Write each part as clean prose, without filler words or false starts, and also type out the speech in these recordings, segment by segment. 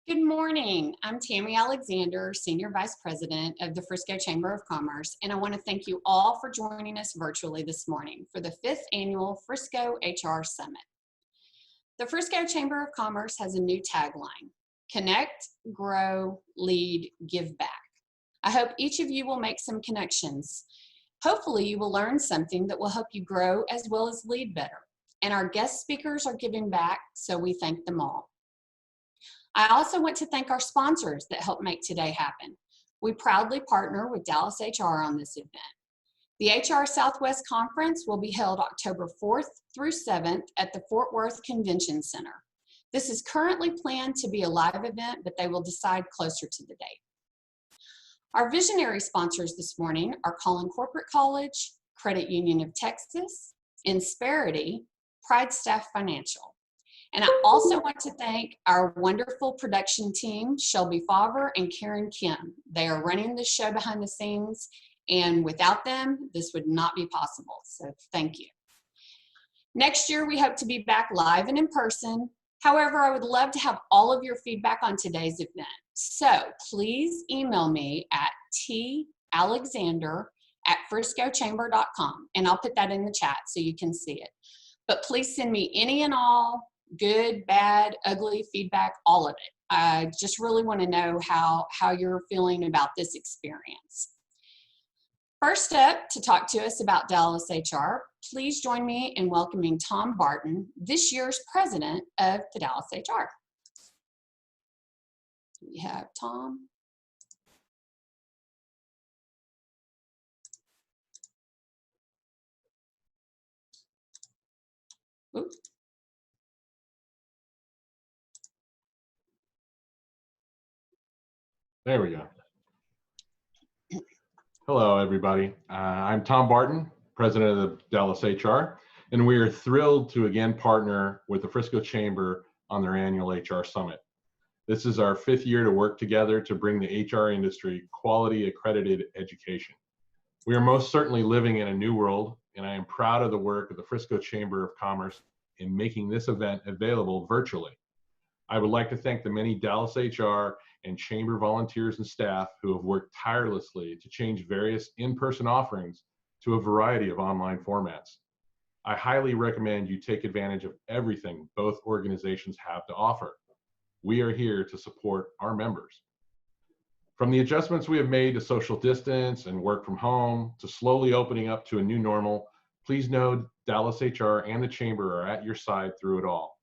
Good morning. I'm Tammy Alexander, Senior Vice President of the Frisco Chamber of Commerce, and I want to thank you all for joining us virtually this morning for the 5th Annual Frisco HR Summit. The Frisco Chamber of Commerce has a new tagline: Connect, Grow, Lead, Give Back. I hope each of you will make some connections. Hopefully you will learn something that will help you grow as well as lead better. And our guest speakers are giving back, so we thank them all. I also want to thank our sponsors that help make today happen. We proudly partner with Dallas HR on this event. The HR Southwest Conference will be held October 4th through 7th at the Fort Worth Convention Center. This is currently planned to be a live event, but they will decide closer to the date. Our visionary sponsors this morning are Collin Corporate College, Credit Union of Texas, Insperity, Pride Staff Financial. And I also want to thank our wonderful production team, Shelby Favre and Karen Kim. They are running the show behind the scenes, and without them, this would not be possible. So thank you. Next year, we hope to be back live and in person. However, I would love to have all of your feedback on today's event. So please email me at talexander@friscochamber.com, and I'll put that in the chat so you can see it. But please send me any and all good, bad, ugly feedback, all of it. I just really want to know how you're feeling about this experience. First up, to talk to us about Dallas HR, please join me in welcoming Tom Barton, this year's president of the Dallas HR. We have Tom. Oops. There we go. Hello, everybody. I'm Tom Barton, president of the Dallas HR, and we are thrilled to again partner with the Frisco Chamber on their annual HR Summit. This is our 5th year to work together to bring the HR industry quality accredited education. We are most certainly living in a new world, and I am proud of the work of the Frisco Chamber of Commerce in making this event available virtually. I would like to thank the many Dallas HR and Chamber volunteers and staff who have worked tirelessly to change various in-person offerings to a variety of online formats. I highly recommend you take advantage of everything both organizations have to offer. We are here to support our members. From the adjustments we have made to social distance and work from home to slowly opening up to a new normal, please know Dallas HR and the Chamber are at your side through it all.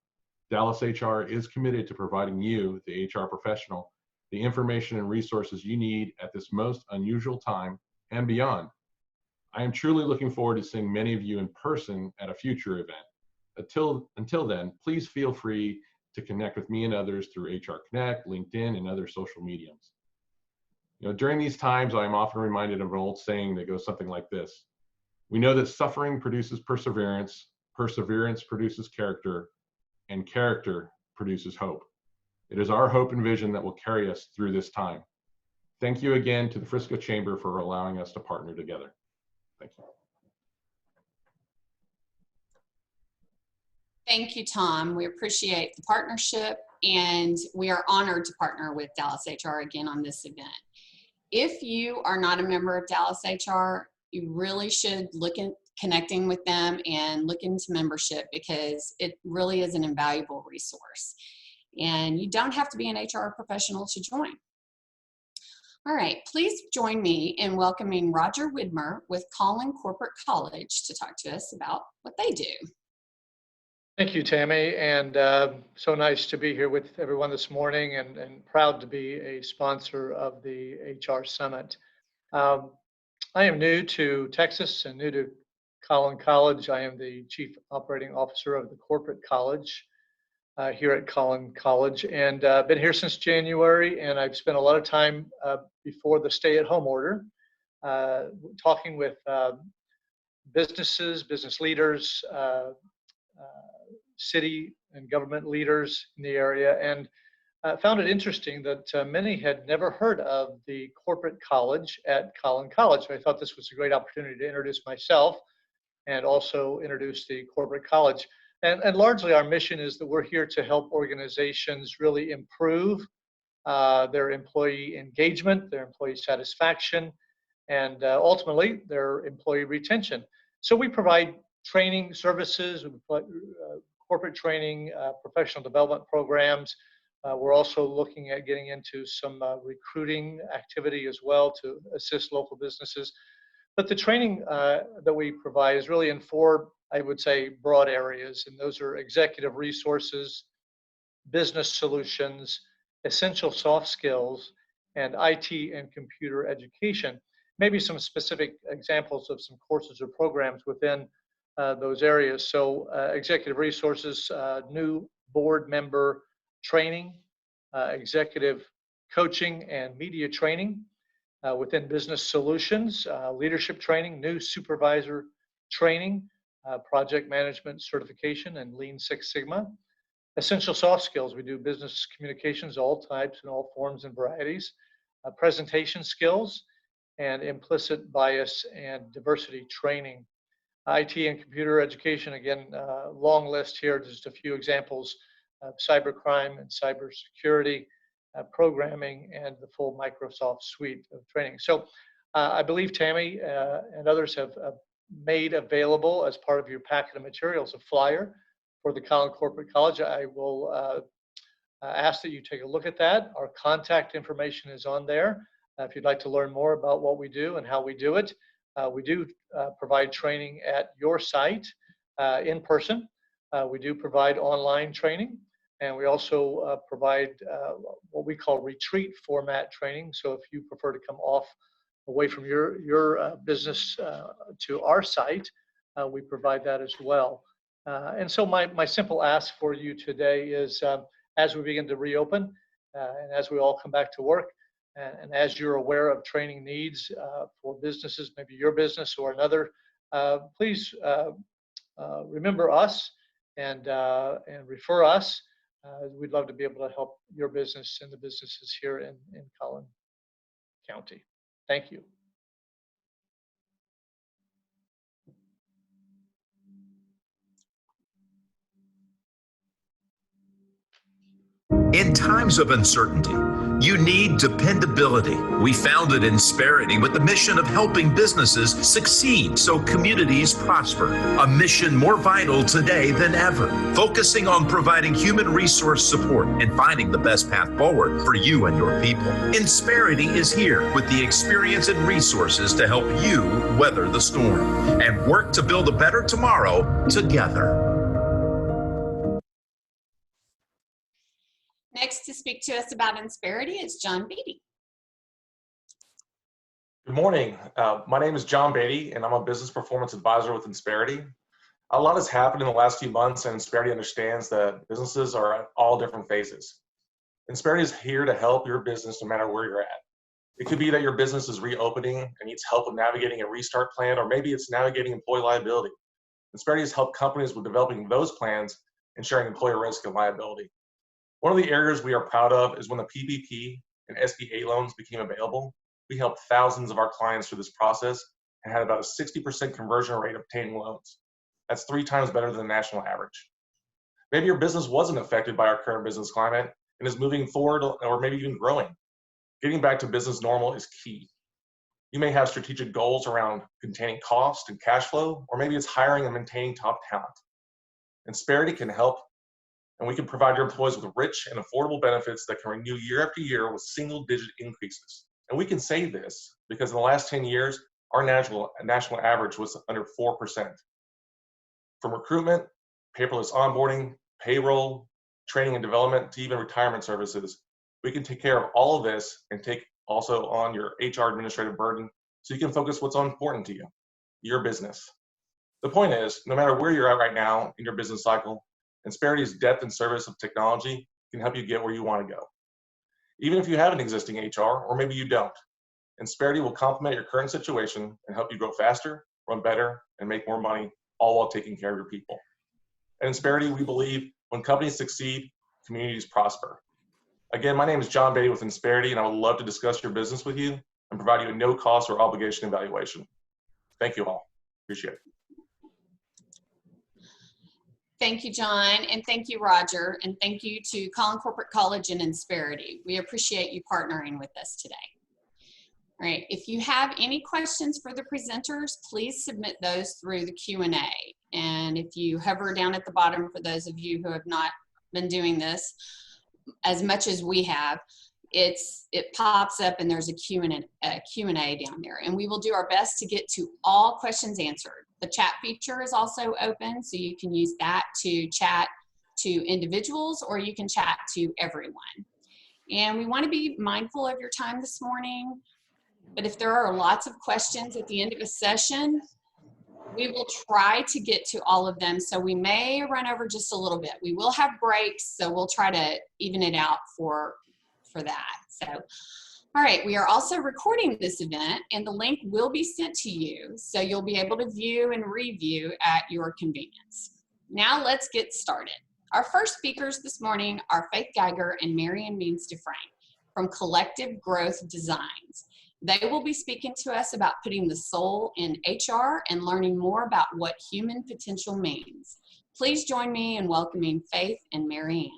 Dallas HR is committed to providing you, the HR professional, the information and resources you need at this most unusual time and beyond. I am truly looking forward to seeing many of you in person at a future event. Until then, please feel free to connect with me and others through HR Connect, LinkedIn, and other social mediums. During these times, I am often reminded of an old saying that goes something like this: we know that suffering produces perseverance, perseverance produces character, and character produces hope. It is our hope and vision that will carry us through this time. Thank you again to the Frisco Chamber for allowing us to partner together. Thank you. Thank you, Tom. We appreciate the partnership, and we are honored to partner with Dallas HR again on this event. If you are not a member of Dallas HR, you really should look at connecting with them and look into membership, because it really is an invaluable resource. And you don't have to be an HR professional to join. All right, please join me in welcoming Roger Widmer with Collin Corporate College to talk to us about what they do. Thank you, Tammy, and so nice to be here with everyone this morning, and proud to be a sponsor of the HR Summit. I am new to Texas and new to Collin College. I am the Chief Operating Officer of the Corporate College here at Collin College, and been here since January, and I've spent a lot of time before the stay-at-home order talking with businesses, business leaders, city and government leaders in the area, and found it interesting that many had never heard of the Corporate College at Collin College. I thought this was a great opportunity to introduce myself and also introduce the Corporate College. And largely our mission is that we're here to help organizations really improve their employee engagement, their employee satisfaction, and ultimately their employee retention. So we provide training services, corporate training, professional development programs. We're also looking at getting into some recruiting activity as well to assist local businesses. But the training that we provide is really in four, I would say, broad areas, and those are executive resources, business solutions, essential soft skills, and IT and computer education. Maybe some specific examples of some courses or programs within those areas. So executive resources, new board member training, executive coaching and media training. Within business solutions, leadership training, new supervisor training, project management certification, and Lean Six Sigma. Essential soft skills, we do business communications, all types and all forms and varieties. Presentation skills, and implicit bias and diversity training. IT and computer education, again, long list here, just a few examples of cybercrime and cybersecurity, programming, and the full Microsoft suite of training. So I believe Tammy and others have made available as part of your packet of materials a flyer for the Collin Corporate College. I will ask that you take a look at that. Our contact information is on there. If you'd like to learn more about what we do and how we do it, we do provide training at your site in person. We do provide online training. And we also provide what we call retreat format training. So if you prefer to come away from your business to our site, we provide that as well. And so my simple ask for you today is, as we begin to reopen and as we all come back to work, and as you're aware of training needs for businesses, maybe your business or another, please remember us and refer us. We'd love to be able to help your business and the businesses here in Collin County. Thank you. In times of uncertainty, you need dependability. We founded Insperity with the mission of helping businesses succeed so communities prosper. A mission more vital today than ever, focusing on providing human resource support and finding the best path forward for you and your people. Insperity is here with the experience and resources to help you weather the storm and work to build a better tomorrow together. Next to speak to us about Insperity is John Beatty. Good morning. My name is John Beatty, and I'm a business performance advisor with Insperity. A lot has happened in the last few months, and Insperity understands that businesses are at all different phases. Insperity is here to help your business no matter where you're at. It could be that your business is reopening and needs help with navigating a restart plan, or maybe it's navigating employee liability. Insperity has helped companies with developing those plans and sharing employer risk and liability. One of the areas we are proud of is when the PPP and SBA loans became available. We helped thousands of our clients through this process and had about a 60% conversion rate obtaining loans. That's 3 times better than the national average. Maybe your business wasn't affected by our current business climate and is moving forward or maybe even growing. Getting back to business normal is key. You may have strategic goals around containing cost and cash flow, or maybe it's hiring and maintaining top talent. Insperity can help, and we can provide your employees with rich and affordable benefits that can renew year after year with single-digit increases. And we can say this because in the last 10 years, our national average was under 4%. From recruitment, paperless onboarding, payroll, training and development, to even retirement services, we can take care of all of this and take also on your HR administrative burden so you can focus what's important to you, your business. The point is, no matter where you're at right now in your business cycle, Insperity's depth and service of technology can help you get where you want to go. Even if you have an existing HR, or maybe you don't, Insperity will complement your current situation and help you grow faster, run better, and make more money, all while taking care of your people. At Insperity, we believe when companies succeed, communities prosper. Again, my name is John Beatty with Insperity, and I would love to discuss your business with you and provide you a no cost or obligation evaluation. Thank you all. Appreciate it. Thank you, John, and thank you, Roger, and thank you to Collin Corporate College and Insperity. We appreciate you partnering with us today. All right, if you have any questions for the presenters, please submit those through the Q&A. And if you hover down at the bottom, for those of you who have not been doing this as much as we have, it pops up and there's a Q&A down there. And we will do our best to get to all questions answered. The chat feature is also open, so you can use that to chat to individuals, or you can chat to everyone. And we want to be mindful of your time this morning. But if there are lots of questions at the end of a session, we will try to get to all of them. So we may run over just a little bit. We will have breaks, so we'll try to even it out for that. So, all right, we are also recording this event, and the link will be sent to you, so you'll be able to view and review at your convenience. Now let's get started. Our first speakers this morning are Faith Geiger and Marian Means Dufresne from Collective Growth Designs. They will be speaking to us about putting the soul in HR and learning more about what human potential means. Please join me in welcoming Faith and Marianne.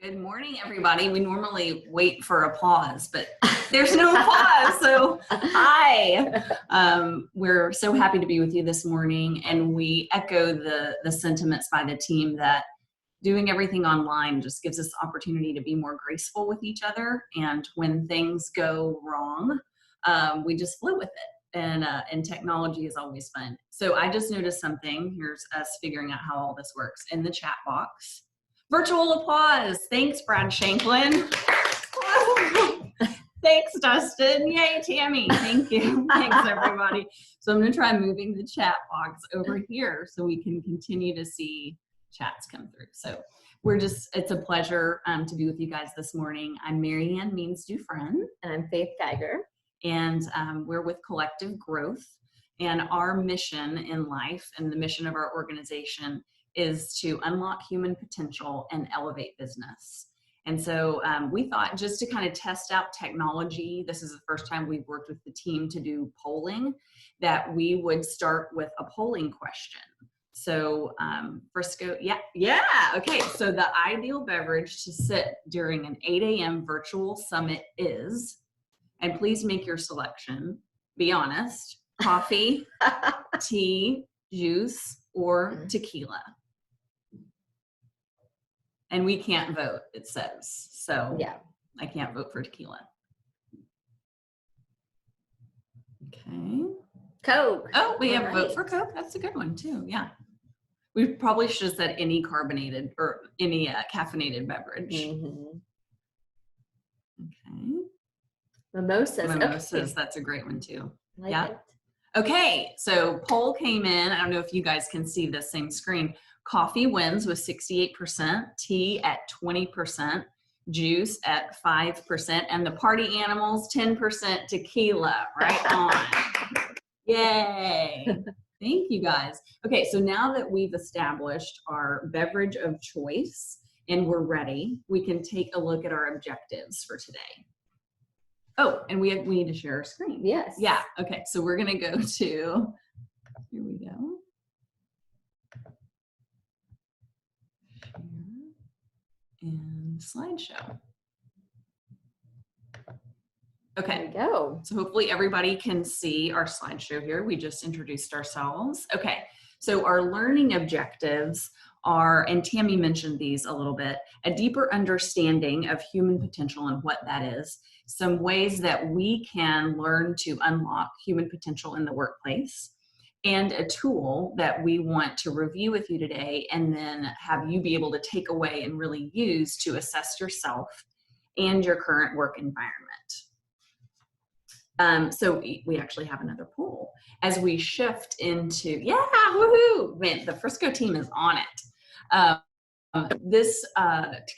Good morning, everybody. We normally wait for applause, but there's no applause. So, hi. We're so happy to be with you this morning, and we echo the sentiments by the team that doing everything online just gives us the opportunity to be more graceful with each other. And when things go wrong, we just flow with it. And technology is always fun. So I just noticed something. Here's us figuring out how all this works in the chat box. Virtual applause. Thanks, Brad Shanklin. Thanks, Dustin. Yay, Tammy. Thank you. Thanks, everybody. So I'm going to try moving the chat box over here so we can continue to see chats come through. So it's a pleasure to be with you guys this morning. I'm Marianne Means Dufresne. And I'm Faith Geiger. And we're with Collective Growth. And our mission in life and the mission of our organization is to unlock human potential and elevate business. And so we thought, just to kind of test out technology, this is the first time we've worked with the team to do polling, that we would start with a polling question. So Frisco, okay. So the ideal beverage to sit during an 8 a.m. virtual summit is, and please make your selection, be honest, coffee, tea, juice, or tequila. And we can't vote, it says. So yeah, I can't vote for tequila. Okay. Coke. Oh, we have vote for Coke. That's a good one too. Yeah. We probably should have said any carbonated or any caffeinated beverage. Mm-hmm. Okay. Mimosas. Mimosas, okay. That's a great one too. Like yeah. it. Okay, so poll came in. I don't know if you guys can see the same screen. Coffee wins with 68%, tea at 20%, juice at 5%, and the party animals 10% tequila. Right on. Yay. Thank you guys. Okay, so now that we've established our beverage of choice and we're ready, we can take a look at our objectives for today. Oh, and we need to share our screen. Yes. Yeah, okay, so we're gonna go to, here we go. Share and slideshow. Okay. There we go. So hopefully everybody can see our slideshow here. We just introduced ourselves. Okay. So our learning objectives are, and Tammy mentioned these a little bit, a deeper understanding of human potential and what that is, some ways that we can learn to unlock human potential in the workplace, and a tool that we want to review with you today and then have you be able to take away and really use to assess yourself and your current work environment. So we actually have another poll as we shift into, woohoo, man, the Frisco team is on it. To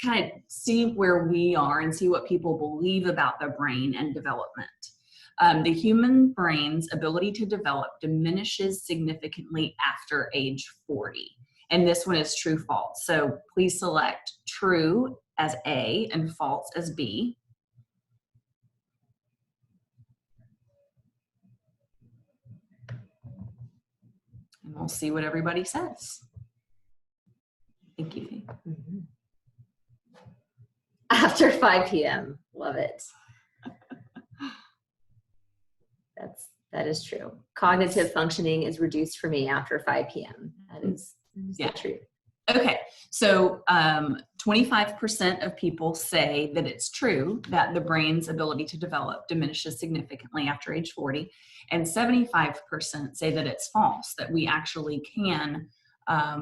kind of see where we are and see what people believe about the brain and development. The human brain's ability to develop diminishes significantly after age 40. And this one is true, false. So please select true as A and false as B. And we'll see what everybody says. Thank you. Mhm. After 5 p.m. Love it. That is true. Cognitive functioning is reduced for me after 5 p.m. That is Yeah. the truth. Okay, so 25% of people say that it's true that the brain's ability to develop diminishes significantly after age 40, and 75% say that it's false, that we actually can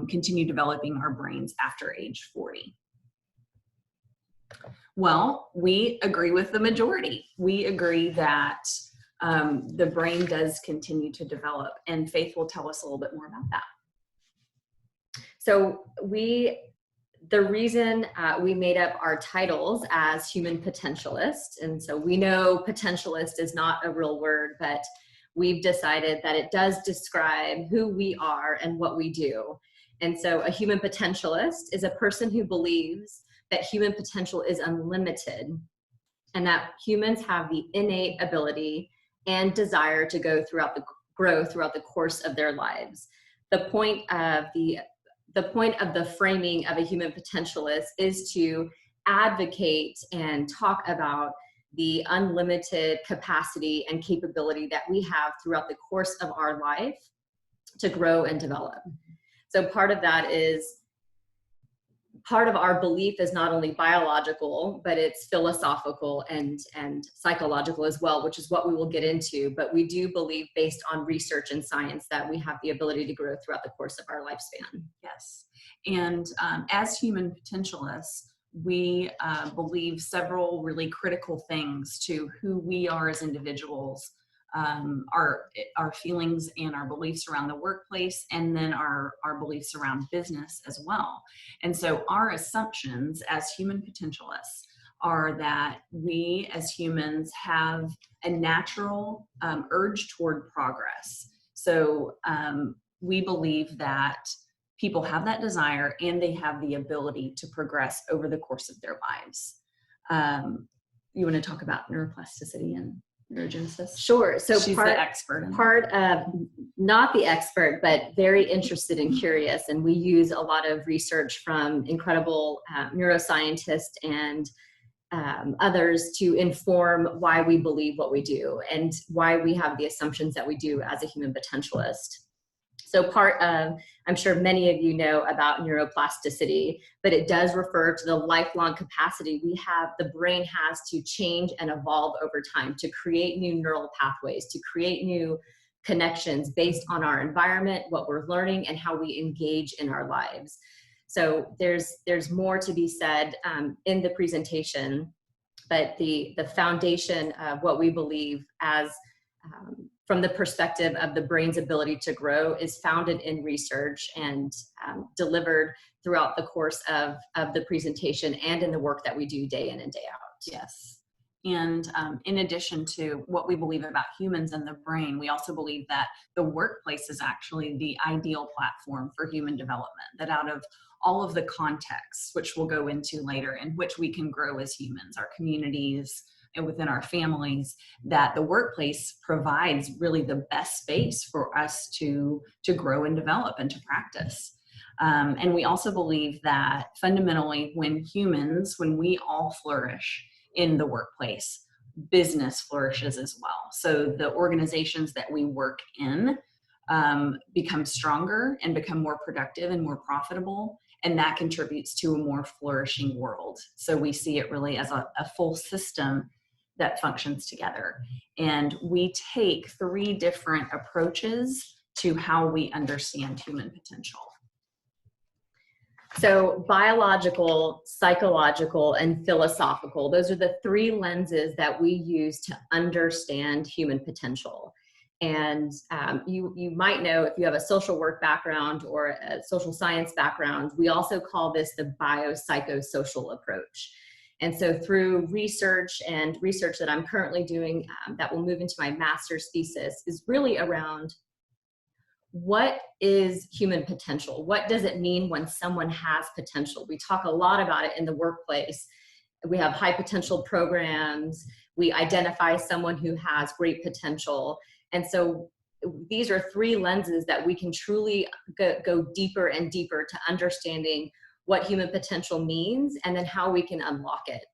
continue developing our brains after age 40. Well, we agree with the majority. We agree that the brain does continue to develop, and Faith will tell us a little bit more about that. So the reason we made up our titles as human potentialist, and so we know potentialist is not a real word, but we've decided that it does describe who we are and what we do. And so a human potentialist is a person who believes that human potential is unlimited and that humans have the innate ability and desire to grow throughout the course of their lives. The point of the framing of a human potentialist is to advocate and talk about the unlimited capacity and capability that we have throughout the course of our life to grow and develop. So part of our belief is not only biological, but it's philosophical and psychological as well, which is what we will get into. But we do believe, based on research and science, that we have the ability to grow throughout the course of our lifespan. Yes. And as human potentialists, we believe several really critical things to who we are as individuals, our feelings and our beliefs around the workplace, and then our beliefs around business as well. And so our assumptions as human potentialists are that we as humans have a natural urge toward progress. So we believe that people have that desire and they have the ability to progress over the course of their lives. You want to talk about neuroplasticity and neurogenesis? Sure. So she's the expert. Not the expert, but very interested and curious. And we use a lot of research from incredible neuroscientists and others to inform why we believe what we do and why we have the assumptions that we do as a human potentialist. So I'm sure many of you know about neuroplasticity, but it does refer to the lifelong capacity the brain has to change and evolve over time, to create new neural pathways, to create new connections based on our environment, what we're learning, and how we engage in our lives. So there's more to be said in the presentation, but the foundation of what we believe as from the perspective of the brain's ability to grow is founded in research and delivered throughout the course of the presentation and in the work that we do day in and day out. Yes. And in addition to what we believe about humans and the brain, we also believe that the workplace is actually the ideal platform for human development, that out of all of the contexts, which we'll go into later, in which we can grow as humans, our communities, and within our families, that the workplace provides really the best space for us to grow and develop and to practice. And we also believe that fundamentally when we all flourish in the workplace, business flourishes as well. So the organizations that we work in become stronger and become more productive and more profitable, and that contributes to a more flourishing world. So we see it really as a full system that functions together. And we take 3 different approaches to how we understand human potential. So biological, psychological, and philosophical, those are the 3 lenses that we use to understand human potential. And you might know, if you have a social work background or a social science background, we also call this the biopsychosocial approach. And so through research that I'm currently doing that will move into my master's thesis is really around what is human potential? What does it mean when someone has potential? We talk a lot about it in the workplace. We have high potential programs. We identify someone who has great potential. And so these are 3 lenses that we can truly go deeper and deeper to understanding what human potential means, and then how we can unlock it.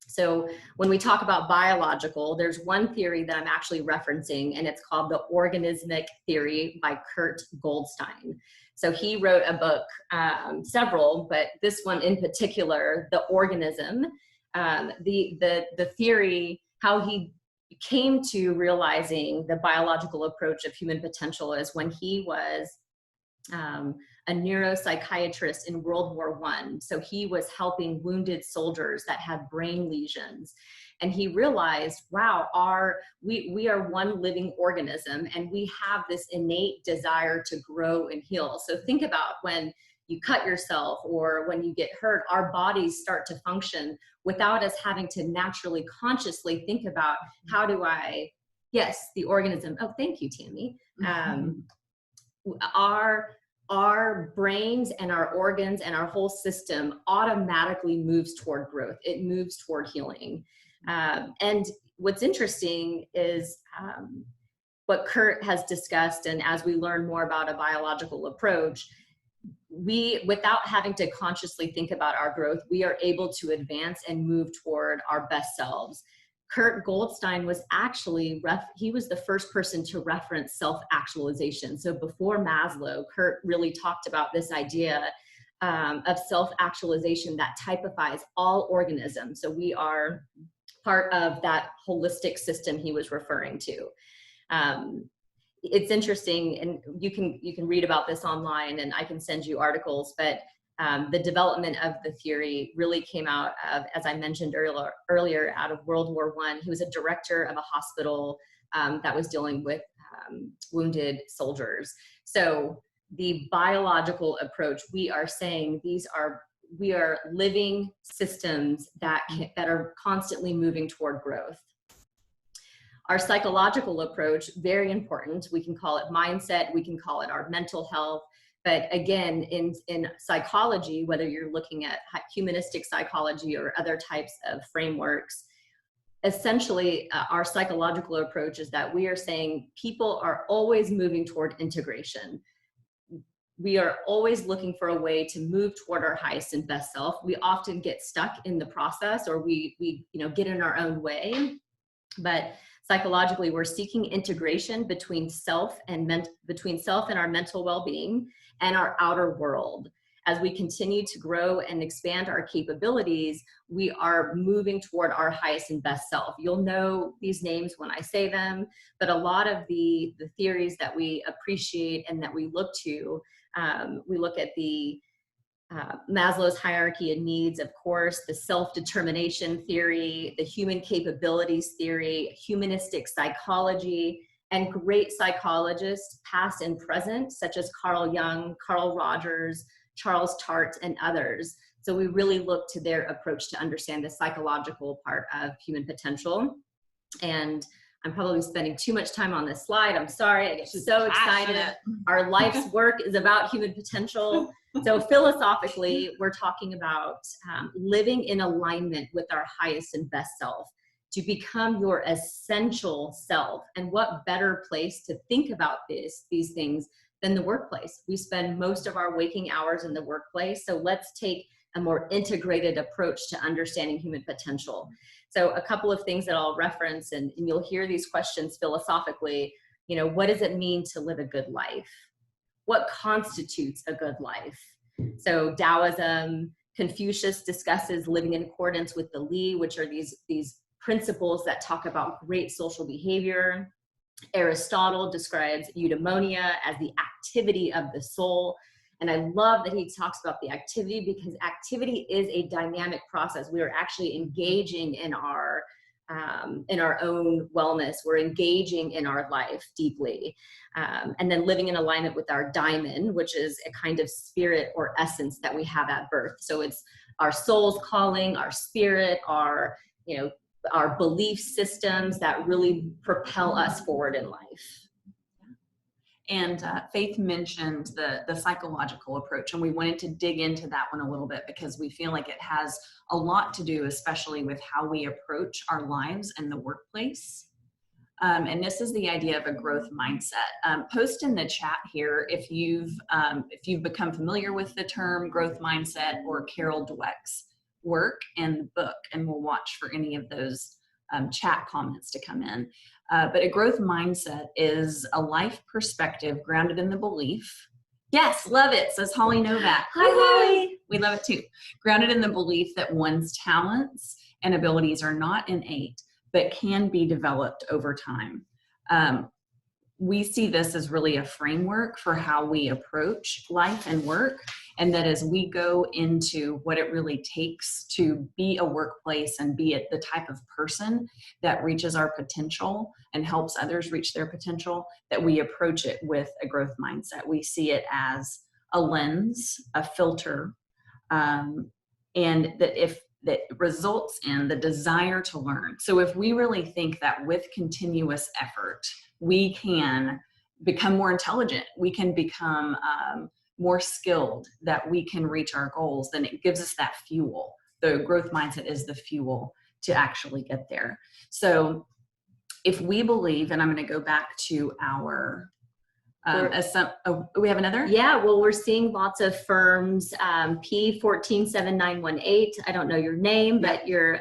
So when we talk about biological, there's one theory that I'm actually referencing, and it's called the organismic theory by Kurt Goldstein. So he wrote a book, several, but this one in particular, the organism, the theory, how he came to realizing the biological approach of human potential is when he was a neuropsychiatrist in World War I. So he was helping wounded soldiers that had brain lesions. And he realized, wow, we are one living organism, and we have this innate desire to grow and heal. So think about when you cut yourself or when you get hurt, our bodies start to function without us having to naturally, consciously think about how do I, yes, the organism. Oh, thank you, Tammy. Our brains and our organs and our whole system automatically moves toward growth. It moves toward healing. And what's interesting is what Kurt has discussed, and as we learn more about a biological approach, without having to consciously think about our growth, we are able to advance and move toward our best selves. Kurt Goldstein was actually, he was the first person to reference self-actualization. So before Maslow, Kurt really talked about this idea of self-actualization that typifies all organisms. So we are part of that holistic system he was referring to. It's interesting, and you can read about this online, and I can send you articles, but the development of the theory really came out of, as I mentioned earlier, out of World War I. He was a director of a hospital that was dealing with wounded soldiers. So the biological approach, we are saying we are living systems that are constantly moving toward growth. Our psychological approach, very important. We can call it mindset, we can call it our mental health. But again, in psychology, whether you're looking at humanistic psychology or other types of frameworks, essentially our psychological approach is that we are saying people are always moving toward integration. We are always looking for a way to move toward our highest and best self. We often get stuck in the process, or we get in our own way. But psychologically, we're seeking integration between self and our mental well-being and our outer world. As we continue to grow and expand our capabilities, we are moving toward our highest and best self. You'll know these names when I say them, but a lot of the theories that we appreciate and that we look to, we look at the Maslow's hierarchy of needs, of course, the self-determination theory, the human capabilities theory, humanistic psychology, and great psychologists, past and present, such as Carl Jung, Carl Rogers, Charles Tart, and others. So we really look to their approach to understand the psychological part of human potential. And I'm probably spending too much time on this slide. I'm sorry, I get so excited. Our life's work is about human potential. So philosophically, we're talking about living in alignment with our highest and best self, to become your essential self. And what better place to think about these things than the workplace? We spend most of our waking hours in the workplace. So let's take a more integrated approach to understanding human potential. So a couple of things that I'll reference, and you'll hear these questions philosophically. What does it mean to live a good life? What constitutes a good life? So Taoism, Confucius discusses living in accordance with the Li, which are these principles that talk about great social behavior. Aristotle describes eudaimonia as the activity of the soul. And I love that he talks about the activity, because activity is a dynamic process. We are actually engaging in our own wellness. We're engaging in our life deeply. And then living in alignment with our diamond, which is a kind of spirit or essence that we have at birth. So it's our soul's calling, our spirit, our belief systems that really propel us forward in life. And Faith mentioned the psychological approach, and we wanted to dig into that one a little bit because we feel like it has a lot to do, especially with how we approach our lives and the workplace. And this is the idea of a growth mindset. Post in the chat here if you've become familiar with the term growth mindset or Carol Dweck's work and book, and we'll watch for any of those chat comments to come in. But a growth mindset is a life perspective grounded in the belief. Yes, love it, says Holly Novak. Hi, Holly. We love it too. Grounded in the belief that one's talents and abilities are not innate, but can be developed over time. We see this as really a framework for how we approach life and work, and that as we go into what it really takes to be a workplace and be the type of person that reaches our potential and helps others reach their potential, that we approach it with a growth mindset. We see it as a lens, a filter, and that results in the desire to learn. So if we really think that with continuous effort, we can become more intelligent, we can become more skilled, that we can reach our goals, then it gives us that fuel. The growth mindset is the fuel to actually get there. So if we believe, and I'm going to go back to our we have another? Yeah, well, we're seeing lots of firms, P147918. I don't know your name, but your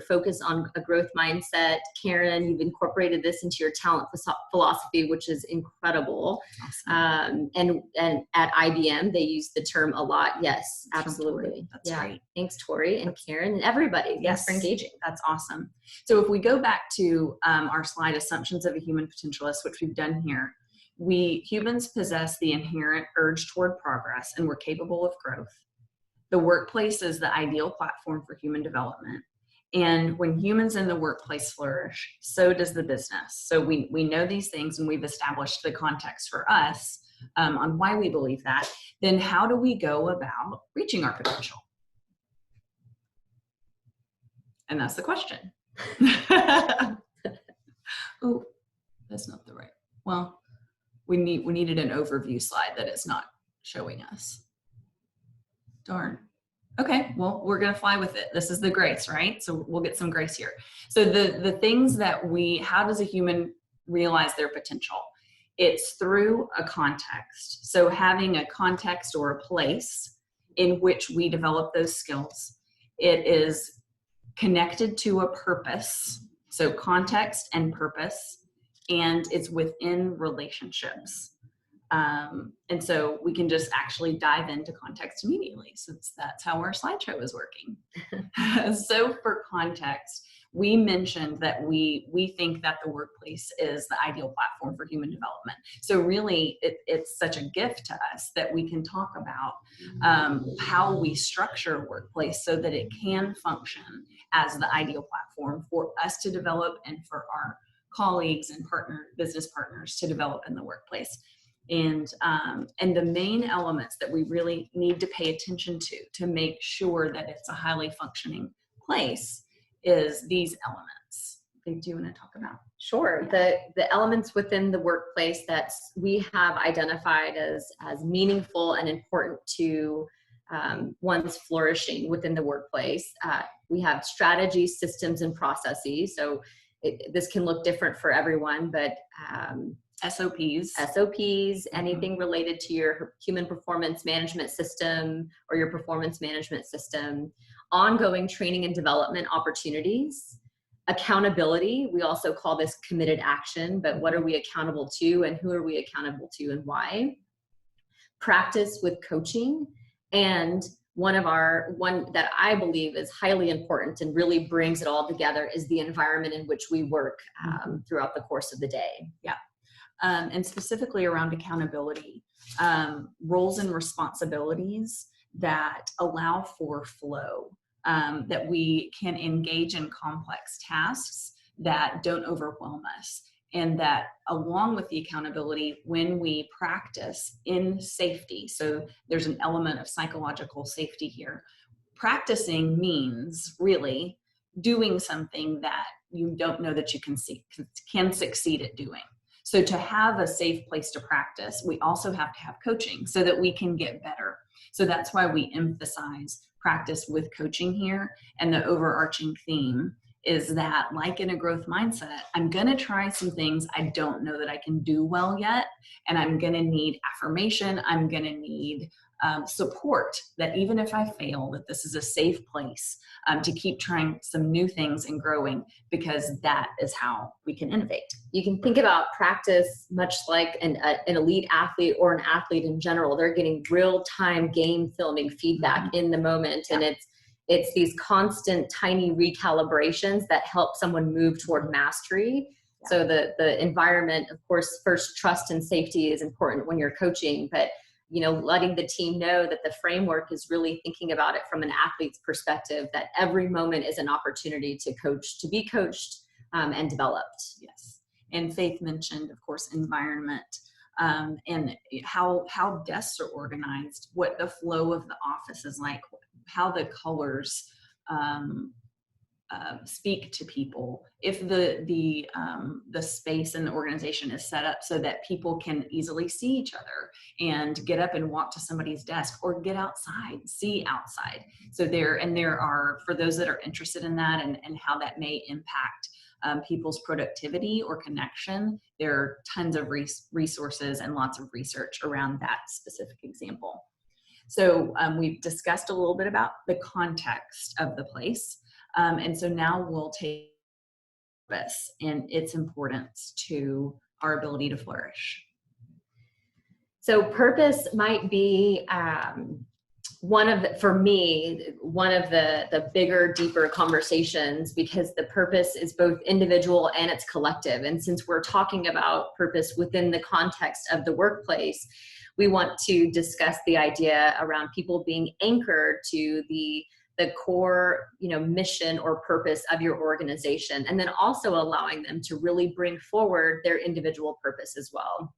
focus on a growth mindset. Karen, you've incorporated this into your talent philosophy, which is incredible. Awesome. And at IBM, they use the term a lot. Yes, absolutely. That's great. Thanks, Tori and Karen and everybody. Thanks for engaging. That's awesome. So if we go back to our slide, assumptions of a human potentialist, which we've done here, humans possess the inherent urge toward progress, and we're capable of growth. The workplace is the ideal platform for human development. And when humans in the workplace flourish, so does the business. So we know these things, and we've established the context for us on why we believe that. Then how do we go about reaching our potential? And that's the question. Oh, that's not the right. Well, we needed an overview slide that it's not showing us. Darn. Okay, well, we're going to fly with it. This is the grace, right? So we'll get some grace here. So the things that how does a human realize their potential? It's through a context. So having a context or a place in which we develop those skills. It is connected to a purpose. So context and purpose. And it's within relationships. And so we can just actually dive into context immediately, since that's how our slideshow is working. So for context, we mentioned that we think that the workplace is the ideal platform for human development. So really, it's such a gift to us that we can talk about how we structure a workplace so that it can function as the ideal platform for us to develop and for our colleagues and business partners to develop in the workplace. And the main elements that we really need to pay attention to make sure that it's a highly functioning place is these elements. Do you want to talk about? Sure. Yeah. The elements within the workplace that we have identified as meaningful and important to one's flourishing within the workplace. We have strategies, systems, and processes. So this can look different for everyone, but SOPs, anything related to your human performance management system or your performance management system, ongoing training and development opportunities, accountability. We also call this committed action, but what are we accountable to and who are we accountable to and why? Practice with coaching, and one that I believe is highly important and really brings it all together is the environment in which we work throughout the course of the day. Yeah. And specifically around accountability, roles and responsibilities that allow for flow, that we can engage in complex tasks that don't overwhelm us. And that along with the accountability, when we practice in safety, so there's an element of psychological safety here. Practicing means really doing something that you don't know that you can succeed at doing. So to have a safe place to practice, we also have to have coaching so that we can get better. So that's why we emphasize practice with coaching here. And the overarching theme is that, like in a growth mindset, I'm going to try some things I don't know that I can do well yet. And I'm going to need affirmation. I'm going to need support that even if I fail, that this is a safe place to keep trying some new things and growing, because that is how we can innovate. You can think about practice much like an elite athlete or an athlete in general. They're getting real-time game filming feedback in the moment. And it's these constant tiny recalibrations that help someone move toward mastery. So the environment, of course, first, trust and safety is important when you're coaching, but letting the team know that the framework is really thinking about it from an athlete's perspective, that every moment is an opportunity to coach, to be coached and developed. Yes. And Faith mentioned, of course, environment and how desks are organized, what the flow of the office is like, how the colors speak to people, if the space in the organization is set up so that people can easily see each other and get up and walk to somebody's desk or get outside, see outside. So there are, for those that are interested in that and how that may impact people's productivity or connection, there are tons of resources and lots of research around that specific example. So we've discussed a little bit about the context of the place. And so now we'll take purpose and its importance to our ability to flourish. So purpose might be one of the bigger, deeper conversations, because the purpose is both individual and it's collective. And since we're talking about purpose within the context of the workplace, we want to discuss the idea around people being anchored to the core, mission or purpose of your organization, and then also allowing them to really bring forward their individual purpose as well.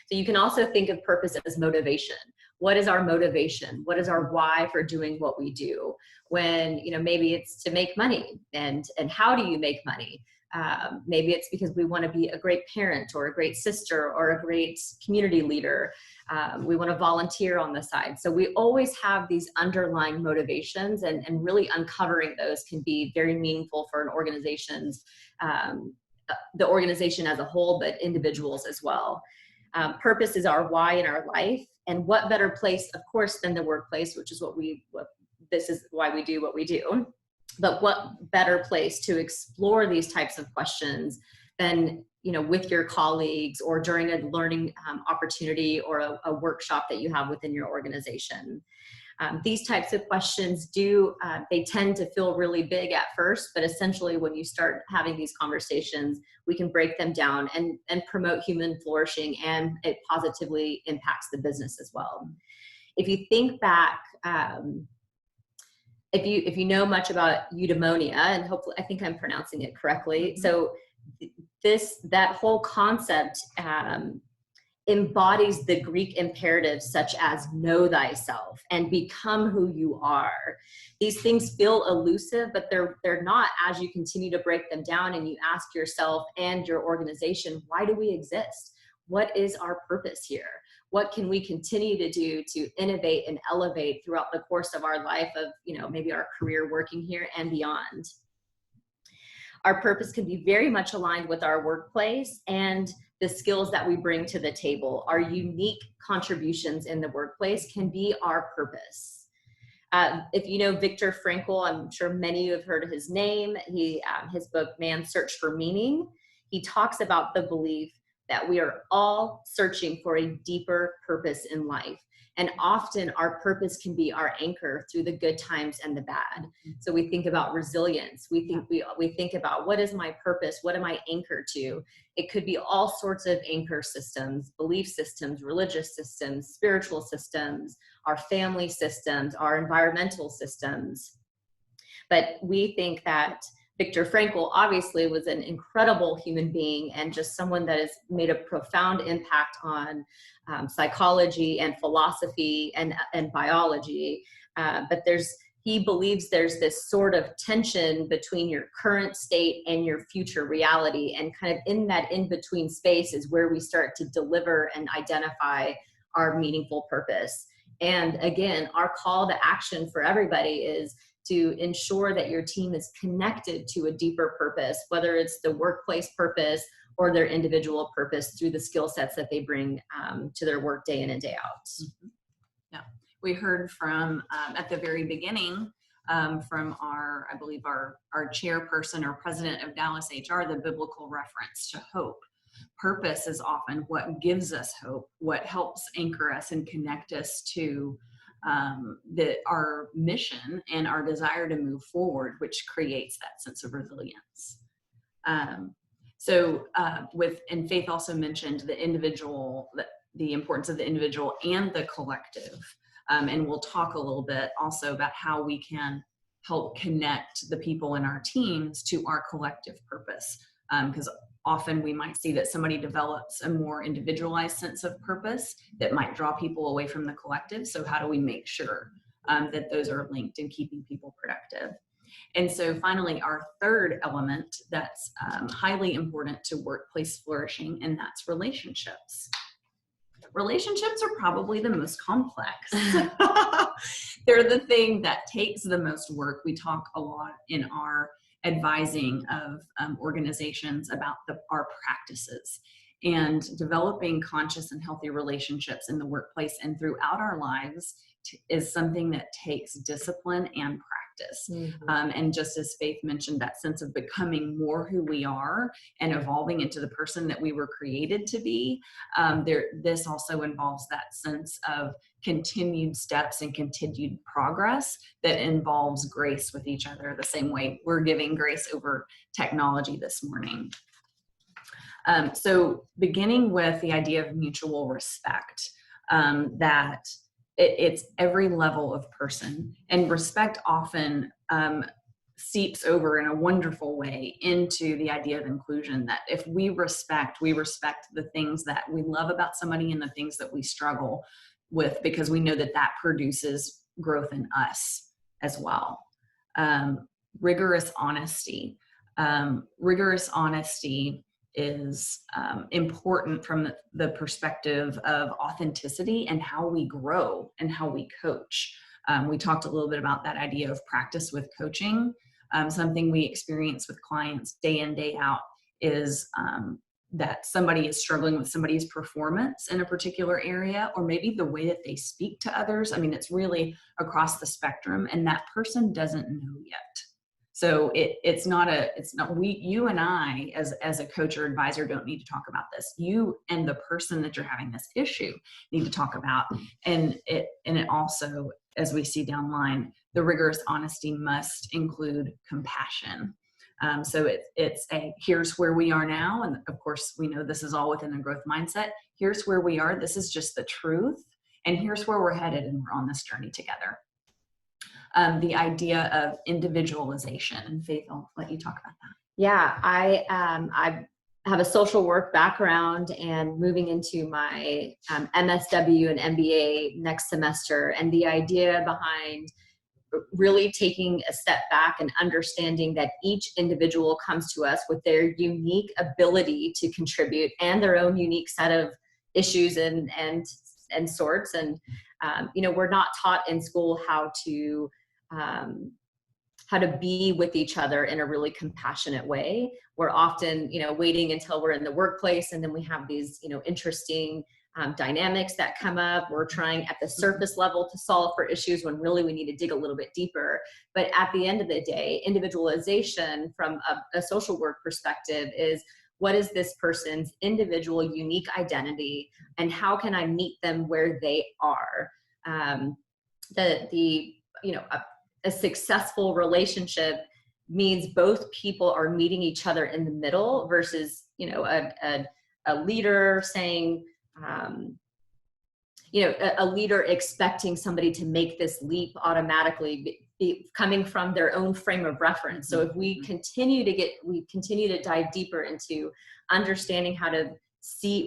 So you can also think of purpose as motivation. What is our motivation? What is our why for doing what we do? When, maybe it's to make money, and how do you make money? Maybe it's because we want to be a great parent or a great sister or a great community leader. We want to volunteer on the side. So we always have these underlying motivations, and really uncovering those can be very meaningful for an organization's, the organization as a whole, but individuals as well. Purpose is our why in our life, and what better place, of course, than the workplace, which is this is why we do what we do. But what better place to explore these types of questions than, with your colleagues or during a learning opportunity or a workshop that you have within your organization. These types of questions they tend to feel really big at first, but essentially when you start having these conversations, we can break them down and promote human flourishing, and it positively impacts the business as well. If you think back, if you know much about eudaimonia, and hopefully I think I'm pronouncing it correctly. So that whole concept embodies the Greek imperatives such as know thyself and become who you are. These things feel elusive, but they're not as you continue to break them down and you ask yourself and your organization, why do we exist? What is our purpose here? What can we continue to do to innovate and elevate throughout the course of our life of, maybe our career working here and beyond? Our purpose can be very much aligned with our workplace and the skills that we bring to the table. Our unique contributions in the workplace can be our purpose. If you know Viktor Frankl, I'm sure many of you have heard of his name. His book, Man's Search for Meaning, he talks about the belief that we are all searching for a deeper purpose in life. And often our purpose can be our anchor through the good times and the bad. So we think about resilience. We think about, what is my purpose? What am I anchored to? It could be all sorts of anchor systems, belief systems, religious systems, spiritual systems, our family systems, our environmental systems. But we think that Viktor Frankl obviously was an incredible human being and just someone that has made a profound impact on psychology and philosophy and biology. But he believes there's this sort of tension between your current state and your future reality. And kind of in that in-between space is where we start to deliver and identify our meaningful purpose. And again, our call to action for everybody is to ensure that your team is connected to a deeper purpose, whether it's the workplace purpose or their individual purpose through the skill sets that they bring to their work day in and day out. Mm-hmm. Yeah, we heard from at the very beginning from our, I believe our chairperson or president of Dallas HR, the biblical reference to hope. Purpose is often what gives us hope, what helps anchor us and connect us to our mission and our desire to move forward, which creates that sense of resilience. And Faith also mentioned the individual, the importance of the individual and the collective. And we'll talk a little bit also about how we can help connect the people in our teams to our collective purpose. Because often we might see that somebody develops a more individualized sense of purpose that might draw people away from the collective. So how do we make sure that those are linked and keeping people productive? And so finally, our third element that's highly important to workplace flourishing, and that's relationships. Relationships are probably the most complex. They're the thing that takes the most work. We talk a lot in our advising of organizations about our practices, and developing conscious and healthy relationships in the workplace and throughout our lives is something that takes discipline and practice. Mm-hmm. And just as Faith mentioned, that sense of becoming more who we are and evolving into the person that we were created to be, this also involves that sense of continued steps and continued progress that involves grace with each other, the same way we're giving grace over technology this morning. So beginning with the idea of mutual respect, that it's every level of person, and respect often seeps over in a wonderful way into the idea of inclusion, that if we respect the things that we love about somebody and the things that we struggle with, because we know that that produces growth in us as well. Rigorous honesty. Rigorous honesty is important from the perspective of authenticity and how we grow and how we coach. We talked a little bit about that idea of practice with coaching. Something we experience with clients day in, day out is that somebody is struggling with somebody's performance in a particular area, or maybe the way that they speak to others. I mean, it's really across the spectrum, and that person doesn't know yet. So you and I as a coach or advisor don't need to talk about this. You and the person that you're having this issue need to talk about. And it also, as we see down the line, the rigorous honesty must include compassion. So it's here's where we are now. And of course, we know this is all within a growth mindset. Here's where we are. This is just the truth. And here's where we're headed, and we're on this journey together. The idea of individualization, and Faith, I'll let you talk about that. Yeah, I have a social work background, and moving into my MSW and MBA next semester, and the idea behind really taking a step back and understanding that each individual comes to us with their unique ability to contribute and their own unique set of issues and sorts. And we're not taught in school how to be with each other in a really compassionate way. We're often, waiting until we're in the workplace, and then we have these, interesting dynamics that come up. We're trying at the surface level to solve for issues when really we need to dig a little bit deeper. But at the end of the day, individualization from a social work perspective is, what is this person's individual unique identity, and how can I meet them where they are? A successful relationship means both people are meeting each other in the middle versus, a leader saying, a leader expecting somebody to make this leap automatically, coming from their own frame of reference. So if we continue to dive deeper into understanding how to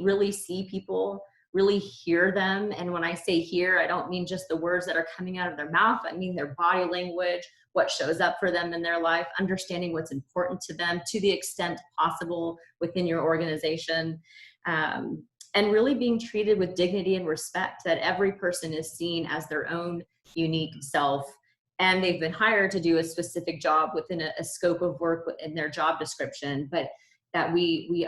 really see people, really hear them. And when I say hear, I don't mean just the words that are coming out of their mouth. I mean their body language, what shows up for them in their life, understanding what's important to them to the extent possible within your organization. And really being treated with dignity and respect, that every person is seen as their own unique self, and they've been hired to do a specific job within a scope of work in their job description, but that we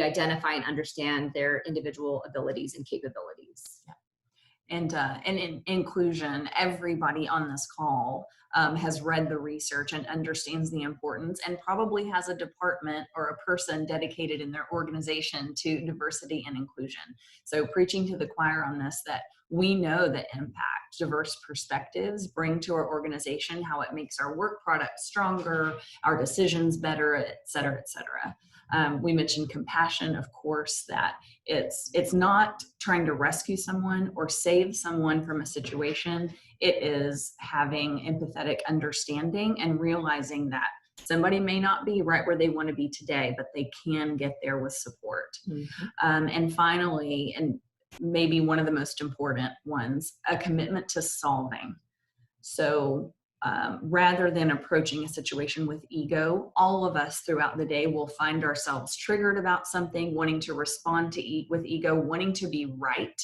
identify and understand their individual abilities and capabilities. Yeah. And in inclusion, everybody on this call has read the research and understands the importance, and probably has a department or a person dedicated in their organization to diversity and inclusion. So preaching to the choir on this, that we know the impact diverse perspectives bring to our organization, how it makes our work product stronger, our decisions better, et cetera, et cetera. We mentioned compassion, of course, that it's not trying to rescue someone or save someone from a situation. It is having empathetic understanding and realizing that somebody may not be right where they want to be today, but they can get there with support. Mm-hmm. And finally, and maybe one of the most important ones, a commitment to solving. So rather than approaching a situation with ego, all of us throughout the day will find ourselves triggered about something, wanting to respond to with ego, wanting to be right.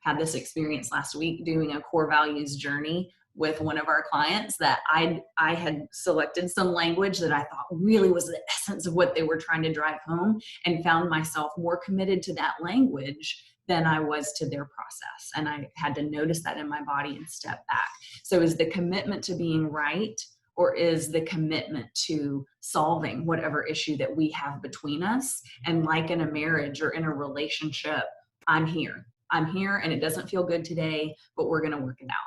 Had this experience last week doing a core values journey with one of our clients, that I had selected some language that I thought really was the essence of what they were trying to drive home, and found myself more committed to that language than I was to their process. And I had to notice that in my body and step back. So is the commitment to being right, or is the commitment to solving whatever issue that we have between us? And like in a marriage or in a relationship, I'm here and it doesn't feel good today, but we're going to work it out.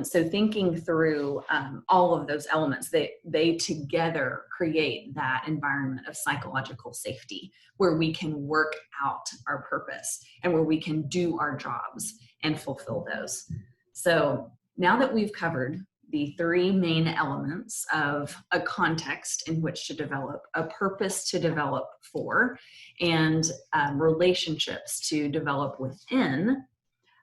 So thinking through all of those elements, they together create that environment of psychological safety, where we can work out our purpose and where we can do our jobs and fulfill those. So now that we've covered the three main elements of a context in which to develop, a purpose to develop for, and relationships to develop within,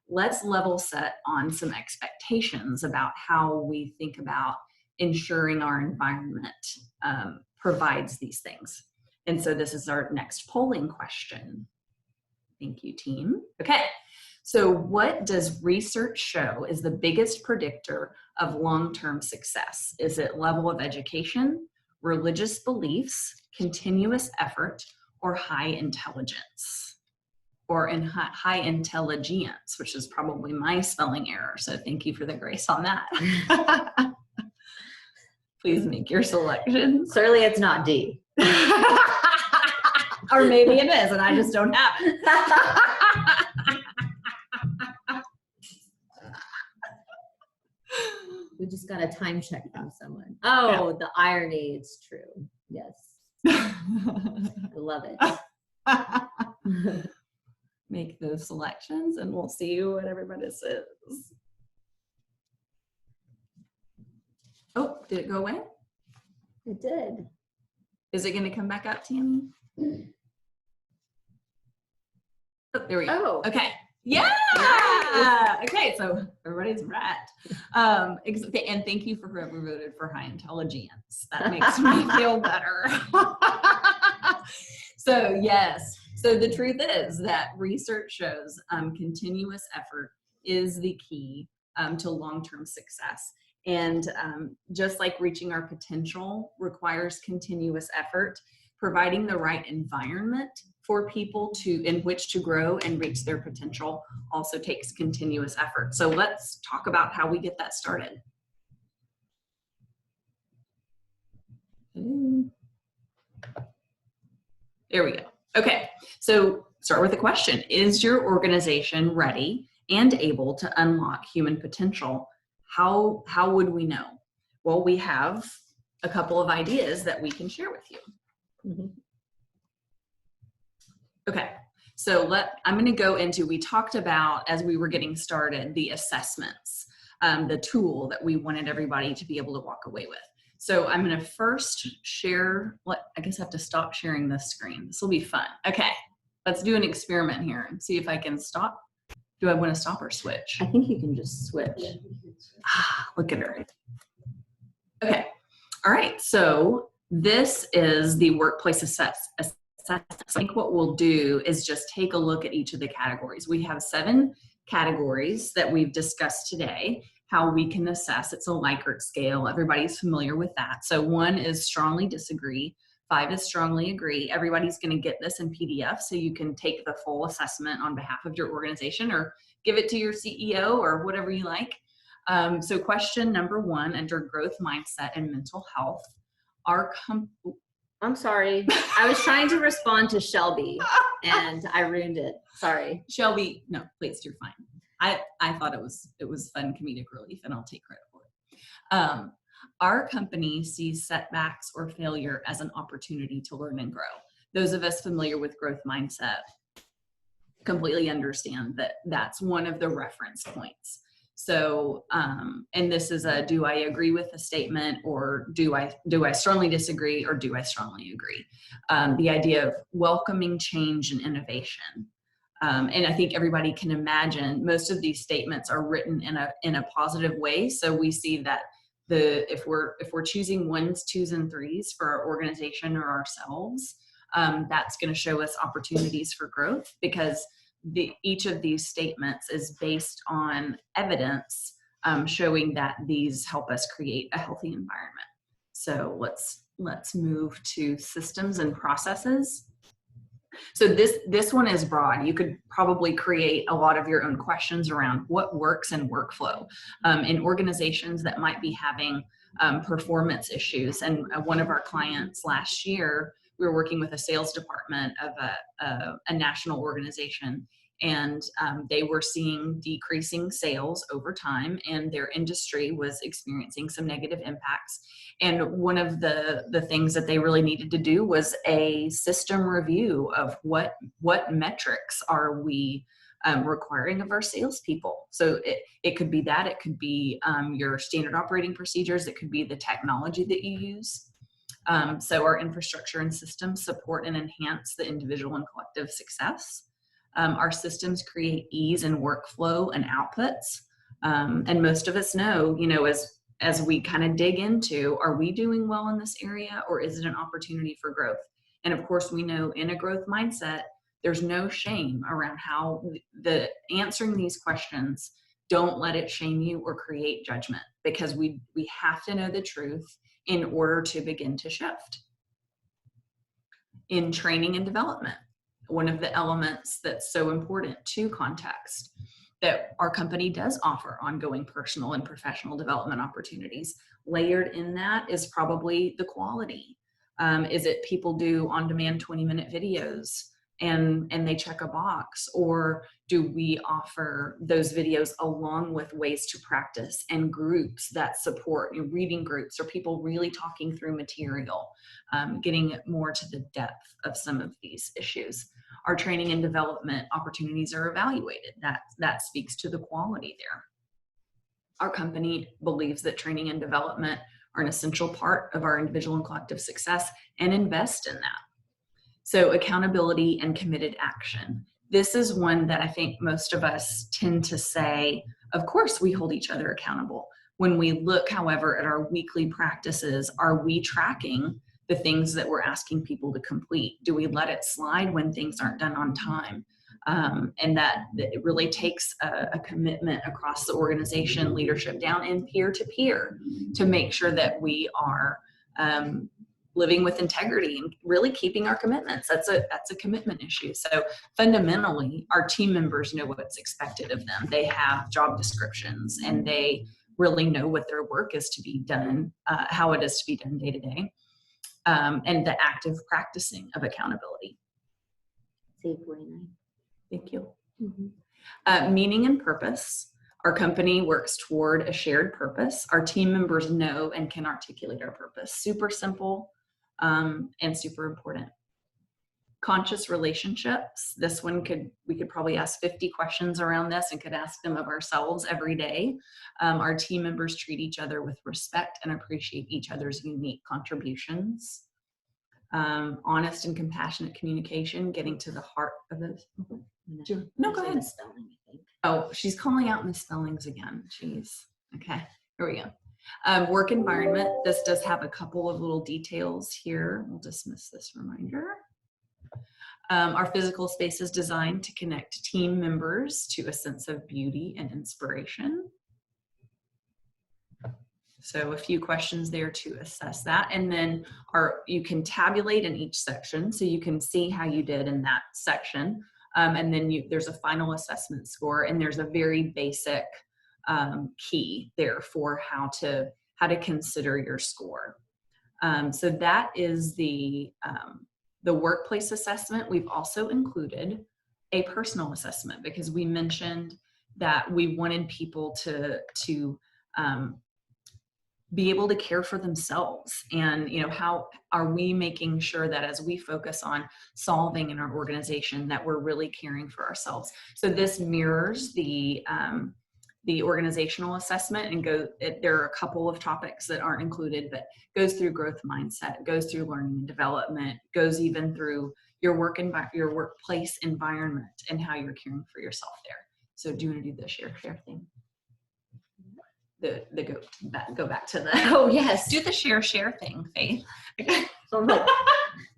let's level set on some expectations about how we think about ensuring our environment provides these things. And so this is our next polling question. Thank you, team. Okay, so what does research show is the biggest predictor of long-term success? Is it level of education, religious beliefs, continuous effort, or high intelligence? Or in high intelligence, which is probably my spelling error. So thank you for the grace on that. Please make your selections. Certainly it's not D. Or maybe it is and I just don't have it. We just got a time check from someone. Oh, yeah. The irony, it's true. Yes. I love it. Make those selections and we'll see what everybody says. Oh, did it go away? It did. Is it going to come back up, Tammy? Oh, there we go. Oh. Okay. Yeah. Okay, so everybody's right. And thank you for whoever voted for high intelligence. That makes me feel better. So yes. So the truth is that research shows continuous effort is the key to long-term success. And just like reaching our potential requires continuous effort, providing the right environment for people in which to grow and reach their potential also takes continuous effort. So let's talk about how we get that started. There we go. Okay, so start with the question. Is your organization ready and able to unlock human potential? How would we know? Well, we have a couple of ideas that we can share with you. Mm-hmm. Okay, so I'm going to go into, we talked about, as we were getting started, the assessments, the tool that we wanted everybody to be able to walk away with. So I'm going to first share, I guess I have to stop sharing this screen. This will be fun. Okay, let's do an experiment here and see if I can stop. Do I want to stop or switch? I think you can just switch. Look at her. Okay, all right, so this is the workplace assessment. I think what we'll do is just take a look at each of the categories. We have 7 categories that we've discussed today, how we can assess. It's a Likert scale. Everybody's familiar with that. So 1 is strongly disagree. 5 is strongly agree. Everybody's going to get this in PDF so you can take the full assessment on behalf of your organization or give it to your CEO or whatever you like. So question number 1 under growth mindset and mental health. I'm sorry. I was trying to respond to Shelby and I ruined it. Sorry. Shelby, no, please, you're fine. I thought it was fun comedic relief and I'll take credit for it. Our company sees setbacks or failure as an opportunity to learn and grow. Those of us familiar with growth mindset completely understand that that's one of the reference points. So, and this is a, do I agree with the statement, or do I strongly disagree, or do I strongly agree? The idea of welcoming change and innovation. And I think everybody can imagine most of these statements are written in a positive way. So we see that if we're choosing 1s, 2s, and 3s for our organization or ourselves, that's going to show us opportunities for growth, because each of these statements is based on evidence showing that these help us create a healthy environment. So let's move to systems and processes. So this one is broad. You could probably create a lot of your own questions around what works in workflow in organizations that might be having performance issues. And one of our clients last year, we were working with a sales department of a national organization, and they were seeing decreasing sales over time, and their industry was experiencing some negative impacts. And one of the things that they really needed to do was a system review of what metrics are we requiring of our salespeople. So it could be that, it could be your standard operating procedures, it could be the technology that you use. So our infrastructure and systems support and enhance the individual and collective success. Our systems create ease and workflow and outputs. And most of us know, as we kind of dig into, are we doing well in this area, or is it an opportunity for growth? And of course, we know in a growth mindset, there's no shame around how answering these questions. Don't let it shame you or create judgment, because we have to know the truth in order to begin to shift. In training and development, one of the elements that's so important to context, that our company does offer ongoing personal and professional development opportunities. Layered in that is probably the quality. Is it people do on-demand 20-minute videos and they check a box, or do we offer those videos along with ways to practice and groups that support, reading groups, or people really talking through material, getting more to the depth of some of these issues. Our training and development opportunities are evaluated. That speaks to the quality there. Our company believes that training and development are an essential part of our individual and collective success, and invest in that. So accountability and committed action. This is one that I think most of us tend to say, of course we hold each other accountable. When we look, however, at our weekly practices, are we tracking the things that we're asking people to complete? Do we let it slide when things aren't done on time? And that it really takes a commitment across the organization, leadership down, and peer-to-peer to make sure that we are living with integrity and really keeping our commitments. That's a commitment issue. So fundamentally, our team members know what's expected of them. They have job descriptions, and they really know what their work is to be done, how it is to be done day to day. And the active practicing of accountability. Thank you. Mm-hmm. Meaning and purpose. Our company works toward a shared purpose. Our team members know and can articulate our purpose. Super simple and super important. Conscious relationships. This one we could probably ask 50 questions around this, and could ask them of ourselves every day. Our team members treat each other with respect and appreciate each other's unique contributions. Honest and compassionate communication, getting to the heart of this. No, go ahead. Misspelling, I think. Oh, she's calling out misspellings again. Jeez. Okay, here we go. Work environment. This does have a couple of little details here. We'll dismiss this reminder. Our physical space is designed to connect team members to a sense of beauty and inspiration. So a few questions there to assess that. And then you can tabulate in each section, so you can see how you did in that section. And then there's a final assessment score, and there's a very basic key there for how to consider your score. So that is the workplace assessment. We've also included a personal assessment because we mentioned that we wanted people to be able to care for themselves. And, how are we making sure that as we focus on solving in our organization that we're really caring for ourselves? So this mirrors the organizational assessment and there are a couple of topics that aren't included, but goes through growth mindset, goes through learning and development, goes even through your workplace environment and how you're caring for yourself there. So do you want to do the share thing? Go back to the oh yes, do the share thing, Faith. Oh, no.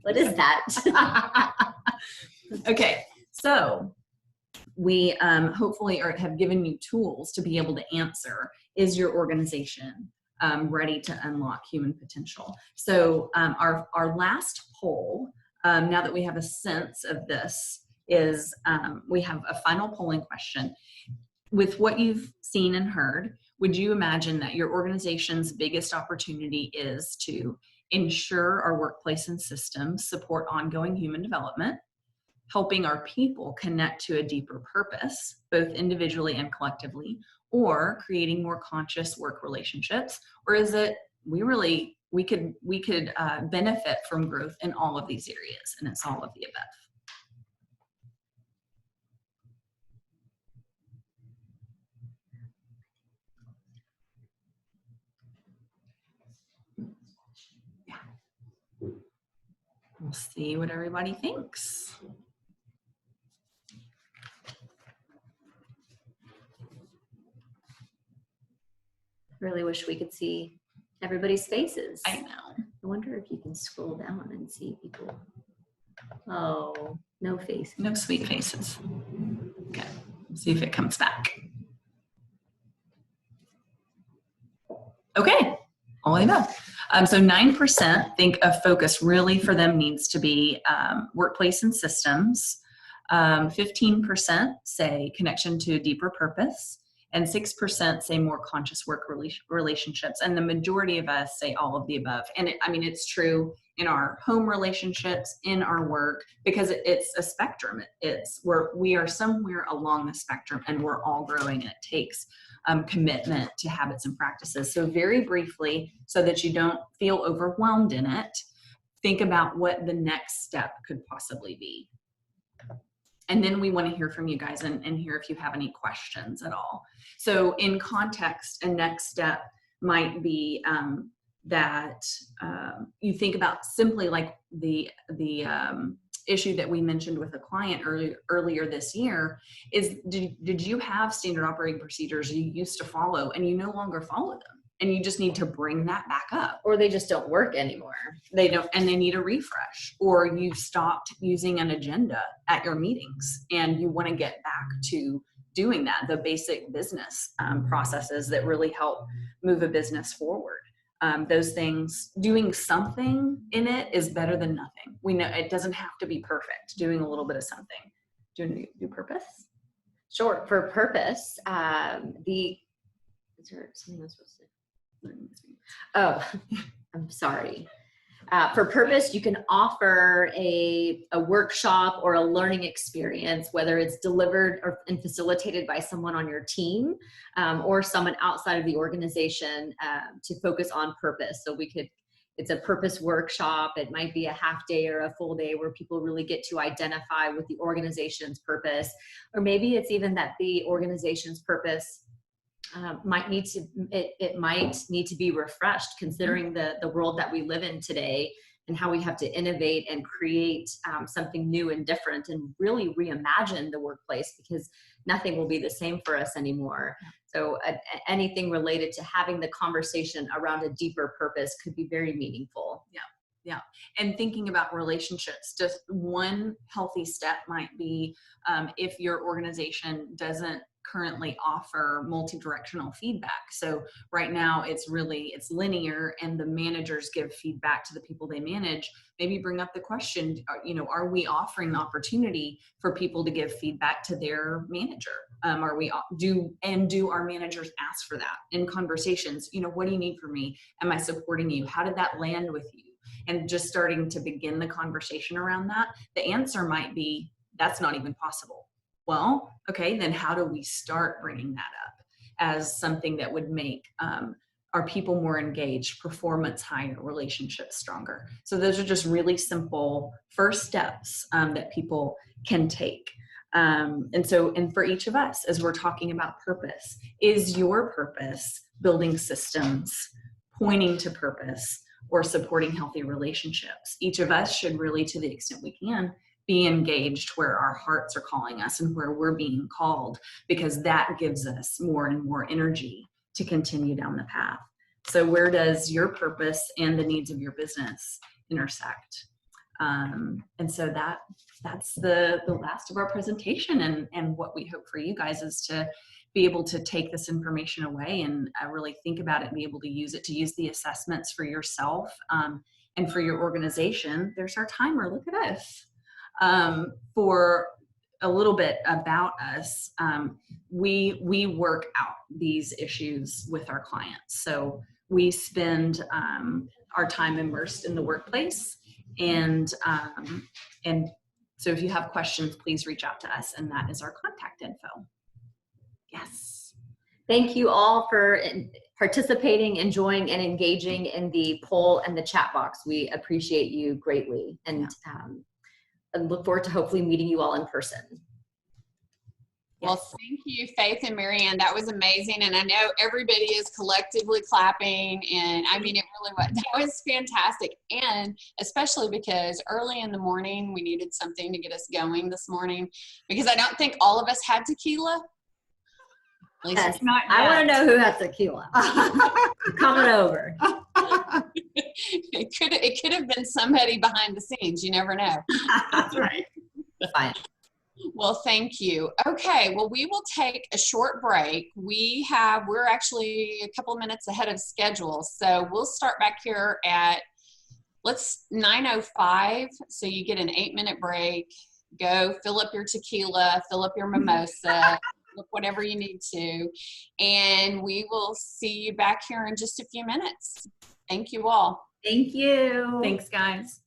What is that? Okay, so we hopefully have given you tools to be able to answer, is your organization ready to unlock human potential? So our last poll, now that we have a sense of this, is we have a final polling question. With what you've seen and heard, would you imagine that your organization's biggest opportunity is to ensure our workplace and systems support ongoing human development, helping our people connect to a deeper purpose, both individually and collectively, or creating more conscious work relationships? Or is it we could benefit from growth in all of these areas, and it's all of the above? We'll see what everybody thinks. Really wish we could see everybody's faces. I know. I wonder if you can scroll down and see people. Oh, no face. No sweet faces. Okay, let's see if it comes back. Okay, all of the above. So 9% think a focus really for them needs to be workplace and systems. 15% say connection to a deeper purpose, and 6% say more conscious work relationships. And the majority of us say all of the above. And it's true in our home relationships, in our work, because it's a spectrum. We are somewhere along the spectrum, and we're all growing. And it takes commitment to habits and practices. So very briefly, so that you don't feel overwhelmed in it, think about what the next step could possibly be. And then we want to hear from you guys and hear if you have any questions at all. So in context, a next step might be that you think about simply like the issue that we mentioned with a client earlier this year is, did you have standard operating procedures you used to follow and you no longer follow them? And you just need to bring that back up. Or they just don't work anymore. They don't, and they need a refresh. Or you've stopped using an agenda at your meetings and you want to get back to doing that, the basic business processes that really help move a business forward. Those things, doing something in it is better than nothing. We know it doesn't have to be perfect. Doing a little bit of something. Do you want to do purpose? Sure. For purpose, is there something I'm supposed to? Oh, I'm sorry. For purpose, you can offer a workshop or a learning experience, whether it's delivered and facilitated by someone on your team or someone outside of the organization to focus on purpose. So it's a purpose workshop. It might be a half day or a full day where people really get to identify with the organization's purpose. Or maybe it's even that the organization's purpose might need to be refreshed, considering the world that we live in today and how we have to innovate and create something new and different and really reimagine the workplace, because nothing will be the same for us anymore. So anything related to having the conversation around a deeper purpose could be very meaningful. Yeah. And thinking about relationships, just one healthy step might be if your organization doesn't currently offer multi-directional feedback. So right now it's linear, and the managers give feedback to the people they manage. Maybe bring up the question, are we offering the opportunity for people to give feedback to their manager? Do our managers ask for that in conversations? What do you need from me? Am I supporting you? How did that land with you? And just starting to begin the conversation around that. The answer might be, that's not even possible. Well, okay, then how do we start bringing that up as something that would make our people more engaged, performance higher, relationships stronger? So those are just really simple first steps that people can take. And for each of us, as we're talking about purpose, is your purpose building systems, pointing to purpose, or supporting healthy relationships? Each of us should really, to the extent we can, be engaged where our hearts are calling us and where we're being called, because that gives us more and more energy to continue down the path. So where does your purpose and the needs of your business intersect? And so that's the last of our presentation, and what we hope for you guys is to be able to take this information away and really think about it and be able to use the assessments for yourself and for your organization. There's our timer. Look at us. For a little bit about us, we work out these issues with our clients. So we spend our time immersed in the workplace, and so if you have questions, please reach out to us, and that is our contact info. Yes. Thank you all for participating, enjoying, and engaging in the poll and the chat box. We appreciate you greatly, and look forward to hopefully meeting you all in person. Well, thank you, Faith and Marianne. That was amazing. And I know everybody is collectively clapping. And I mean, it really was. That was fantastic. And especially because early in the morning, we needed something to get us going this morning, because I don't think all of us had tequila. Yes, I want to know who has tequila. Coming over. It could have been somebody behind the scenes. You never know. That's right. Fine. Well, thank you. Okay, well, we will take a short break. We're actually a couple of minutes ahead of schedule, so we'll start back here at 9:05. So you get an 8-minute break. Go fill up your tequila, fill up your mimosa, whatever you need to, and we will see you back here in just a few minutes. Thank you all. Thank you. Thanks, guys.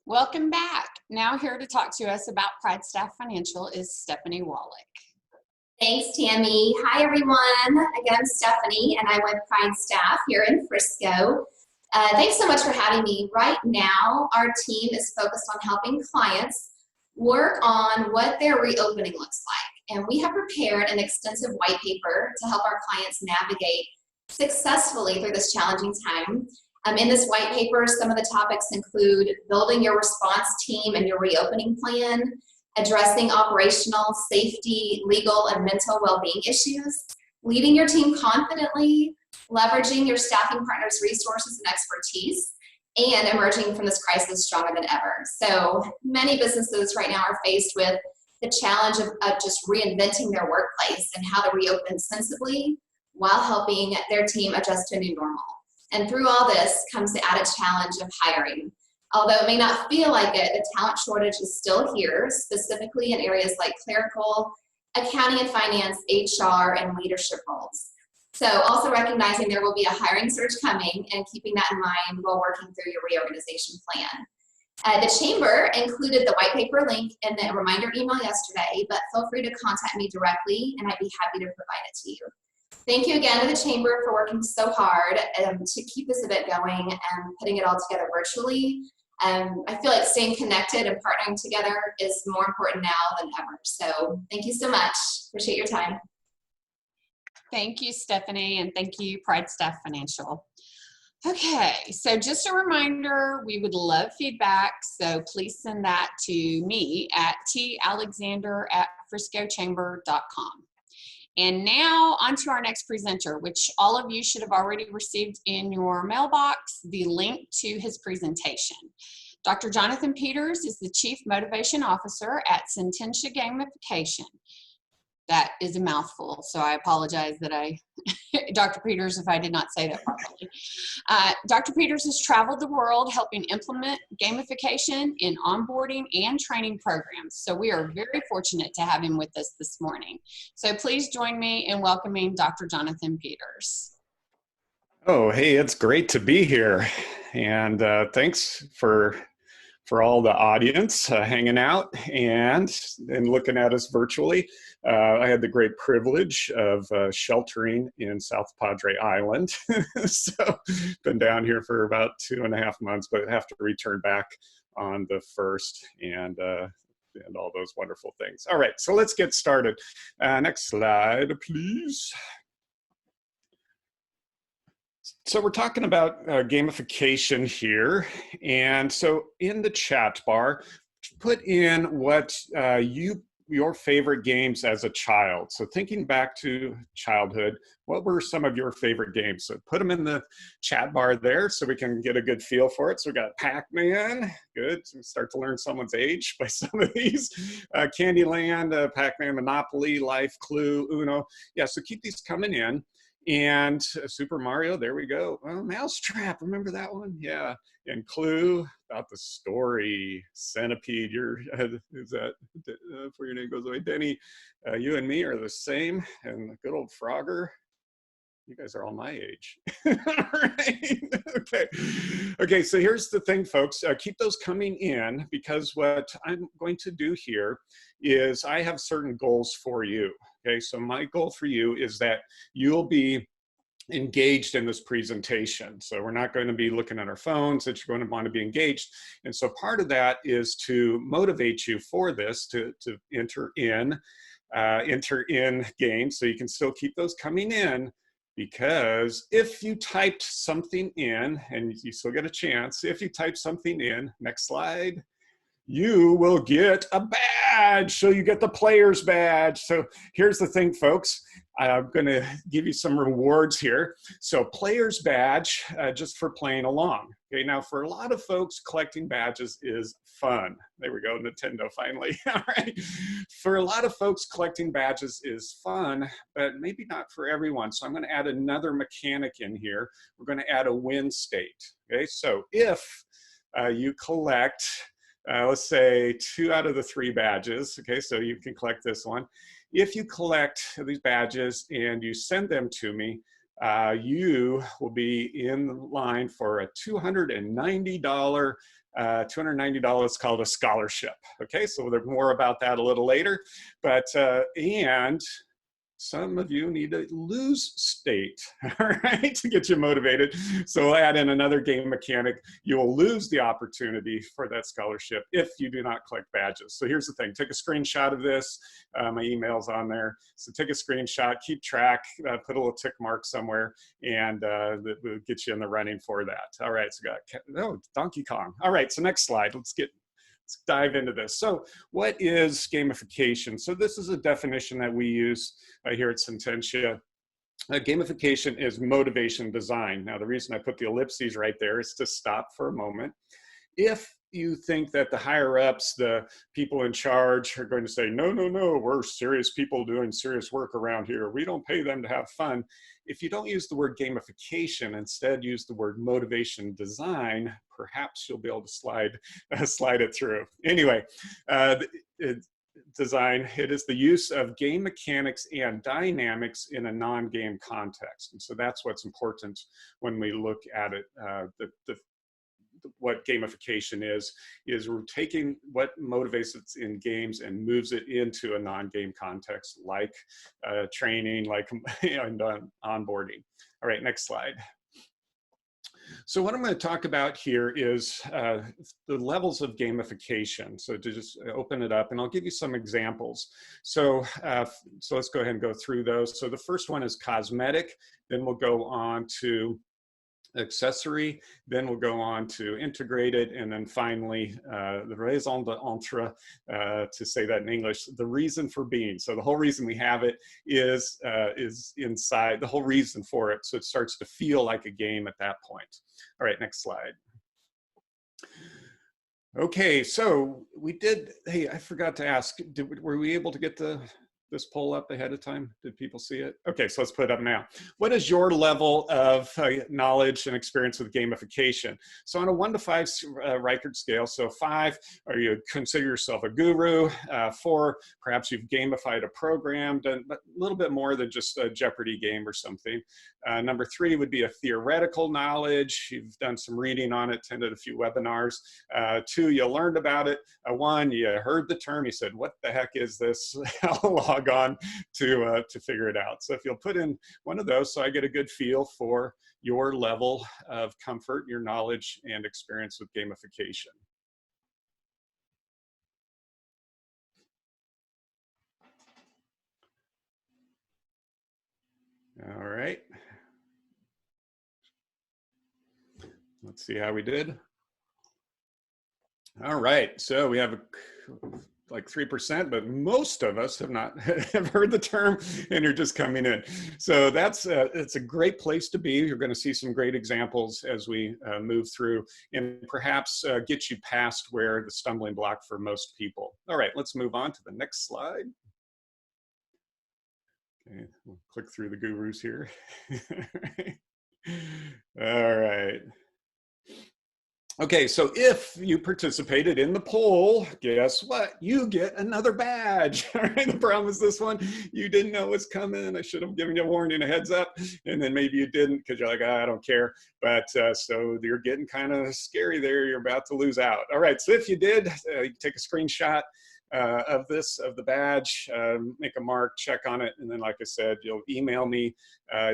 Welcome back. Now here to talk to us about Pride Staff Financial is Stephanie Wallach. Thanks, Tammy. Hi, everyone. Again, I'm Stephanie, and I'm with Pride Staff here in Frisco. Thanks so much for having me. Right now, our team is focused on helping clients work on what their reopening looks like. And we have prepared an extensive white paper to help our clients navigate successfully through this challenging time. In this white paper, some of the topics include building your response team and your reopening plan, addressing operational, safety, legal, and mental well-being issues, leading your team confidently, leveraging your staffing partners' resources and expertise, and emerging from this crisis stronger than ever. So many businesses right now are faced with the challenge of just reinventing their workplace and how to reopen sensibly while helping their team adjust to a new normal. And through all this comes the added challenge of hiring. Although it may not feel like it, the talent shortage is still here, specifically in areas like clerical, accounting and finance, HR, and leadership roles. So also recognizing there will be a hiring surge coming and keeping that in mind while working through your reorganization plan. The Chamber included the white paper link in the reminder email yesterday, but feel free to contact me directly and I'd be happy to provide it to you. Thank you again to the Chamber for working so hard to keep this event going and putting it all together virtually. I feel like staying connected and partnering together is more important now than ever. So thank you so much. Appreciate your time. Thank you, Stephanie, and thank you, Pride Staff Financial. Okay, so just a reminder, we would love feedback, so please send that to me at talexander@friscochamber.com. And now on to our next presenter, which all of you should have already received in your mailbox, the link to his presentation. Dr. Jonathan Peters is the Chief Motivation Officer at Sententia Gamification. That is a mouthful, so I apologize that Dr. Peters, if I did not say that properly. Dr. Peters has traveled the world helping implement gamification in onboarding and training programs. So we are very fortunate to have him with us this morning. So please join me in welcoming Dr. Jonathan Peters. Oh, hey, it's great to be here. And thanks for all the audience hanging out and looking at us virtually. I had the great privilege of sheltering in South Padre Island. So been down here for about 2.5 months, but have to return back on the 1st and all those wonderful things. All right, so let's get started. Next slide, please. So we're talking about gamification here. And so in the chat bar, put in what your favorite games as a child. So thinking back to childhood, what were some of your favorite games? So put them in the chat bar there so we can get a good feel for it. So we got Pac-Man, good. So we start to learn someone's age by some of these. Candyland, Pac-Man, Monopoly, Life, Clue, Uno. Yeah, so keep these coming in. And Super Mario, there we go. Oh, Mousetrap, remember that one? Yeah. And Clue, about the story. Centipede, is that before your name goes away? Denny, you and me are the same. And the good old Frogger. You guys are all my age. All right. Okay, so here's the thing, folks. Keep those coming in because what I'm going to do here is I have certain goals for you. Okay, so my goal for you is that you'll be engaged in this presentation. So we're not going to be looking at our phones, that you're going to want to be engaged. And so part of that is to motivate you for this, to enter in games, so you can still keep those coming in. Because if you typed something in, and you still get a chance, if you type something in, next slide, you will get a badge. So you get the player's badge. So here's the thing, folks. I'm going to give you some rewards here. So player's badge, just for playing along. Okay, now for a lot of folks, collecting badges is fun. There we go, Nintendo finally. All right. For a lot of folks, collecting badges is fun, but maybe not for everyone. So I'm going to add another mechanic in here. We're going to add a win state. Okay, so if you collect, let's say 2 out of the 3 badges. Okay, so you can collect this one. If you collect these badges and you send them to me, you will be in line for a $290 called a scholarship. Okay, so we'll learn more about that a little later. But and some of you need a lose state, all right, to get you motivated. So we'll add in another game mechanic. You will lose the opportunity for that scholarship if you do not collect badges. So here's the thing, take a screenshot of this. My email's on there. So take a screenshot, keep track, put a little tick mark somewhere, and that will get you in the running for that. All right, so Donkey Kong. All right, so next slide, let's dive into this. So what is gamification? So this is a definition that we use here at Sententia. Gamification is motivation design. Now, the reason I put the ellipses right there is to stop for a moment. If you think that the higher ups, the people in charge, are going to say, no, no, no, we're serious people doing serious work around here, we don't pay them to have fun. If you don't use the word gamification, instead use the word motivation design, perhaps you'll be able to slide it through. Anyway, design, it is the use of game mechanics and dynamics in a non-game context. And so that's what's important when we look at it. What gamification is we're taking what motivates us in games and moves it into a non-game context, like training, like and onboarding. All right, next slide. So what I'm going to talk about here is the levels of gamification. So to just open it up, and I'll give you some examples. So let's go ahead and go through those. So the first one is cosmetic, then we'll go on to accessory, then we'll go on to integrated, and then finally the raison d'être, to say that in English, the reason for being. So the whole reason we have it is inside, the whole reason for it, so it starts to feel like a game at that point. All right, next slide. Okay, so we did, hey, I forgot to ask, were we able to get this poll up ahead of time? Did people see it? Okay, so let's put it up now. What is your level of knowledge and experience with gamification? So on a 1 to 5 Richter scale, so 5, or you consider yourself a guru, 4, perhaps you've gamified a program, done a little bit more than just a Jeopardy game or something. Number 3 would be a theoretical knowledge. You've done some reading on it, attended a few webinars. 2, you learned about it. 1, you heard the term, you said, what the heck is this? I'll log on to figure it out. So if you'll put in one of those, so I get a good feel for your level of comfort, your knowledge and experience with gamification. All right. Let's see how we did. All right, so we have like 3%, but most of us have not have heard the term, and you're just coming in. So that's it's a great place to be. You're going to see some great examples as we move through, and perhaps get you past where the stumbling block for most people. All right, let's move on to the next slide. Okay, we'll click through the gurus here. All right. Okay, so if you participated in the poll, guess what? You get another badge. All right, the problem is this one, you didn't know what's coming. I should have given you a warning, a heads up, and then maybe you didn't because you're like, I don't care. But so you're getting kind of scary there. You're about to lose out. All right, so if you did, you take a screenshot of the badge, make a mark, check on it, and then like I said, you'll email me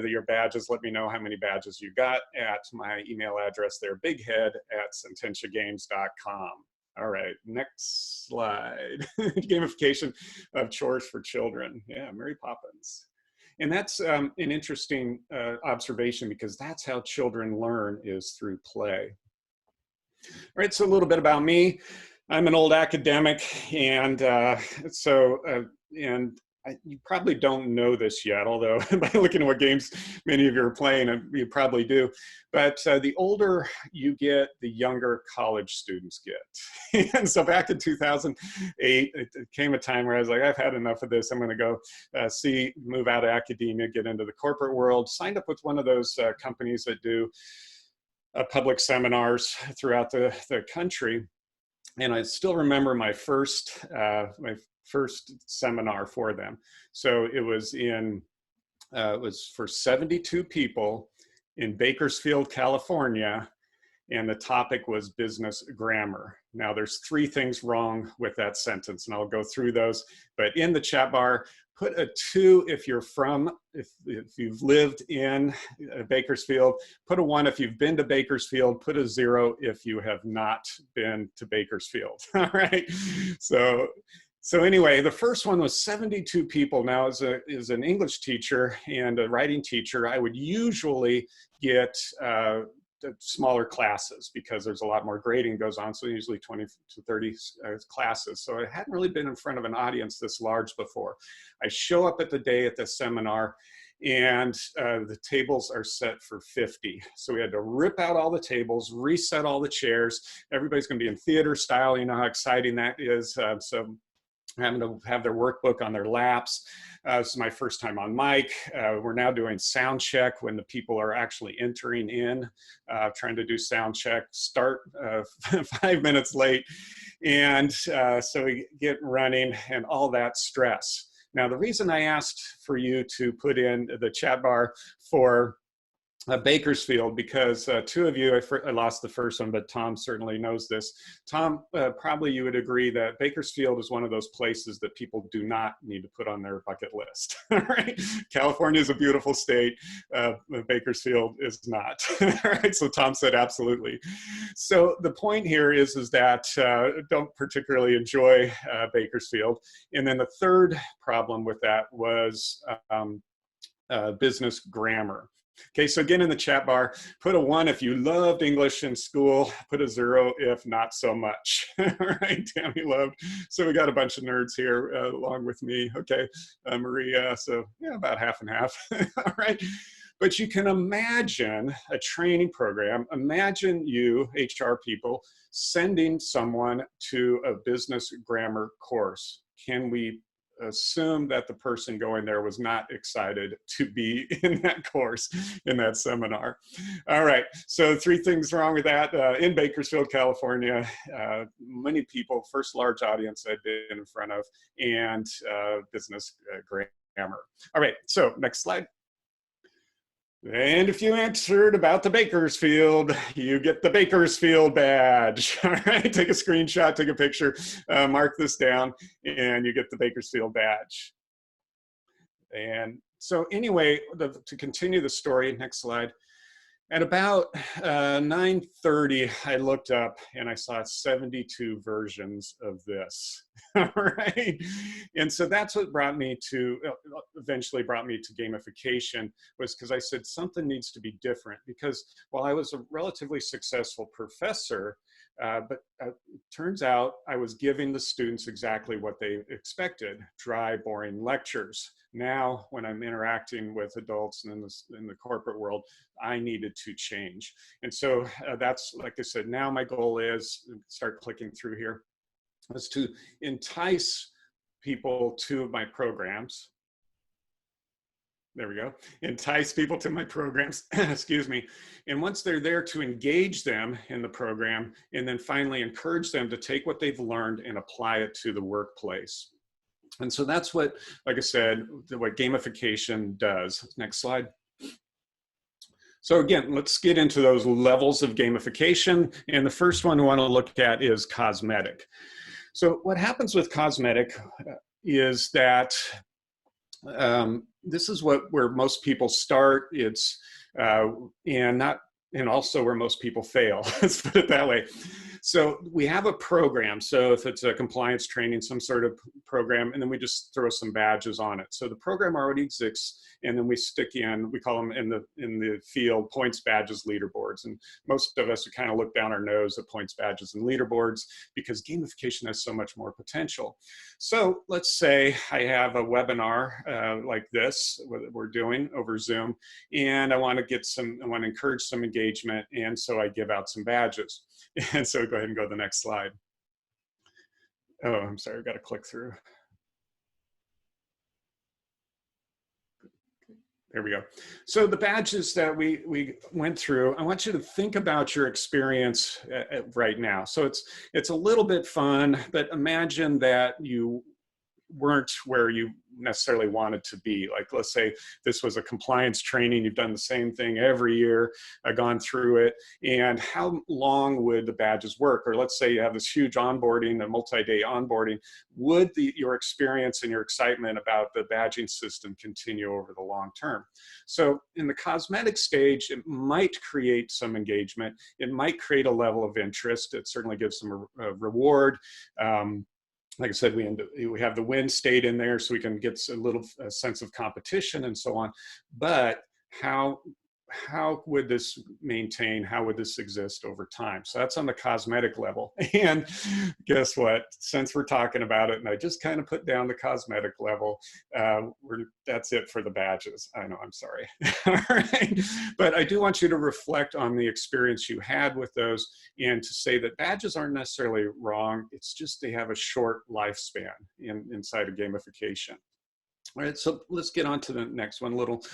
your badges, let me know how many badges you got at my email address there, bighead@sententiagames.com. All right, next slide. Gamification of chores for children. Yeah, Mary Poppins. And that's an interesting observation, because that's how children learn, is through play. All right, so a little bit about me. I'm an old academic, and you probably don't know this yet, although by looking at what games many of you are playing, you probably do. But the older you get, the younger college students get. And so back in 2008, it came a time where I was like, I've had enough of this. I'm going to go move out of academia, get into the corporate world. Signed up with one of those companies that do public seminars throughout the country. And I still remember my first seminar for them. So it was for 72 people in Bakersfield, California, and the topic was business grammar. Now there's 3 things wrong with that sentence, and I'll go through those, but in the chat bar, Put a 2 if you're if you've lived in Bakersfield. Put a 1 if you've been to Bakersfield. Put a 0 if you have not been to Bakersfield. All right. So anyway, the first one was 72 people. Now, as an English teacher and a writing teacher, I would usually get smaller classes because there's a lot more grading goes on. So usually 20 to 30 classes. So I hadn't really been in front of an audience this large before. I show up at the day at the seminar, and the tables are set for 50. So we had to rip out all the tables, reset all the chairs. Everybody's going to be in theater style. You know how exciting that is. So having to have their workbook on their laps. This is my first time on mic. We're now doing sound check when the people are actually entering in, trying to do sound check, start 5 minutes late. And so we get running and all that stress. Now, the reason I asked for you to put in the chat bar for Bakersfield, because 2 of you, I lost the first one, but Tom certainly knows this. Tom, probably you would agree that Bakersfield is one of those places that people do not need to put on their bucket list. Right? California is a beautiful state. Bakersfield is not. Right? So Tom said absolutely. So the point here is that don't particularly enjoy Bakersfield. And then the third problem with that was business grammar. Okay, so again in the chat bar, put a 1 if you loved English in school, put a 0 if not so much. All right, Tammy loved. So we got a bunch of nerds here along with me. Okay, Maria, so yeah, about half and half. All right, but you can imagine a training program. Imagine you, HR people, sending someone to a business grammar course. Can we assume that the person going there was not excited to be in that course, in that seminar? All right, so 3 things wrong with that. In Bakersfield, California, many people, first large audience I've been in front of, and business grammar. All right, so next slide. And if you answered about the Bakersfield, you get the Bakersfield badge. All right, take a screenshot, take a picture, mark this down, and you get the Bakersfield badge. And so anyway, to continue the story, next slide. At about 9:30, I looked up and I saw 72 versions of this. All right. And so that's what brought me to, eventually brought me to gamification, was because I said something needs to be different. Because while I was a relatively successful professor, but it turns out I was giving the students exactly what they expected: dry, boring lectures. Now, when I'm interacting with adults and in the corporate world, I needed to change. And so that's, like I said, now my goal is, start clicking through here, is to entice people to my programs. There we go. Entice people to my programs, excuse me. And once they're there, to engage them in the program, and then finally encourage them to take what they've learned and apply it to the workplace. And so that's what, like I said, what gamification does. Next slide. So again, let's get into those levels of gamification. And the first one we want to look at is cosmetic. So what happens with cosmetic is that this is where most people start. It's and also where most people fail. Let's put it that way. So we have a program. So if it's a compliance training, some sort of program, and then we just throw some badges on it. So the program already exists, and then we stick in, we call them in the field, points, badges, leaderboards. And most of us kind of look down our nose at points, badges, and leaderboards because gamification has so much more potential. So let's say I have a webinar like this, we're doing over Zoom, and I want to encourage some engagement, and so I give out some badges. And so go ahead and go to the next slide. Oh, I'm sorry, I've got to click through. There we go. So the badges that we went through, I want you to think about your experience right now. So it's a little bit fun, but imagine that you weren't where you necessarily wanted to be. Like, let's say this was a compliance training, you've done the same thing every year, gone through it, and how long would the badges work? Or let's say you have this huge onboarding, a multi-day onboarding, would your experience and your excitement about the badging system continue over the long term? So in the cosmetic stage, it might create some engagement, it might create a level of interest, it certainly gives some reward. Like I said, we have the win state in there so we can get a sense of competition and so on. But how would this maintain? How would this exist over time? So that's on the cosmetic level. And guess what? Since we're talking about it, and I just kind of put down the cosmetic level, that's it for the badges. I know, I'm sorry. All right. But I do want you to reflect on the experience you had with those and to say that badges aren't necessarily wrong. It's just they have a short lifespan inside of gamification. All right, so let's get on to the next one, a little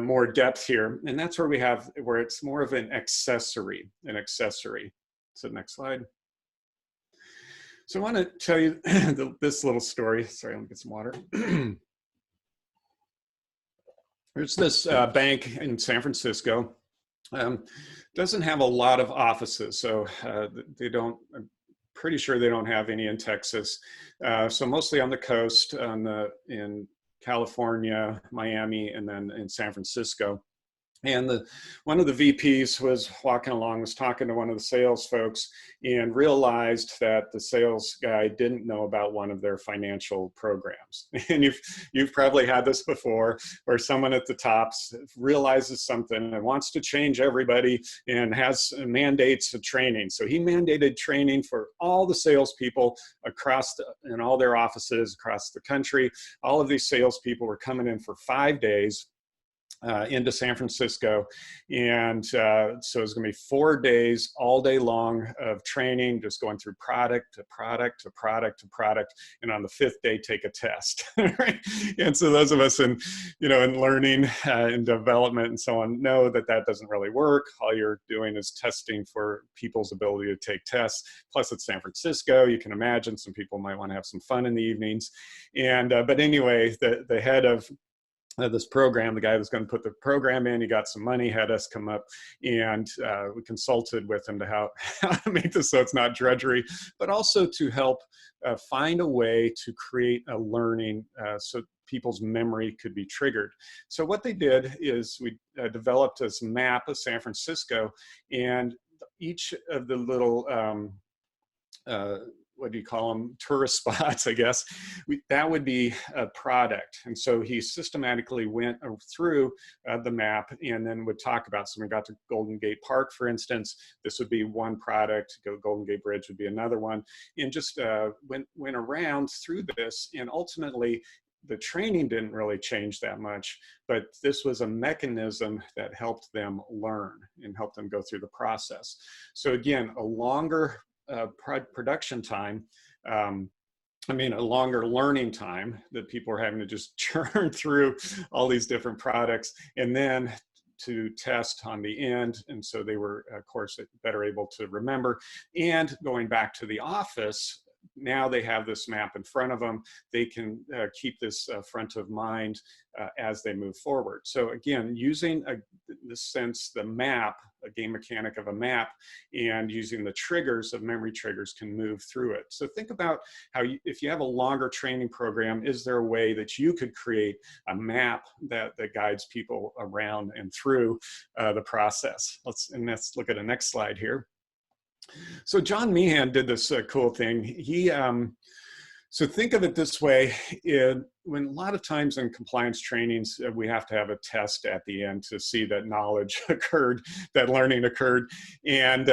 more depth here. And that's where it's more of an accessory. So next slide. So I want to tell you this little story. Sorry, let me get some water. There's this bank in San Francisco. Doesn't have a lot of offices, so I'm pretty sure they don't have any in Texas. So mostly on the coast, in California, Miami, and then in San Francisco. And one of the VPs was walking along, was talking to one of the sales folks, and realized that the sales guy didn't know about one of their financial programs. And you've probably had this before, where someone at the top realizes something and wants to change everybody and has mandates of training. So he mandated training for all the salespeople in all their offices across the country. All of these salespeople were coming in for 5 days. Into San Francisco, and so it's going to be 4 days all day long of training, just going through product to product to product to product, and on the 5th day take a test. Right? And so those of us in learning and development and so on know that doesn't really work. All you're doing is testing for people's ability to take tests. Plus it's San Francisco, you can imagine some people might want to have some fun in the evenings. And but anyway, the head of this program, the guy that's going to put the program in, he got some money, had us come up, and we consulted with him to how to make this so it's not drudgery, but also to help find a way to create a learning so people's memory could be triggered. So what they did is we developed this map of San Francisco, and each of the little what do you call them, tourist spots, I guess, that would be a product. And so he systematically went through the map and then would talk about, so when we got to Golden Gate Park, for instance, this would be one product, Golden Gate Bridge would be another one, and just went around through this, and ultimately the training didn't really change that much, but this was a mechanism that helped them learn and helped them go through the process. So again, a longer production time, a longer learning time that people are having to just churn through all these different products and then to test on the end. And so they were, of course, better able to remember. And going back to the office, now they have this map in front of them. They can keep this front of mind as they move forward. So again, using the map, a game mechanic of a map, and using the triggers of memory triggers can move through it. So think about how if you have a longer training program, is there a way that you could create a map that guides people around and through the process? Let's look at the next slide here. So John Meehan did this cool thing. So think of it this way, when a lot of times in compliance trainings, we have to have a test at the end to see that knowledge occurred, that learning occurred. And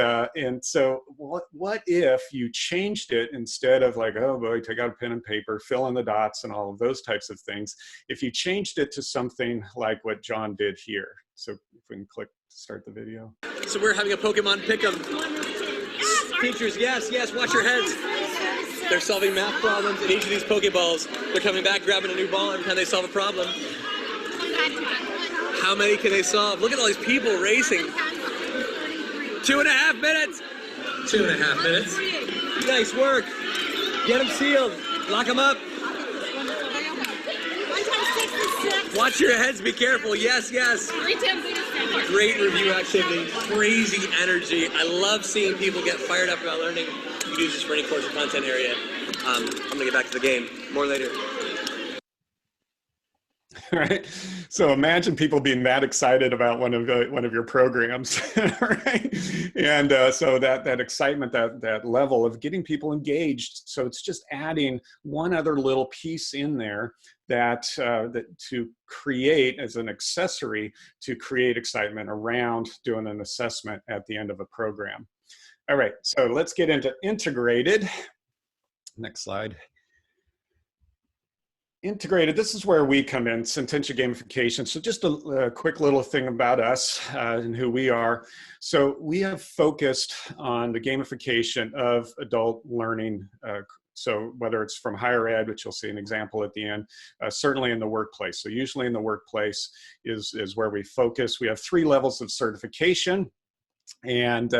so what if you changed it, instead of like, oh boy, take out a pen and paper, fill in the dots and all of those types of things, if you changed it to something like what John did here. So if we can click to start the video. So we're having a Pokemon pick'em. Teachers, yes, watch your heads. They're solving math problems in each of these Pokeballs. They're coming back, grabbing a new ball every time they solve a problem. How many can they solve? Look at all these people racing. 2.5 minutes. 2.5 minutes. Nice work. Get them sealed. Lock them up. Watch your heads, be careful. Yes, yes. Great review activity, crazy energy. I love seeing people get fired up about learning. You can use this for any course or content area. I'm gonna get back to the game. More later. Right. So imagine people being that excited about one of your programs, right? And so that excitement, that level of getting people engaged. So it's just adding one other little piece in there that to create as an accessory to create excitement around doing an assessment at the end of a program. All right. So let's get into integrated. Next slide. Integrated, this is where we come in, Sententia Gamification. So just a quick little thing about us and who we are. So we have focused on the gamification of adult learning. So whether it's from higher ed, which you'll see an example at the end, certainly in the workplace. So usually in the workplace is where we focus. We have 3 levels of certification. And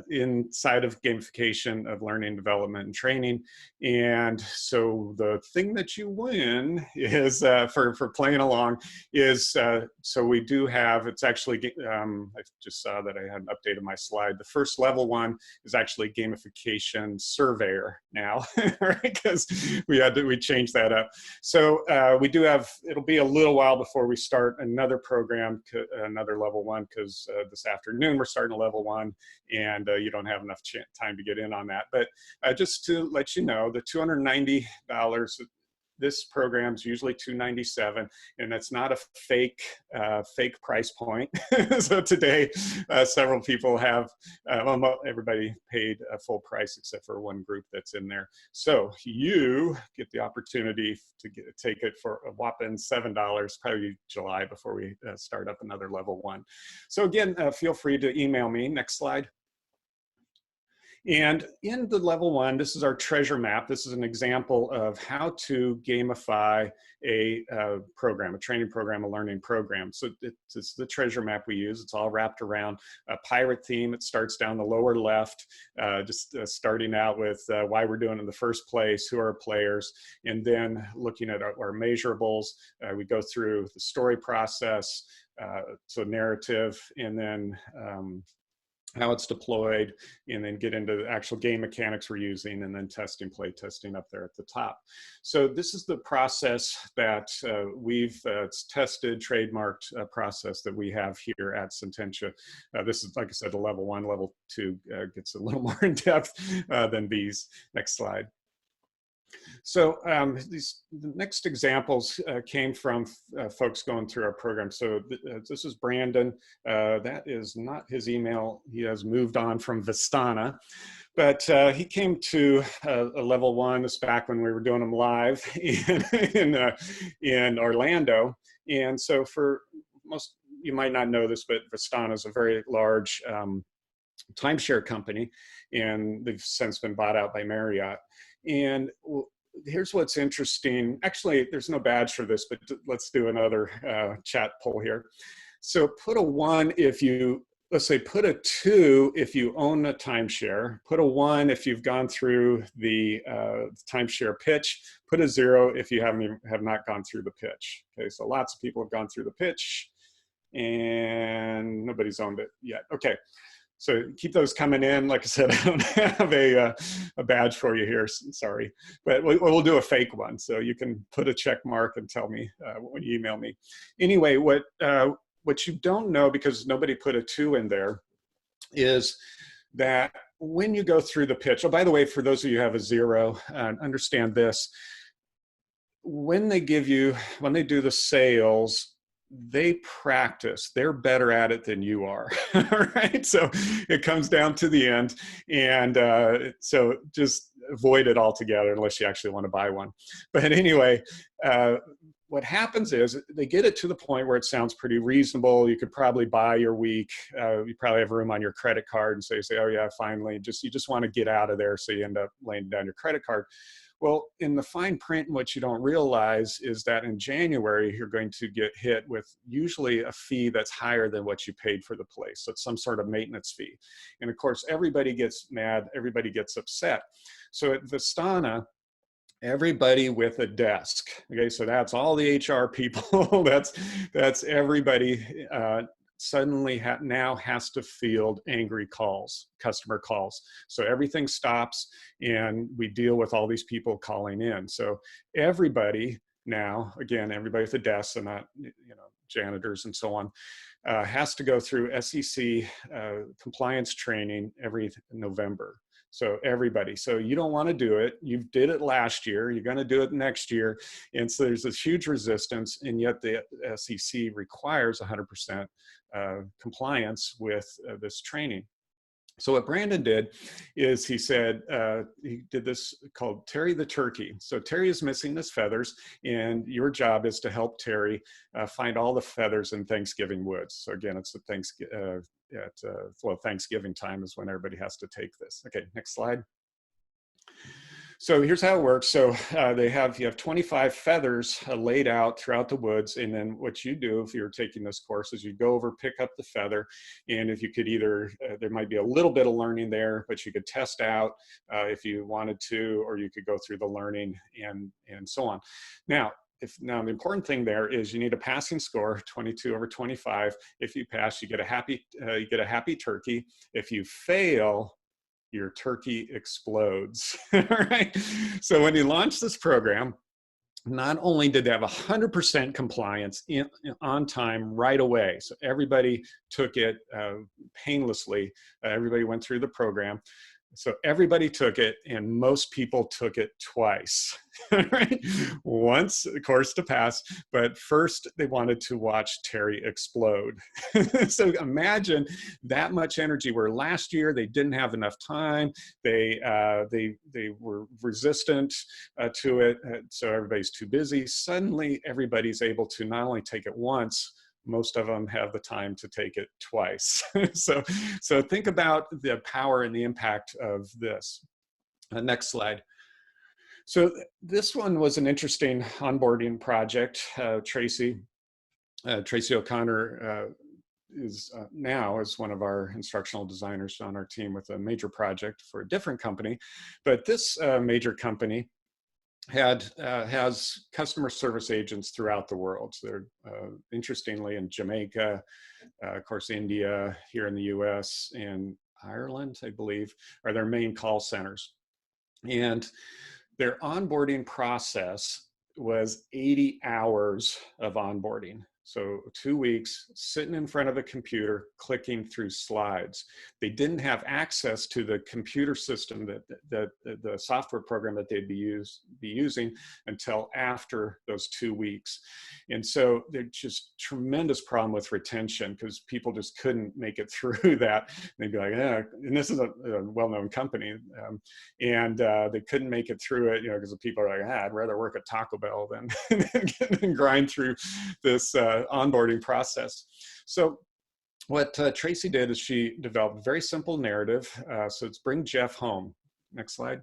inside of gamification of learning, development, and training. And so the thing that you win is for playing along is, so we do have, it's actually, I just saw that I hadn't updated my slide. The first level one is actually gamification surveyor now, right? Because we changed that up. So we do have, it'll be a little while before we start another program, another level one, because this afternoon we're starting a level one, and you don't have enough time to get in on that. But just to let you know, the $290, this program's usually $297, and that's not a fake price point. So today, several people have, well, everybody paid a full price except for one group that's in there. So you get the opportunity to take it for a whopping $7, probably July before we start up another level one. So again, feel free to email me. Next slide. And in the level one, this is our treasure map. This is an example of how to gamify a program, a training program, a learning program. So it's the treasure map we use. It's all wrapped around a pirate theme. It starts down the lower left, starting out with why we're doing it in the first place, who are our players, and then looking at our measurables. We go through the story process, so narrative, and then how it's deployed, and then get into the actual game mechanics we're using, and then testing, play testing up there at the top. So this is the process that we've tested, trademarked process that we have here at Sententia. This is, like I said, the level one. Level two gets a little more in depth than these. Next slide. So the next examples came from folks going through our program. So this is Brandon. That is not his email. He has moved on from Vistana. But he came to a level one. This back when we were doing them live in Orlando. And so for most, you might not know this, but Vistana is a very large timeshare company, and they've since been bought out by Marriott. And here's what's interesting. Actually, there's no badge for this, but let's do another chat poll here. So put a 1 if you, let's say put a 2 if you own a timeshare, put a 1 if you've gone through the timeshare pitch, put a 0 if you have not gone through the pitch. Okay, so lots of people have gone through the pitch and nobody's owned it yet. Okay. So keep those coming in. Like I said, I don't have a badge for you here, sorry. But we'll do a fake one. So you can put a check mark and tell me when you email me. Anyway, what you don't know, because nobody put a 2 in there, is that when you go through the pitch, oh, by the way, for those of you who have a 0, understand this. When they do the sales, they practice. They're better at it than you are, right? So it comes down to the end, and so just avoid it altogether unless you actually want to buy one. But anyway, what happens is they get it to the point where it sounds pretty reasonable. You could probably buy your week. You probably have room on your credit card, and so you say, oh yeah, finally, you just want to get out of there, so you end up laying down your credit card. Well, in the fine print, what you don't realize is that in January, you're going to get hit with usually a fee that's higher than what you paid for the place. So it's some sort of maintenance fee. And of course, everybody gets mad, everybody gets upset. So at Vistana, everybody with a desk. Okay, so that's all the HR people. that's everybody. Suddenly now has to field angry calls, customer calls. So everything stops and we deal with all these people calling in. So everybody now, again, everybody with a desk, so not, janitors and so on, has to go through SEC compliance training every November. So everybody, so you don't want to do it. You did it last year, you're going to do it next year. And so there's this huge resistance, and yet the SEC requires 100% compliance with this training. So what Brandon did is he said, he did this called Terry the Turkey. So Terry is missing his feathers, and your job is to help Terry find all the feathers in Thanksgiving woods. So again, it's Thanksgiving time is when everybody has to take this. Okay, next slide. So here's how it works. So you have 25 feathers laid out throughout the woods. And then what you do if you're taking this course is you go over, pick up the feather. And if you could either, there might be a little bit of learning there, but you could test out if you wanted to, or you could go through the learning and so on. Now the important thing there is you need a passing score, 22 over 25. If you pass, you get a happy turkey. If you fail, your turkey explodes. Right? So when you launched this program, not only did they have 100% compliance on time right away, so everybody took it painlessly. Everybody went through the program. So everybody took it, and most people took it twice, right? Once, of course, to pass, but first they wanted to watch Terry explode. So imagine that much energy, where last year they didn't have enough time. They were resistant to it, so everybody's too busy. Suddenly everybody's able to not only take it once, most of them have the time to take it twice. So think about the power and the impact of this. Next slide. So this one was an interesting onboarding project. Tracy O'Connor is now one of our instructional designers on our team with a major project for a different company. But this major company has customer service agents throughout the world. So they're interestingly in Jamaica, of course, India, here in the US, and Ireland, I believe, are their main call centers. And their onboarding process was 80 hours of onboarding. So 2 weeks sitting in front of a computer, clicking through slides. They didn't have access to the computer system, that the software program that they'd be using until after those 2 weeks. And so there's just tremendous problem with retention, because people just couldn't make it through that. They'd be like, and this is a well-known company, and they couldn't make it through it, because the people are like, I'd rather work at Taco Bell than grind through this onboarding process. So what Tracy did is she developed a very simple narrative. So it's bring Jeff home. Next slide.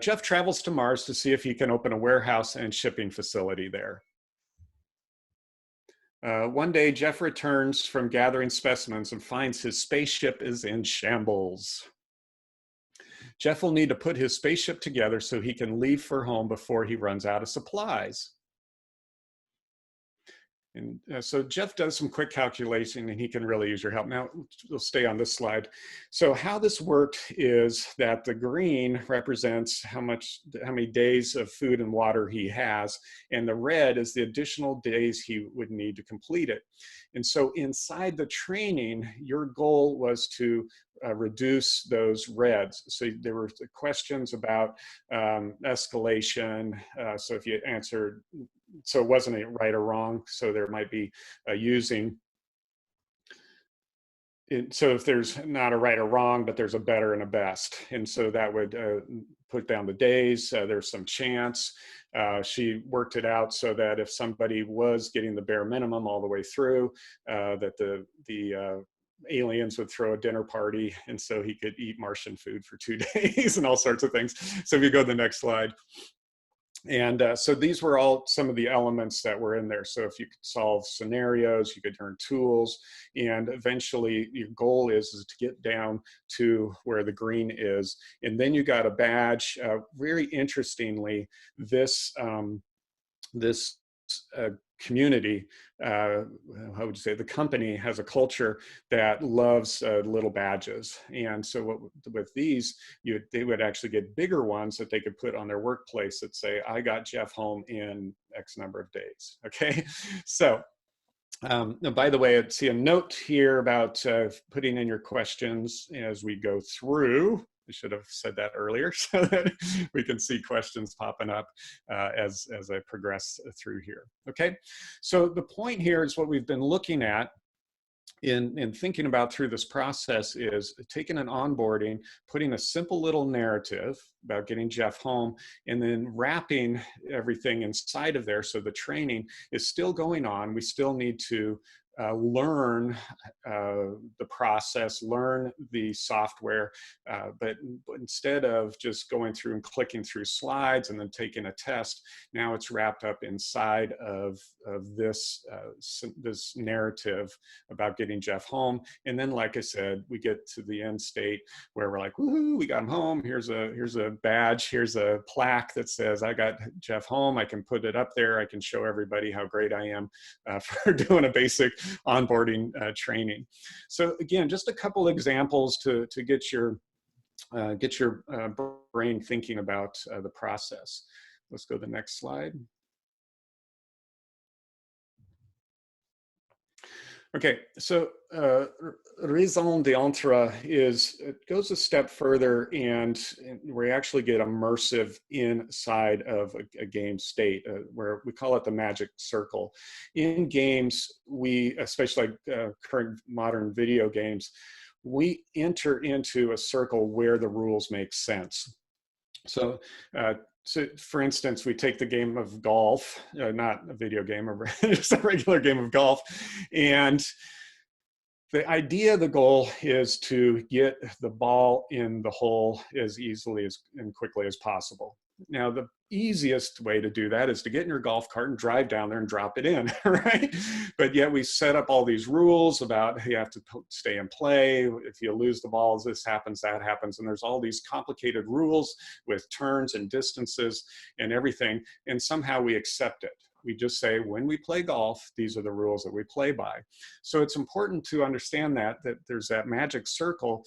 Jeff travels to Mars to see if he can open a warehouse and shipping facility there. One day, Jeff returns from gathering specimens and finds his spaceship is in shambles. Jeff will need to put his spaceship together so he can leave for home before he runs out of supplies. And so Jeff does some quick calculation, and he can really use your help. Now, we'll stay on this slide. So how this worked is that the green represents how many days of food and water he has, and the red is the additional days he would need to complete it. And so inside the training, your goal was to reduce those reds. So there were questions about escalation. So if you answered, so it wasn't a right or wrong, so there might be using it. So if there's not a right or wrong, but there's a better and a best. And so that would put down the days. There's some chance. She worked it out so that if somebody was getting the bare minimum all the way through, that the aliens would throw a dinner party, and so he could eat Martian food for 2 days and all sorts of things. So if you go to the next slide. And so these were all some of the elements that were in there. So if you could solve scenarios, you could earn tools, and eventually your goal is to get down to where the green is. And then you got a badge. Very interestingly, this community, how would you say, the company has a culture that loves little badges. And so with these, they would actually get bigger ones that they could put on their workplace that say, I got Jeff home in X number of days, okay? So, by the way, I see a note here about putting in your questions as we go through. I should have said that earlier so that we can see questions popping up as I progress through here. Okay, so the point here is what we've been looking at in thinking about through this process is taking an onboarding, putting a simple little narrative about getting Jeff home, and then wrapping everything inside of there so the training is still going on. We still need to learn the process, learn the software, but instead of just going through and clicking through slides and then taking a test, now it's wrapped up inside of this narrative about getting Jeff home. And then, like I said, we get to the end state where we're like, woohoo, we got him home. Here's a badge, here's a plaque that says I got Jeff home. I can put it up there. I can show everybody how great I am for doing a basic onboarding training. So again, just a couple examples to get your brain thinking about the process. Let's go to the next slide. Okay, so raison d'être it goes a step further, and we actually get immersive inside of a game state, where we call it the magic circle. In games, especially like current modern video games, we enter into a circle where the rules make sense. So for instance, we take the game of golf, not a video game, just a regular game of golf. And the idea, the goal is to get the ball in the hole as easily and quickly as possible. Now, the easiest way to do that is to get in your golf cart and drive down there and drop it in, right? But yet we set up all these rules about you have to stay in play. If you lose the balls, this happens, that happens. And there's all these complicated rules with turns and distances and everything. And somehow we accept it. We just say, when we play golf, these are the rules that we play by. So it's important to understand that there's that magic circle,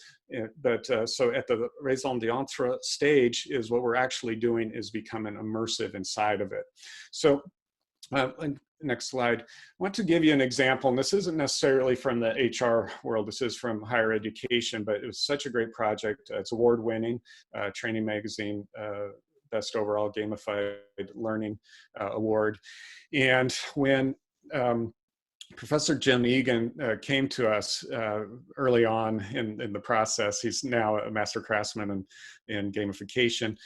but so at the raison d'être stage is what we're actually doing is becoming immersive inside of it. So next slide. I want to give you an example, and this isn't necessarily from the HR world, this is from higher education, but it was such a great project. It's award-winning, Training Magazine, Best Overall Gamified Learning Award. And when Professor Jim Egan came to us early on in the process, he's now a master craftsman in gamification.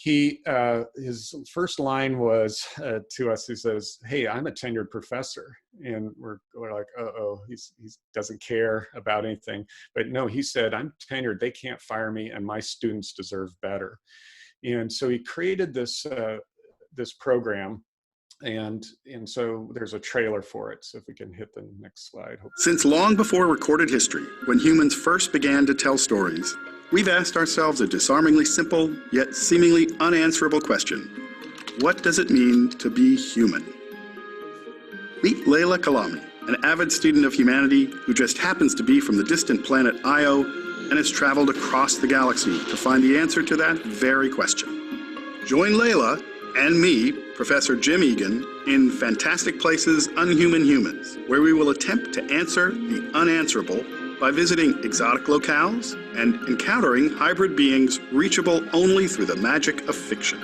His first line was to us, he says, "Hey, I'm a tenured professor." And we're like, uh-oh, he doesn't care about anything. But no, he said, "I'm tenured, they can't fire me, and my students deserve better." And so he created this program, and so there's a trailer for it. So if we can hit the next slide. Since long before recorded history, when humans first began to tell stories, we've asked ourselves a disarmingly simple, yet seemingly unanswerable question. What does it mean to be human? Meet Layla Kalami, an avid student of humanity who just happens to be from the distant planet Io and has traveled across the galaxy to find the answer to that very question. Join Layla and me, Professor Jim Egan, in Fantastic Places, Unhuman Humans, where we will attempt to answer the unanswerable by visiting exotic locales and encountering hybrid beings reachable only through the magic of fiction.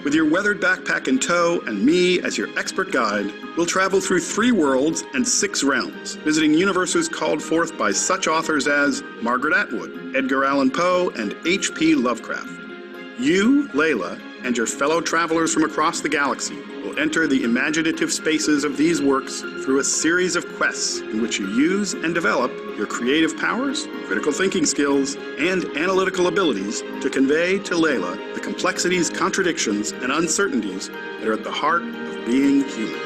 With your weathered backpack in tow and me as your expert guide, we'll travel through 3 worlds and 6 realms, visiting universes called forth by such authors as Margaret Atwood, Edgar Allan Poe, and H.P. Lovecraft. You, Layla, and your fellow travelers from across the galaxy will enter the imaginative spaces of these works through a series of quests in which you use and develop your creative powers, critical thinking skills, and analytical abilities to convey to Layla the complexities, contradictions, and uncertainties that are at the heart of being human.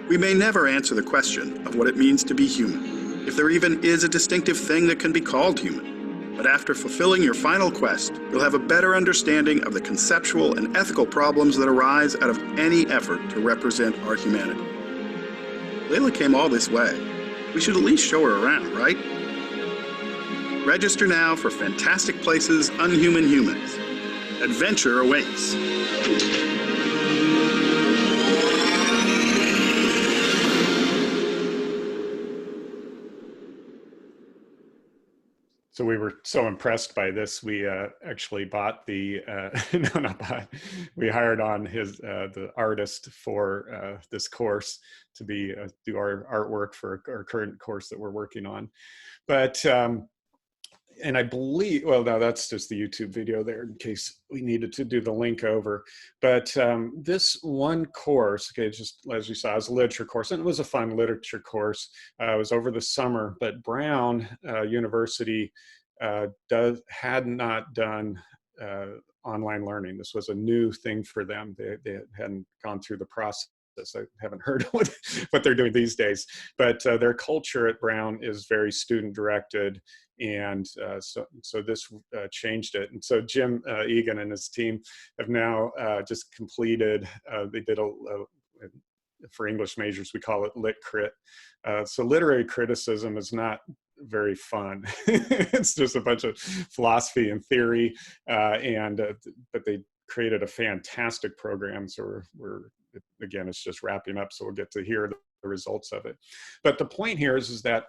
We may never answer the question of what it means to be human, if there even is a distinctive thing that can be called human. But after fulfilling your final quest, you'll have a better understanding of the conceptual and ethical problems that arise out of any effort to represent our humanity. Layla came all this way. We should at least show her around, right? Register now for Fantastic Places Unhuman Humans. Adventure awaits. So we were so impressed by this, we actually bought the, no, not bought, we hired on his, the artist for this course to be, do our artwork for our current course that we're working on. But, and I believe, well, no, that's just the YouTube video there in case we needed to do the link over. But this one course, okay, just as you saw, it was a literature course, and it was a fun literature course. It was over the summer, but Brown University had not done online learning. This was a new thing for them. They hadn't gone through the process. I haven't heard what they're doing these days, but their culture at Brown is very student directed, and so this changed it. And so Jim Egan and his team have now just completed, they did for English majors, we call it Lit Crit. So literary criticism is not very fun. It's just a bunch of philosophy and theory, but they created a fantastic program. So again, it's just wrapping up, so we'll get to hear the results of it. But the point here is that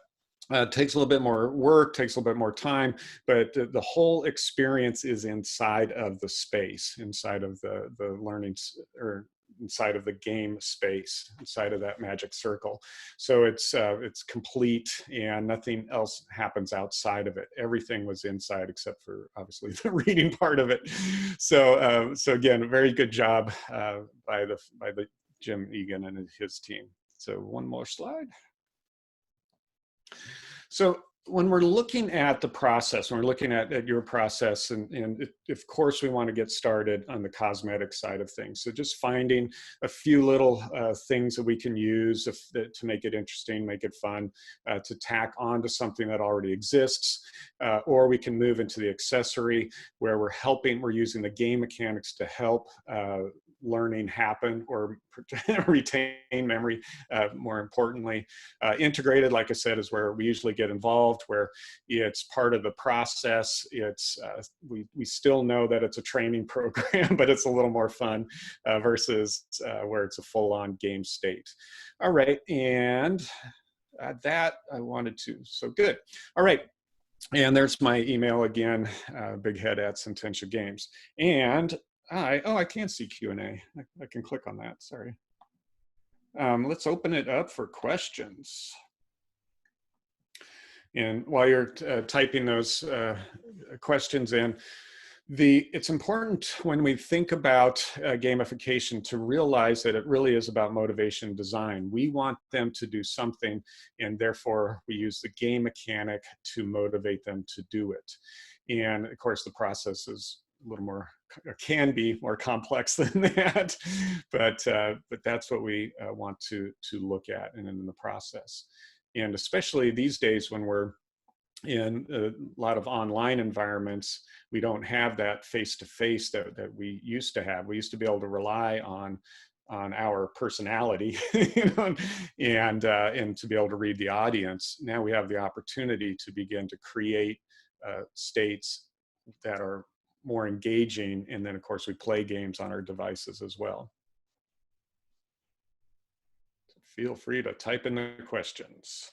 it takes a little bit more work, takes a little bit more time, but the whole experience is inside of the space, inside of the learning, or inside of the game space, inside of that magic circle. So it's complete, and nothing else happens outside of it. Everything was inside except for obviously the reading part of it. So so again, a very good job by the Jim Egan and his team. So one more slide. So when we're looking at the process, when we're looking at your process, and of course we want to get started on the cosmetic side of things. So just finding a few little things that we can use to make it interesting, make it fun, to tack onto something that already exists, or we can move into the accessory where we're using the game mechanics to help learning happen or retain memory, more importantly. Integrated, like I said, is where we usually get involved, where it's part of the process. It's we still know that it's a training program, but it's a little more fun versus where it's a full-on game state. All right, and that I wanted to, so good. All right. And there's my email again, bighead@Sententia Games. And I can see Q&A. I can click on that, sorry. Let's open it up for questions. And while you're typing those questions in, it's important when we think about gamification to realize that it really is about motivation design. We want them to do something, and therefore we use the game mechanic to motivate them to do it. And of course, the process is a little more, can be more complex than that, but that's what we want to look at and in the process. And especially these days when we're in a lot of online environments, we don't have that face-to-face that we used to have. We used to be able to rely on our personality, you know, and to be able to read the audience. Now we have the opportunity to begin to create states that are more engaging, and then of course we play games on our devices as well. So feel free to type in the questions.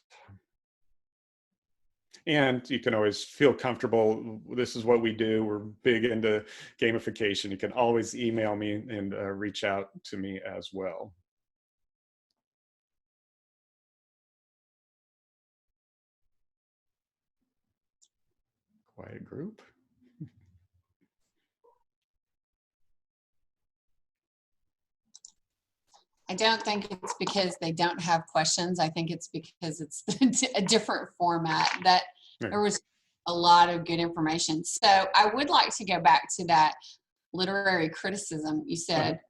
And you can always feel comfortable. This is what we do. We're big into gamification. You can always email me and reach out to me as well. Quiet group. I don't think it's because they don't have questions. I think it's because it's a different format that there was a lot of good information. So I would like to go back to that literary criticism you said.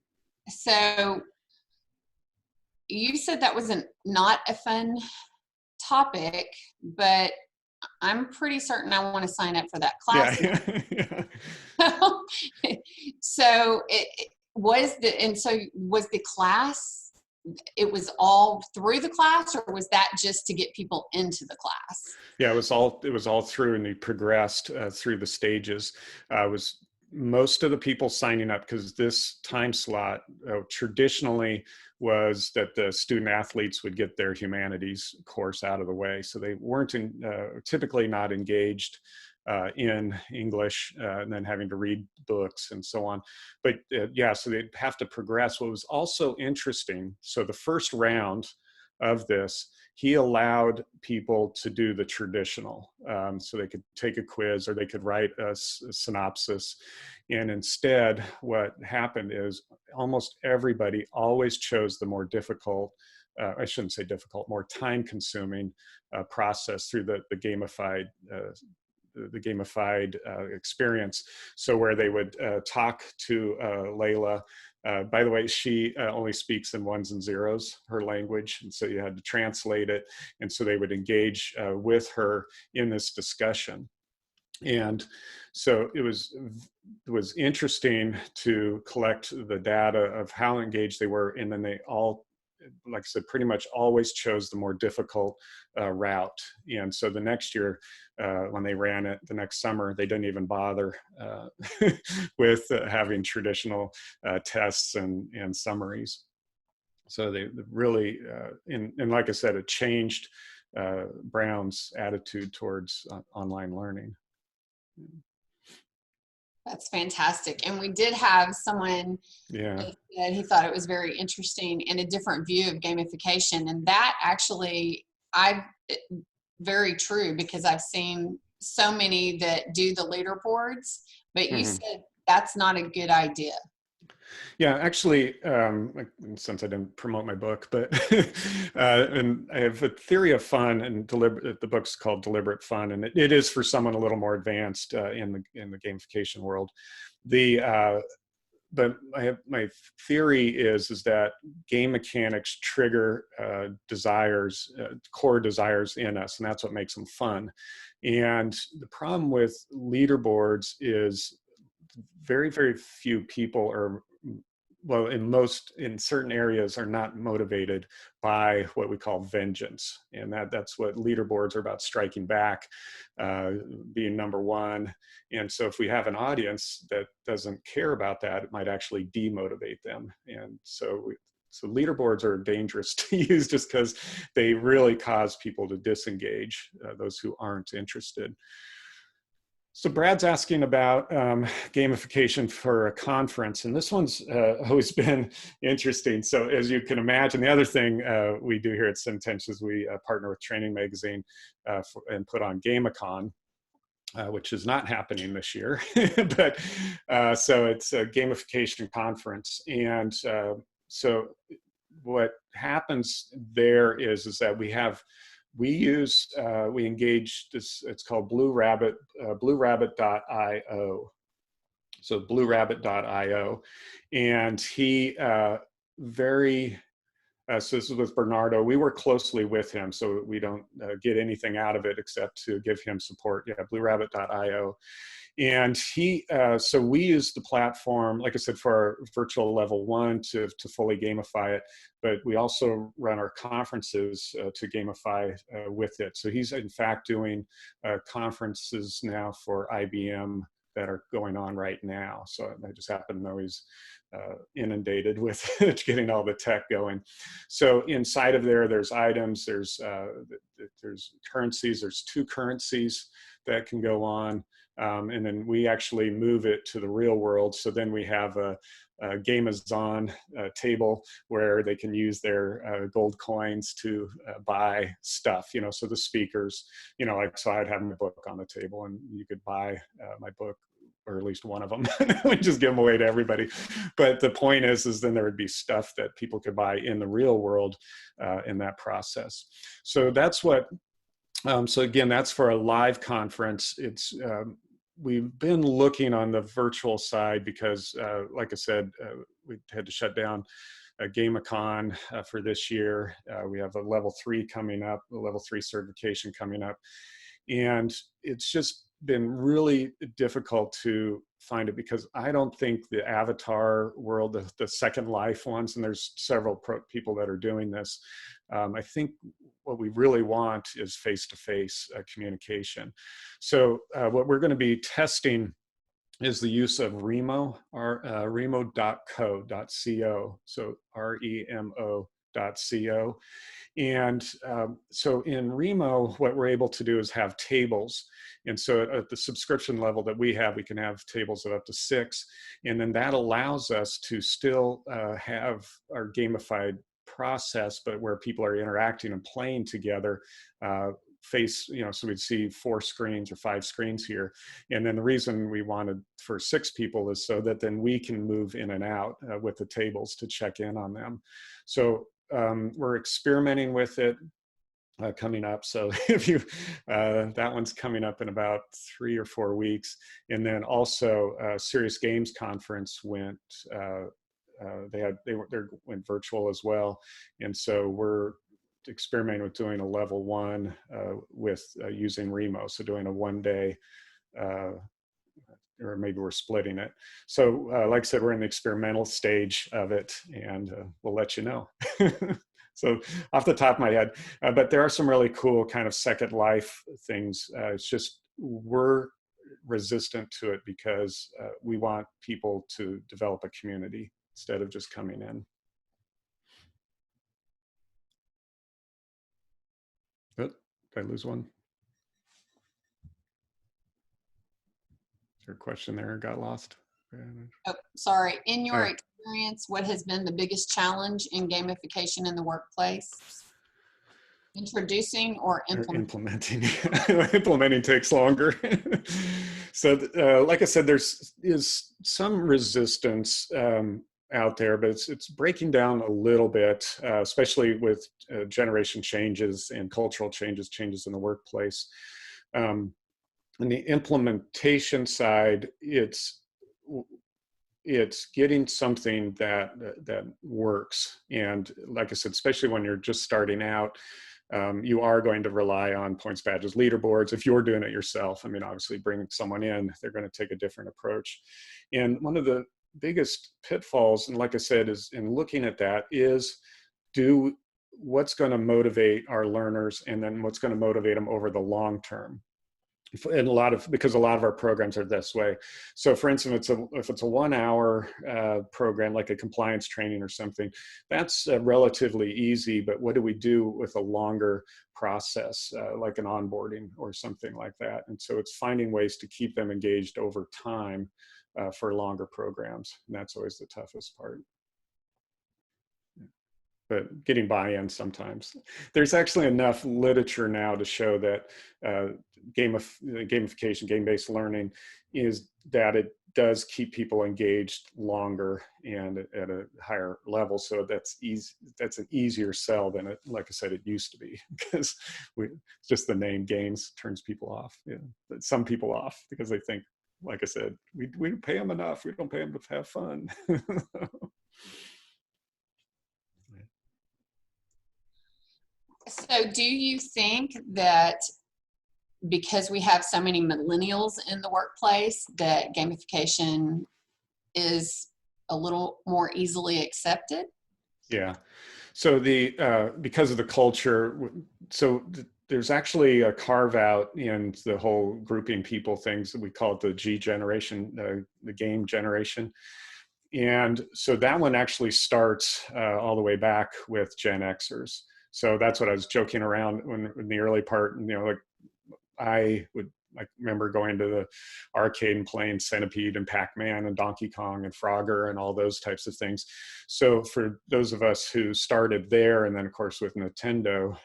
So you said that was not a fun topic, but I'm pretty certain I want to sign up for that class. Yeah. So was the class, it was all through the class, or was that just to get people into the class? Yeah, it was all through, and we progressed through the stages. Was most of the people signing up, because this time slot traditionally was that the student athletes would get their humanities course out of the way, so they weren't typically not engaged in English, and then having to read books and so on. But yeah, so they'd have to progress. What was also interesting, so the first round of this, he allowed people to do the traditional. So they could take a quiz or they could write a synopsis. And instead, what happened is almost everybody always chose the more difficult, I shouldn't say difficult, more time-consuming process through the gamified experience. So where they would talk to Layla. By the way, she only speaks in ones and zeros, her language, and so you had to translate it. And so they would engage with her in this discussion. And so it was interesting to collect the data of how engaged they were, and then they all, like I said, pretty much always chose the more difficult route. And so the next year, when they ran it the next summer, they didn't even bother with having traditional tests and summaries. So they really, and like I said, it changed Brown's attitude towards online learning. That's fantastic. And we did have someone that said he thought it was very interesting and a different view of gamification. And that actually, very true, because I've seen so many that do the leaderboards, but you said that's not a good idea. Yeah, actually, since I didn't promote my book, but and I have a theory of fun, and the book's called Deliberate Fun, and it is for someone a little more advanced in the gamification world. But my theory is that game mechanics trigger core desires in us, and that's what makes them fun. And the problem with leaderboards is very, very few people are, well, in certain areas, are not motivated by what we call vengeance. And that's what leaderboards are about, striking back, being number one. And so if we have an audience that doesn't care about that, it might actually demotivate them. And so leaderboards are dangerous to use just because they really cause people to disengage, those who aren't interested. So Brad's asking about gamification for a conference, and this one's always been interesting. So as you can imagine, the other thing we do here at Centench is we partner with Training Magazine and put on GameCon, which is not happening this year. But so it's a gamification conference. And so what happens there is that we engage this, it's called Blue Rabbit, bluerabbit.io. So bluerabbit.io. And he so this is with Bernardo. We work closely with him, so we don't get anything out of it except to give him support. Yeah, bluerabbit.io. And so we use the platform, like I said, for our virtual level 1 to fully gamify it, but we also run our conferences to gamify with it. So he's in fact doing conferences now for IBM that are going on right now. So I just happen to know he's inundated with getting all the tech going. So inside of there's items, there's currencies, there's 2 currencies that can go on. And then we actually move it to the real world. So then we have a Gamazon table where they can use their gold coins to buy stuff, so the speakers, like, so I'd have my book on the table and you could buy my book or at least one of them. We just give them away to everybody. But the point is then there would be stuff that people could buy in the real world in that process. So that's what, so again, that's for a live conference. It's, we've been looking on the virtual side because, like I said, we had to shut down GameCon for this year. We have a level 3 coming up, a level 3 certification coming up. And it's just been really difficult to find it because I don't think the avatar world, the Second Life ones, and there's several people that are doing this. I think what we really want is face-to-face communication. So what we're going to be testing is the use of Remo, remo.co.co, so REMO.co. And so in Remo, what we're able to do is have tables. And so at the subscription level that we can have tables of up to 6. And then that allows us to still have our gamified process, but where people are interacting and playing together, so we'd see 4 screens or 5 screens here. And then the reason we wanted for 6 people is so that then we can move in and out with the tables to check in on them. So we're experimenting with it coming up. So if you, that one's coming up in about 3 or 4 weeks. And then also Serious Games Conference went, they went virtual as well. And so we're experimenting with doing a level 1 with using Remo. So doing a 1-day, or maybe we're splitting it. So like I said, we're in the experimental stage of it, and we'll let you know. So off the top of my head, but there are some really cool kind of Second Life things. It's just we're resistant to it because we want people to develop a community instead of just coming in. Oh, did I lose one? Is there a question there? Got lost? Oh, sorry. In your experience, what has been the biggest challenge in gamification in the workplace? Introducing or implementing? Implementing takes longer. So like I said, is some resistance out there, but it's breaking down a little bit, especially with generation changes and cultural changes in the workplace. On the implementation side, it's getting something that works. And like I said, especially when you're just starting out, you are going to rely on points, badges, leaderboards. If you're doing it yourself, I mean, obviously bringing someone in, they're going to take a different approach. And one of the biggest pitfalls, and like I said, is in looking at that is what's going to motivate our learners, and then what's going to motivate them over the long term. And because a lot of our programs are this way. So for instance, if it's a 1-hour program, like a compliance training or something, that's relatively easy. But what do we do with a longer process, like an onboarding or something like that? And so it's finding ways to keep them engaged over time for longer programs. And that's always the toughest part. But getting buy-in sometimes. There's actually enough literature now to show that gamification, game-based learning, is that it does keep people engaged longer and at a higher level. So that's an easier sell than it, like I said, it used to be, because just the name games turns people off. Yeah, some people off because they think, like I said, we don't pay them enough. We don't pay them to have fun. So do you think that because we have so many millennials in the workplace that gamification is a little more easily accepted? Yeah. So because of the culture, there's actually a carve out in the whole grouping people things. We call it the G generation, the game generation. And so that one actually starts all the way back with Gen Xers. So that's what I was joking around in the early part, like I remember going to the arcade and playing Centipede and Pac-Man and Donkey Kong and Frogger and all those types of things. So for those of us who started there, and then of course with Nintendo,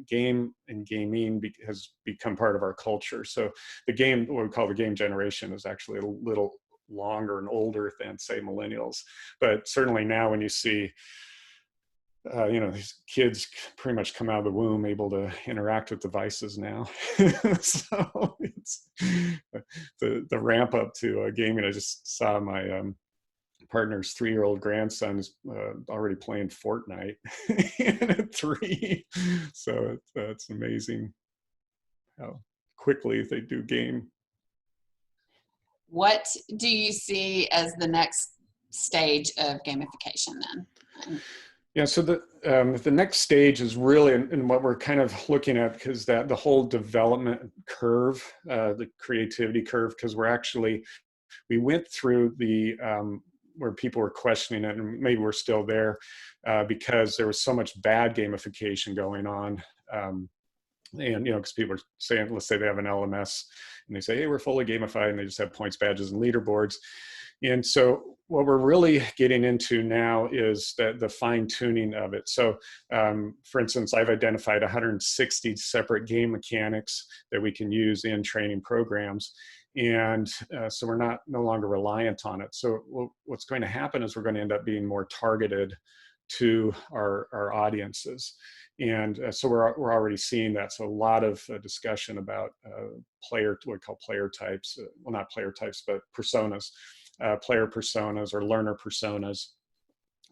game and gaming has become part of our culture. So the game, what we call the game generation, is actually a little longer and older than, say, millennials. But certainly now when you see these kids pretty much come out of the womb able to interact with devices now. So it's the ramp up to gaming. I just saw my partner's 3-year-old grandson is already playing Fortnite at 3. So it's amazing how quickly they do game. What do you see as the next stage of gamification then? Yeah, so the next stage is really, and what we're kind of looking at, because that the whole development curve, the creativity curve, because we went through the where people were questioning it, and maybe we're still there because there was so much bad gamification going on. And, because people are saying, let's say they have an LMS and they say, hey, we're fully gamified, and they just have points, badges, and leaderboards. And so what we're really getting into now is the fine tuning of it. So for instance, I've identified 160 separate game mechanics that we can use in training programs. And so we're no longer reliant on it. So what's going to happen is we're going to end up being more targeted to our audiences. And so we're already seeing that. So a lot of discussion about what we call player types, well, not player types, but personas, player personas or learner personas,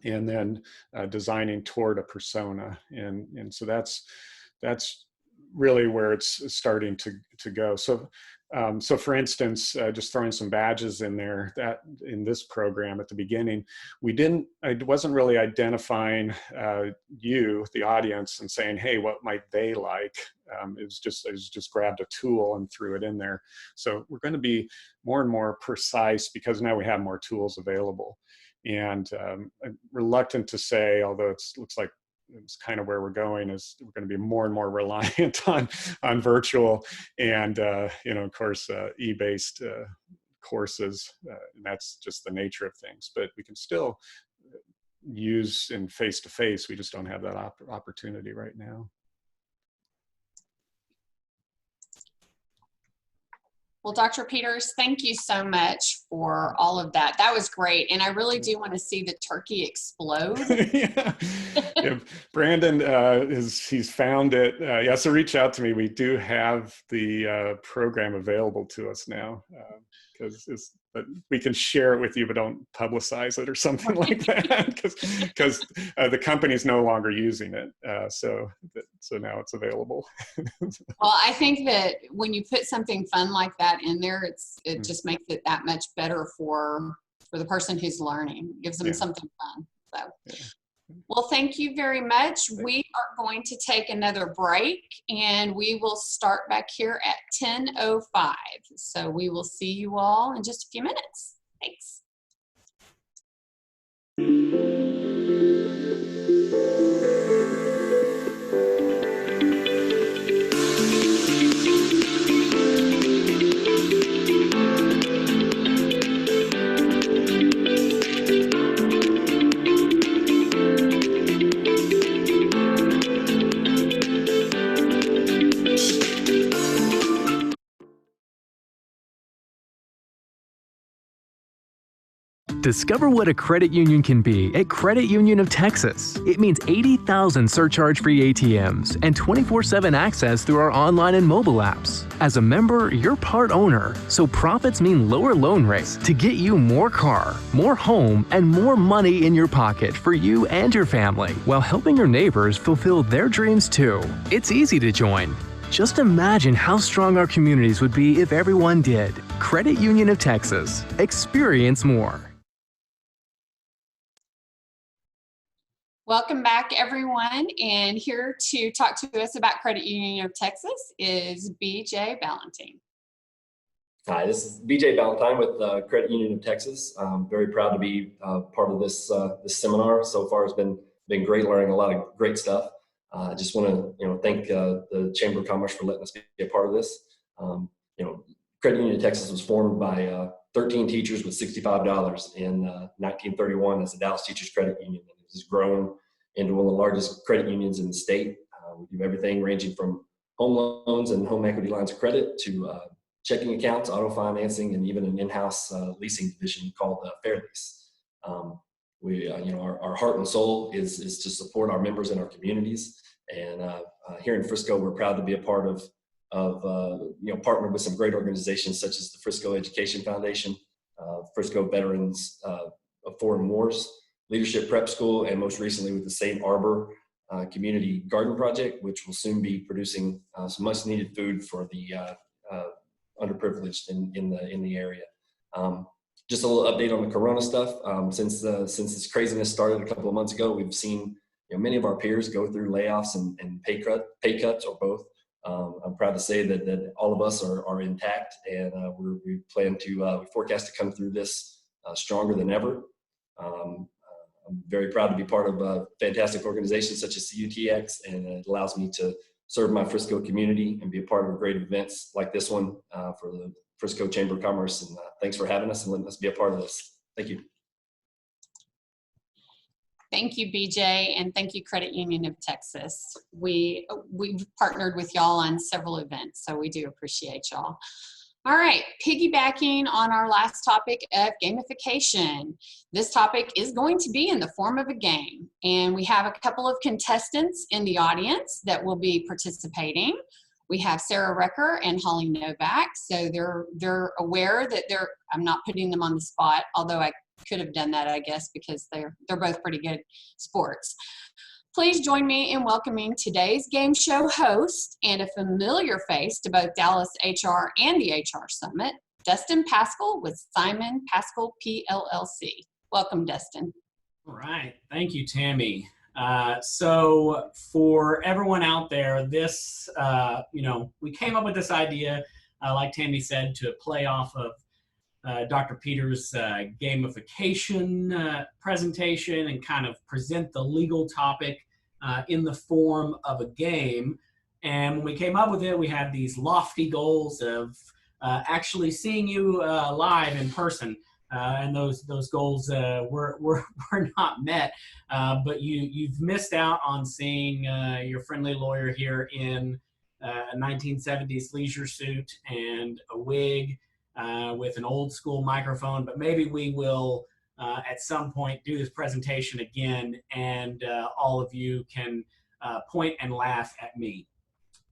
and then designing toward a persona. And so that's really where it's starting to go. So for instance, just throwing some badges in there, that in this program at the beginning, I wasn't really identifying you, the audience, and saying, hey, what might they like? I just grabbed a tool and threw it in there. So we're going to be more and more precise because now we have more tools available. And I'm reluctant to say, although it looks like it's kind of where we're going, is we're going to be more and more reliant on virtual and of course e-based courses, and that's just the nature of things. But we can still use in face-to-face. We just don't have that opportunity right now. Well, Dr. Peters, thank you so much for all of that. That was great. And I really do want to see the turkey explode. Yeah. Brandon, he's found it. So reach out to me. We do have the program available to us now, but we can share it with you, but don't publicize it or something like that, because the company's no longer using it. So now it's available. Well, I think that when you put something fun like that in there, it just makes it that much better for the person who's learning. It gives them something fun. So, well, thank you very much. We are going to take another break, and we will start back here at 10:05. So we will see you all in just a few minutes. Thanks. Discover what a credit union can be at Credit Union of Texas. It means 80,000 surcharge-free ATMs and 24/7 access through our online and mobile apps. As a member, you're part owner, so profits mean lower loan rates to get you more car, more home, and more money in your pocket for you and your family, while helping your neighbors fulfill their dreams too. It's easy to join. Just imagine how strong our communities would be if everyone did. Credit Union of Texas. Experience more. Welcome back, everyone. And here to talk to us about Credit Union of Texas is BJ Ballantyne. Hi, this is BJ Ballantyne with Credit Union of Texas. I'm very proud to be part of this seminar. So far, it's been great, learning a lot of great stuff. I just want to thank the Chamber of Commerce for letting us be a part of this. Credit Union of Texas was formed by 13 teachers with $65 in 1931 as the Dallas Teachers Credit Union. It has grown into one of the largest credit unions in the state. We do everything ranging from home loans and home equity lines of credit to checking accounts, auto financing, and even an in-house leasing division called Fair Lease. Our heart and soul is to support our members in our communities. And here in Frisco, we're proud to be a part of partner with some great organizations such as the Frisco Education Foundation, Frisco Veterans of Foreign Wars, Leadership Prep School, and most recently with the St. Arbor Community Garden Project, which will soon be producing some much needed food for the underprivileged in the area. Just a little update on the Corona stuff. Since this craziness started a couple of months ago, we've seen many of our peers go through layoffs and pay cuts or both. I'm proud to say that all of us are intact, and we forecast to come through this stronger than ever. I'm very proud to be part of fantastic organizations such as CUTX, and it allows me to serve my Frisco community and be a part of great events like this one for the Frisco Chamber of Commerce. And thanks for having us and letting us be a part of this. Thank you. Thank you, BJ, and thank you, Credit Union of Texas. We've partnered with y'all on several events, so we do appreciate y'all. All right, piggybacking on our last topic of gamification. This topic is going to be in the form of a game, and we have a couple of contestants in the audience that will be participating. We have Sarah Recker and Holly Novak, so they're aware that I'm not putting them on the spot, although I could have done that, I guess, because they're both pretty good sports. Please join me in welcoming today's game show host and a familiar face to both Dallas HR and the HR Summit, Dustin Paschal with Simon Paschal PLLC. Welcome, Dustin. All right. Thank you, Tammy. So for everyone out there, this, we came up with this idea, like Tammy said, to play off of Dr. Peters' gamification presentation and kind of present the legal topic in the form of a game. And when we came up with it, we had these lofty goals of actually seeing you live in person. And those goals were not met, but you've missed out on seeing your friendly lawyer here in a 1970s leisure suit and a wig with an old school microphone. But maybe we will at some point do this presentation again, and all of you can point and laugh at me.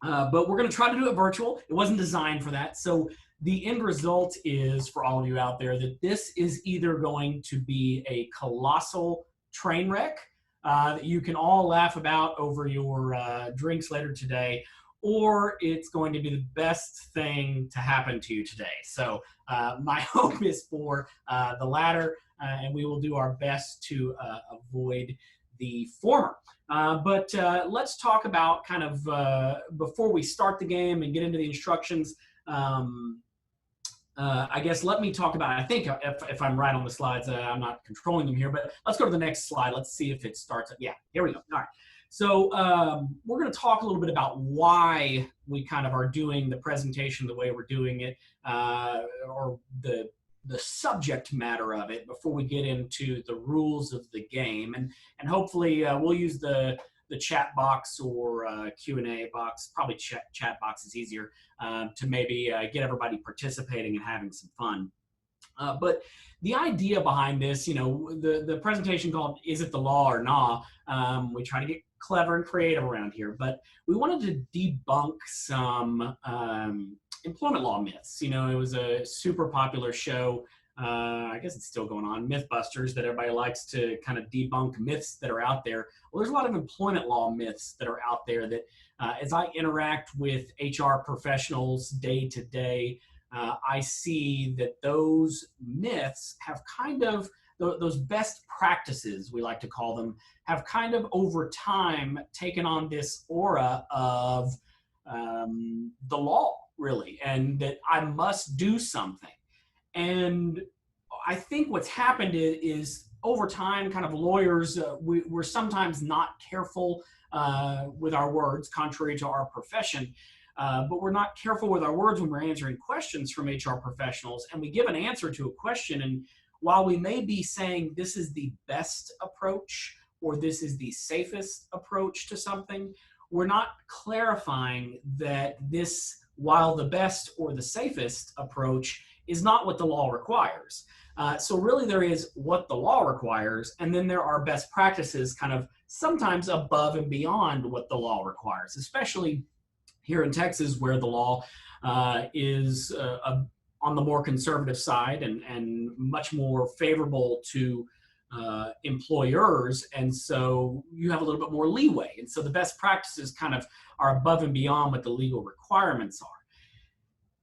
But we're going to try to do it virtual. It wasn't designed for that. So the end result is, for all of you out there, that this is either going to be a colossal train wreck that you can all laugh about over your drinks later today, or it's going to be the best thing to happen to you today. So my hope is for the latter, and we will do our best to avoid the former. But let's talk about kind of, before we start the game and get into the instructions, I guess let me talk about, I think if I'm right on the slides, I'm not controlling them here, but let's go to the next slide. Let's see if it starts. Yeah, here we go. All right. So we're going to talk a little bit about why we kind of are doing the presentation the way we're doing it, or the subject matter of it, before we get into the rules of the game. And hopefully we'll use the chat box or Q&A box, probably chat box is easier, to maybe get everybody participating and having some fun. But the idea behind this, the presentation called "Is It the Law or Nah?" We try to get clever and creative around here, but we wanted to debunk some employment law myths. It was a super popular show. I guess it's still going on, Mythbusters, that everybody likes to kind of debunk myths that are out there. Well, there's a lot of employment law myths that are out there that as I interact with HR professionals day to day, I see that those myths have kind of, those best practices, we like to call them, have kind of over time taken on this aura of the law, really, and that I must do something. And I think what's happened is over time, kind of lawyers, we're sometimes not careful with our words, contrary to our profession. But we're not careful with our words when we're answering questions from HR professionals, and we give an answer to a question, and while we may be saying this is the best approach or this is the safest approach to something, we're not clarifying that this, while the best or the safest approach, is not what the law requires. So really there is what the law requires, and then there are best practices kind of sometimes above and beyond what the law requires, especially here in Texas where the law is on the more conservative side and much more favorable to employers, and so you have a little bit more leeway, and so the best practices kind of are above and beyond what the legal requirements are.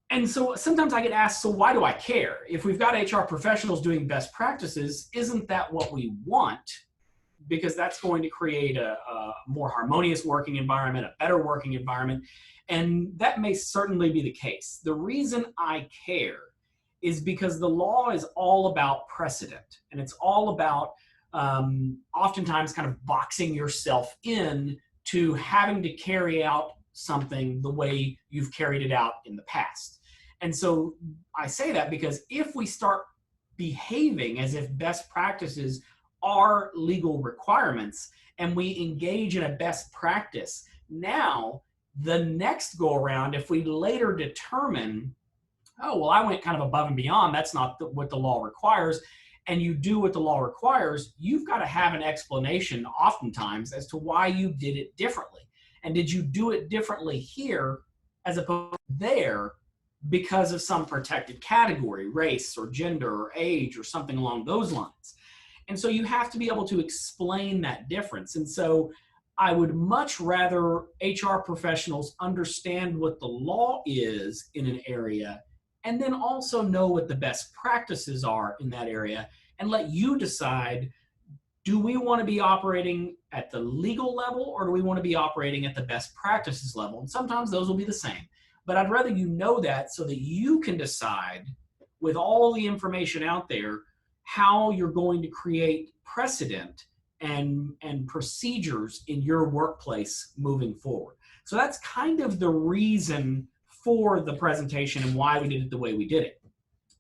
And so sometimes I get asked, so why do I care? If we've got HR professionals doing best practices, isn't that what we want? Because that's going to create a more harmonious working environment, a better working environment, and that may certainly be the case. The reason I care is because the law is all about precedent, and it's all about oftentimes kind of boxing yourself in to having to carry out something the way you've carried it out in the past. And so I say that because if we start behaving as if best practices are legal requirements and we engage in a best practice, now the next go around, if we later determine, oh, well, I went kind of above and beyond, that's not what the law requires, and you do what the law requires, you've got to have an explanation oftentimes as to why you did it differently. And did you do it differently here as opposed to there because of some protected category, race or gender or age or something along those lines? And so you have to be able to explain that difference. And so I would much rather HR professionals understand what the law is in an area and then also know what the best practices are in that area and let you decide, do we want to be operating at the legal level or do we want to be operating at the best practices level? And sometimes those will be the same. But I'd rather you know that so that you can decide with all the information out there how you're going to create precedent and procedures in your workplace moving forward. So that's kind of the reason for the presentation and why we did it the way we did it.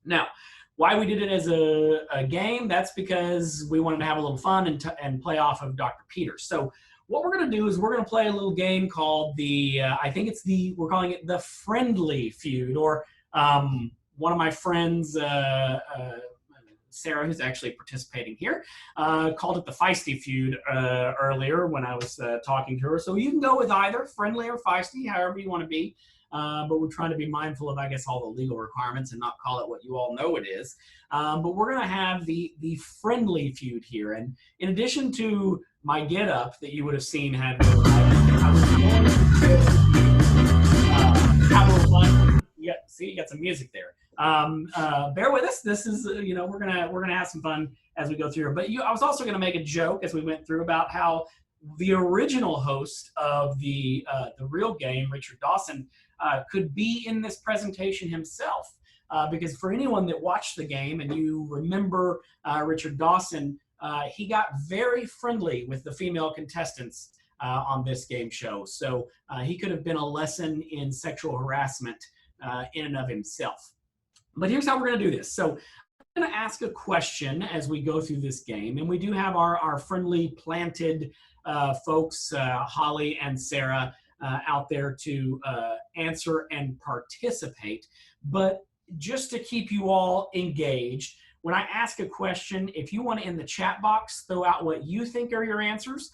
Now, why we did it as a game, that's because we wanted to have a little fun and play off of Dr. Peters. So what we're going to do is we're going to play a little game called we're calling it the Friendly Feud, or one of my friends, Sarah, who's actually participating here, called it the Feisty Feud earlier when I was talking to her. So you can go with either friendly or feisty, however you want to be. But we're trying to be mindful of, I guess, all the legal requirements and not call it what you all know it is. But we're going to have the Friendly Feud here. And in addition to my get-up that you would have seen had I was going to have a little fun. You got some music there. Bear with us. This is, we're gonna have some fun as we go through. But I was also going to make a joke as we went through about how the original host of the real game, Richard Dawson, could be in this presentation himself. Because for anyone that watched the game and you remember Richard Dawson, he got very friendly with the female contestants on this game show. So he could have been a lesson in sexual harassment in and of himself. But here's how we're going to do this. So I'm going to ask a question as we go through this game. And we do have our friendly planted folks, Holly and Sarah, out there to answer and participate. But just to keep you all engaged, when I ask a question, if you want to, in the chat box, throw out what you think are your answers,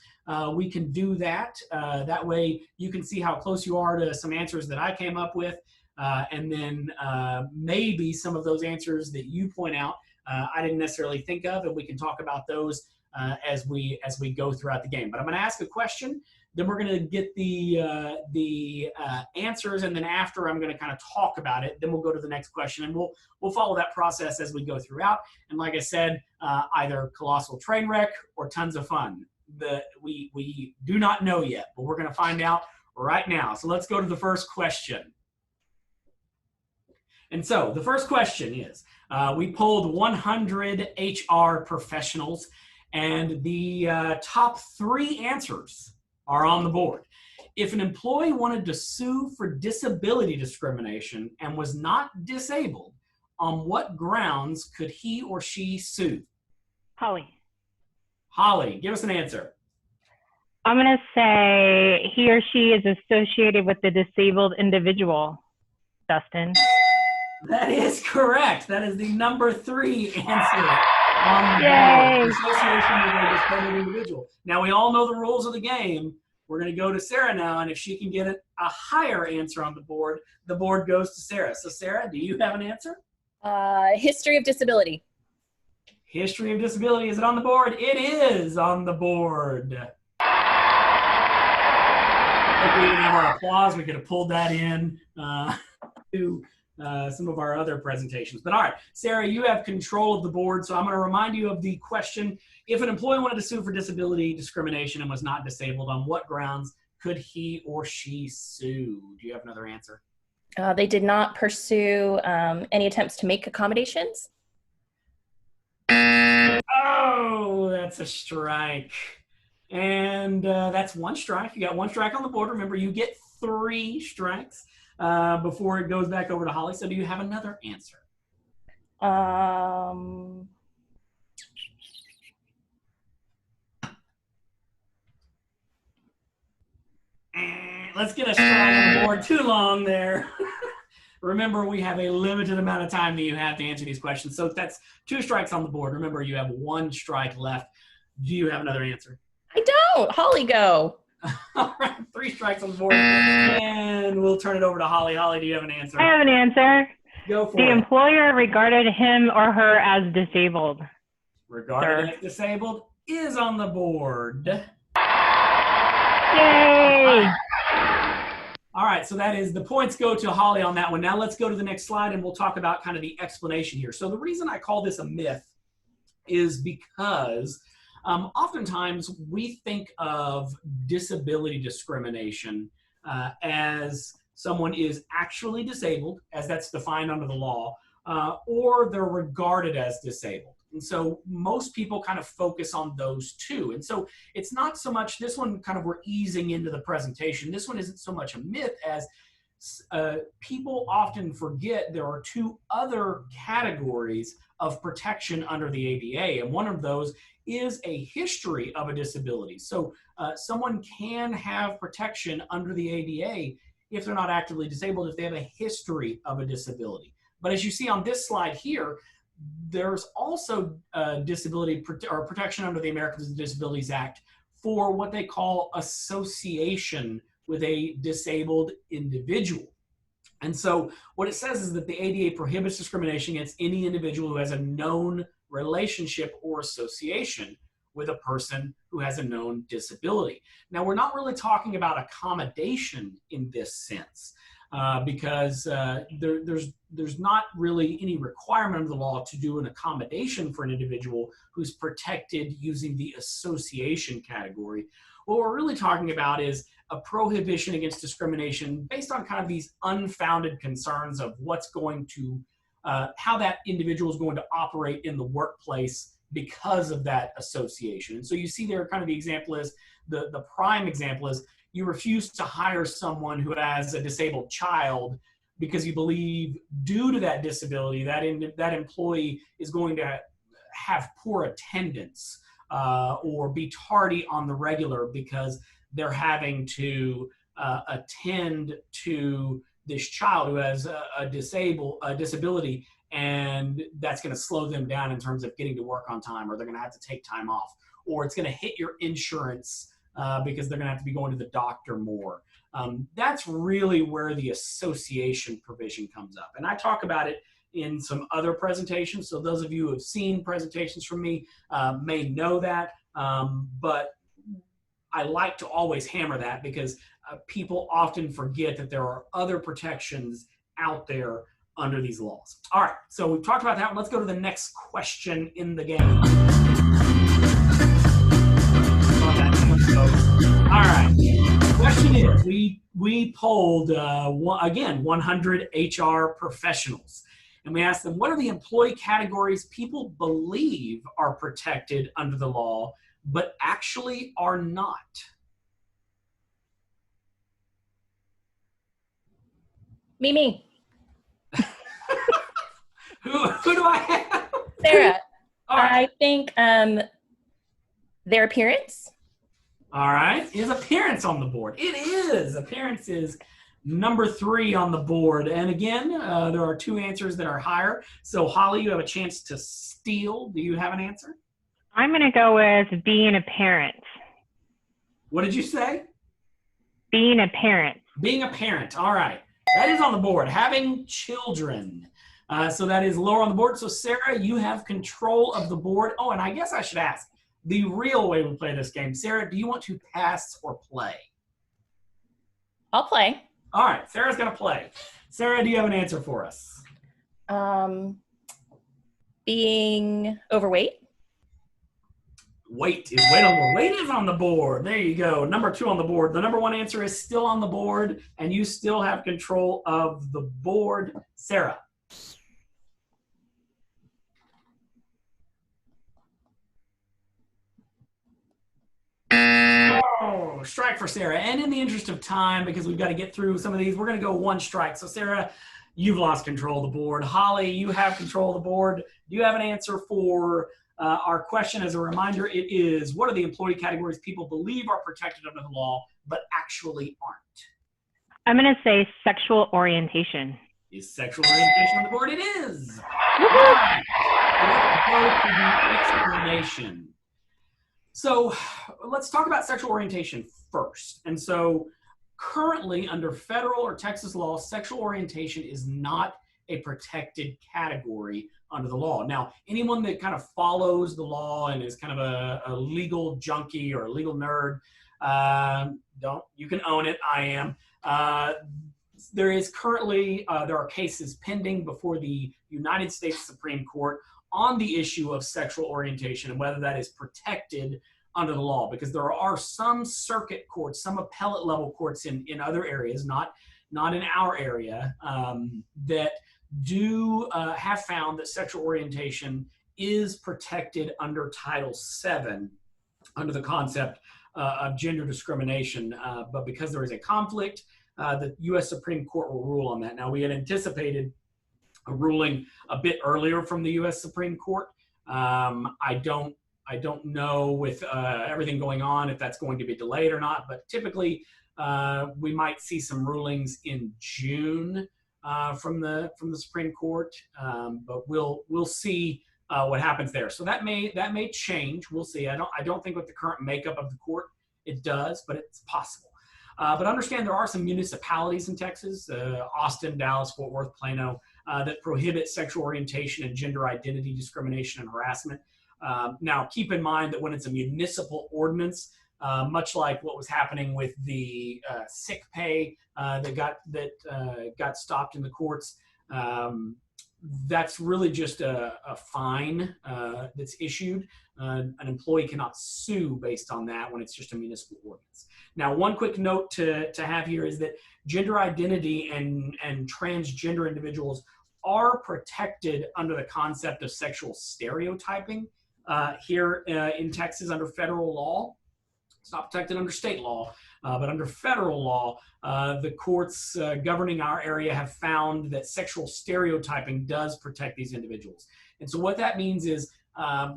we can do that. That way you can see how close you are to some answers that I came up with. And then maybe some of those answers that you point out I didn't necessarily think of, and we can talk about those as we go throughout the game. But I'm going to ask a question, then we're going to get the answers, and then after I'm going to kind of talk about it. Then we'll go to the next question, and we'll follow that process as we go throughout. And like I said, either colossal train wreck or tons of fun. We do not know yet, but we're going to find out right now. So let's go to the first question. And so the first question is, we polled 100 HR professionals, and the top 3 answers are on the board. If an employee wanted to sue for disability discrimination and was not disabled, on what grounds could he or she sue? Holly. Holly, give us an answer. I'm going to say he or she is associated with the disabled individual. Dustin. That is correct. That is the number 3 answer. Yay! Association with a disabled individual. Now, we all know the rules of the game. We're going to go to Sarah now, and if she can get a higher answer on the board goes to Sarah. So, Sarah, do you have an answer? History of disability. History of disability. Is it on the board? It is on the board. I think we even have our applause. We could have pulled that in to some of our other presentations. But all right, Sarah, you have control of the board. So I'm going to remind you of the question. If an employee wanted to sue for disability discrimination and was not disabled, on what grounds could he or she sue? Do you have another answer? They did not pursue any attempts to make accommodations. Oh, that's a strike. And that's 1 strike. You got 1 strike on the board. Remember, you get 3 strikes before it goes back over to Holly. So do you have another answer? Let's get a strike on the board. Too long there. Remember, we have a limited amount of time that you have to answer these questions. So that's 2 strikes on the board. Remember, you have 1 strike left. Do you have another answer? I don't. Holly, go. All right, 3 strikes on the board. And we'll turn it over to Holly. Holly, do you have an answer? I have an answer. Go for it. The employer regarded him or her as disabled. Regarded as disabled is on the board. Yay! All right, so that is the points go to Holly on that one. Now let's go to the next slide and we'll talk about kind of the explanation here. So the reason I call this a myth is because oftentimes we think of disability discrimination as someone is actually disabled, as that's defined under the law, or they're regarded as disabled. And so most people kind of focus on those 2. And so it's not so much, this one kind of we're easing into the presentation. This one isn't so much a myth as people often forget there are 2 other categories of protection under the ADA. And one of those is a history of a disability. So someone can have protection under the ADA if they're not actively disabled, if they have a history of a disability. But as you see on this slide here, there's also disability or protection under the Americans with Disabilities Act for what they call association with a disabled individual. And so what it says is that the ADA prohibits discrimination against any individual who has a known relationship or association with a person who has a known disability. Now, we're not really talking about accommodation in this sense. Because there's not really any requirement of the law to do an accommodation for an individual who's protected using the association category. What we're really talking about is a prohibition against discrimination based on kind of these unfounded concerns of what's going to, how that individual is going to operate in the workplace because of that association. And so you see there kind of the example is, the prime example is, you refuse to hire someone who has a disabled child because you believe due to that disability, that employee is going to have poor attendance or be tardy on the regular because they're having to attend to this child who has a disability, and that's going to slow them down in terms of getting to work on time, or they're going to have to take time off, or it's going to hit your insurance because they're going to have to be going to the doctor more. That's really where the association provision comes up. And I talk about it in some other presentations. So those of you who have seen presentations from me may know that. But I like to always hammer that because people often forget that there are other protections out there under these laws. All right, so we've talked about that one. Let's go to the next question in the game. All right, question is, we polled, again, 100 HR professionals. And we asked them, what are the employee categories people believe are protected under the law, but actually are not? Me. Who do I have? Sarah. Right. I think their appearance. All right. Is appearance on the board? It is. Appearance is number 3 on the board. And again, there are 2 answers that are higher. So Holly, you have a chance to steal. Do you have an answer? I'm going to go with being a parent. What did you say? Being a parent. Being a parent. All right. That is on the board. Having children. So that is lower on the board. So Sarah, you have control of the board. Oh, and I guess I should ask, the real way we play this game. Sarah, do you want to pass or play? I'll play. All right. Sarah's going to play. Sarah, do you have an answer for us? Being overweight. Weight is weight is on the board. There you go. Number 2 on the board. The number 1 answer is still on the board, and you still have control of the board. Sarah. Oh, strike for Sarah. And in the interest of time, because we've got to get through some of these, we're going to go 1 strike. So Sarah, you've lost control of the board. Holly, you have control of the board. Do you have an answer for our question? As a reminder, it is, what are the employee categories people believe are protected under the law, but actually aren't? I'm going to say sexual orientation. Is sexual orientation on the board? It is. All right. Let's go to the explanation. So let's talk about sexual orientation first. And so currently under federal or Texas law, sexual orientation is not a protected category under the law. Now, anyone that kind of follows the law and is kind of a legal junkie or a legal nerd, you can own it. I am. There is currently, there are cases pending before the United States Supreme Court on the issue of sexual orientation and whether that is protected under the law, because there are some circuit courts, some appellate level courts in other areas, not in our area, that do have found that sexual orientation is protected under Title VII under the concept of gender discrimination. But because there is a conflict, the U.S. Supreme Court will rule on that. Now, we had anticipated a ruling a bit earlier from the U.S. Supreme Court. I don't know with everything going on if that's going to be delayed or not, but typically we might see some rulings in June from the Supreme Court, but we'll see what happens there. So that may change. We'll see. I don't think with the current makeup of the court it does, but it's possible. But understand there are some municipalities in Texas, Austin, Dallas, Fort Worth, Plano, that prohibit sexual orientation and gender identity discrimination and harassment. Now, keep in mind that when it's a municipal ordinance, much like what was happening with the sick pay that got stopped in the courts, that's really just a fine that's issued. An employee cannot sue based on that when it's just a municipal ordinance. Now, one quick note to have here is that gender identity and transgender individuals are protected under the concept of sexual stereotyping here in Texas under federal law. It's not protected under state law, but under federal law, the courts governing our area have found that sexual stereotyping does protect these individuals. And so what that means is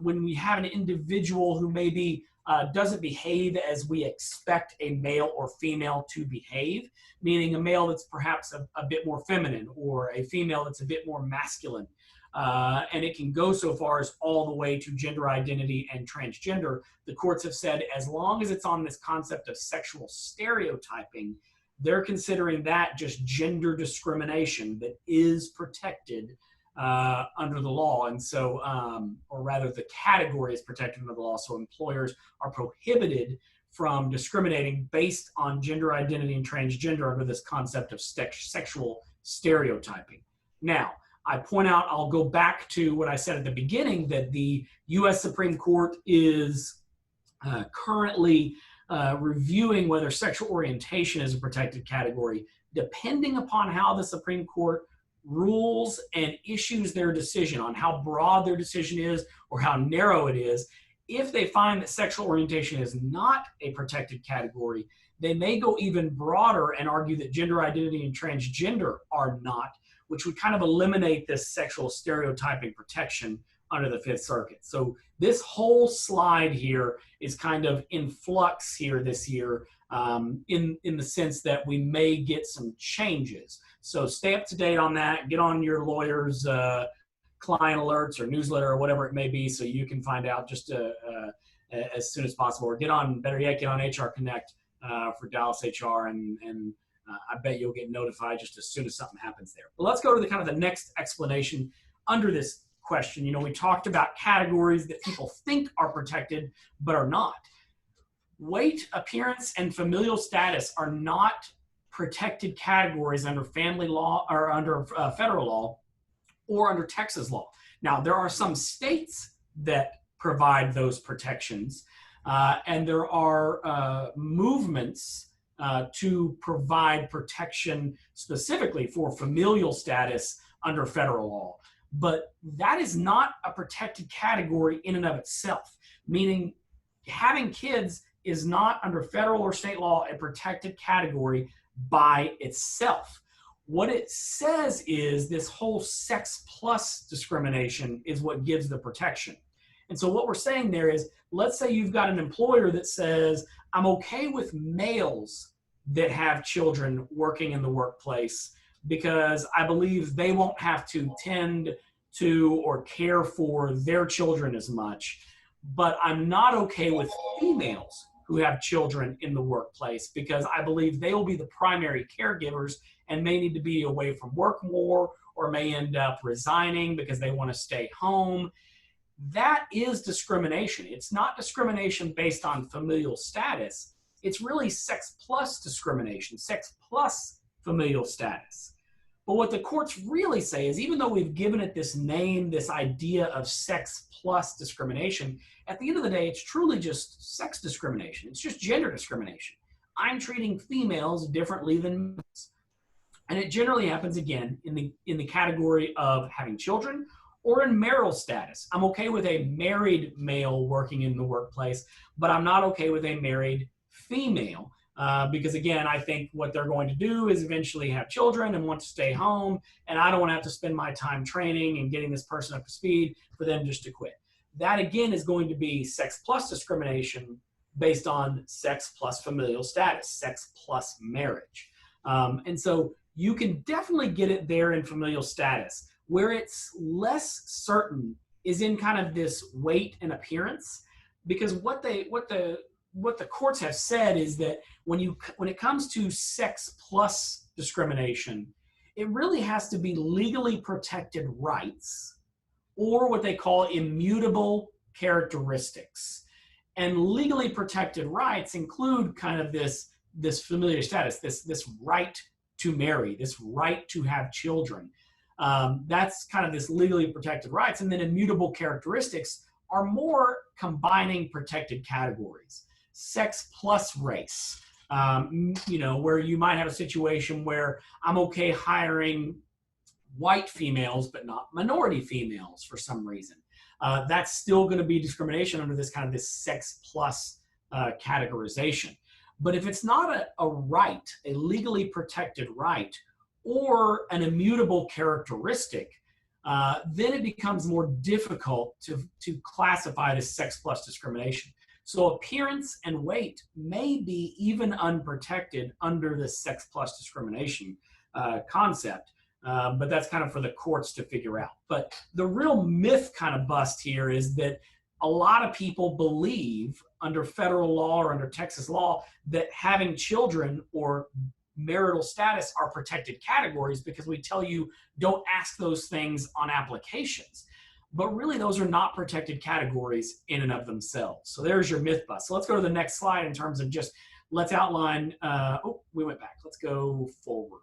when we have an individual who maybe doesn't behave as we expect a male or female to behave, meaning a male that's perhaps a bit more feminine or a female that's a bit more masculine, and it can go so far as all the way to gender identity and transgender. The courts have said as long as it's on this concept of sexual stereotyping, they're considering that just gender discrimination that is protected under the law. And so, or rather the category is protected under the law. So employers are prohibited from discriminating based on gender identity and transgender under this concept of sexual stereotyping. Now, I point out, I'll go back to what I said at the beginning, that the U.S. Supreme Court is currently reviewing whether sexual orientation is a protected category. Depending upon how the Supreme Court rules and issues their decision, on how broad their decision is or how narrow it is, if they find that sexual orientation is not a protected category, they may go even broader and argue that gender identity and transgender are not, which would kind of eliminate this sexual stereotyping protection under the Fifth Circuit. So this whole slide here is kind of in flux here this year, in the sense that we may get some changes. So stay up to date on that. Get on your lawyer's client alerts or newsletter or whatever it may be, so you can find out just as soon as possible. Or better yet, get on HR Connect for Dallas HR, and I bet you'll get notified just as soon as something happens there. But let's go to the kind of the next explanation under this question. You know, we talked about categories that people think are protected but are not. Weight, appearance, and familial status are not protected categories under family law or under federal law or under Texas law. Now, there are some states that provide those protections, and there are movements to provide protection specifically for familial status under federal law. But that is not a protected category in and of itself, meaning having kids is not under federal or state law a protected category by itself. What it says is this whole sex plus discrimination is what gives the protection. And so what we're saying there is, let's say you've got an employer that says, I'm okay with males that have children working in the workplace because I believe they won't have to tend to or care for their children as much. But I'm not okay with females who have children in the workplace because I believe they will be the primary caregivers and may need to be away from work more or may end up resigning because they want to stay home. That is discrimination. It's not discrimination based on familial status. It's really sex plus discrimination, sex plus familial status. But what the courts really say is, even though we've given it this name, this idea of sex plus discrimination, at the end of the day, it's truly just sex discrimination. It's just gender discrimination. I'm treating females differently than males. And it generally happens, again, in the category of having children or in marital status. I'm okay with a married male working in the workplace, but I'm not okay with a married female. Because again, I think what they're going to do is eventually have children and want to stay home, and I don't want to have to spend my time training and getting this person up to speed for them just to quit. That again is going to be sex plus discrimination based on sex plus familial status, sex plus marriage. And so you can definitely get it there in familial status. Where it's less certain is in kind of this weight and appearance, because what the courts have said is that when it comes to sex plus discrimination, it really has to be legally protected rights or what they call immutable characteristics. And legally protected rights include kind of this familial status, this right to marry, this right to have children. That's kind of this legally protected rights. And then immutable characteristics are more combining protected categories. Sex plus race, where you might have a situation where I'm okay hiring white females, but not minority females for some reason. That's still going to be discrimination under this kind of this sex plus categorization. But if it's not a right, a legally protected right, or an immutable characteristic, then it becomes more difficult to classify it as sex plus discrimination. So appearance and weight may be even unprotected under the sex plus discrimination concept, but that's kind of for the courts to figure out. But the real myth kind of bust here is that a lot of people believe under federal law or under Texas law that having children or marital status are protected categories because we tell you don't ask those things on applications. But really, those are not protected categories in and of themselves. So there's your myth bust. So let's go to the next slide in terms of just, let's outline, we went back. Let's go forward.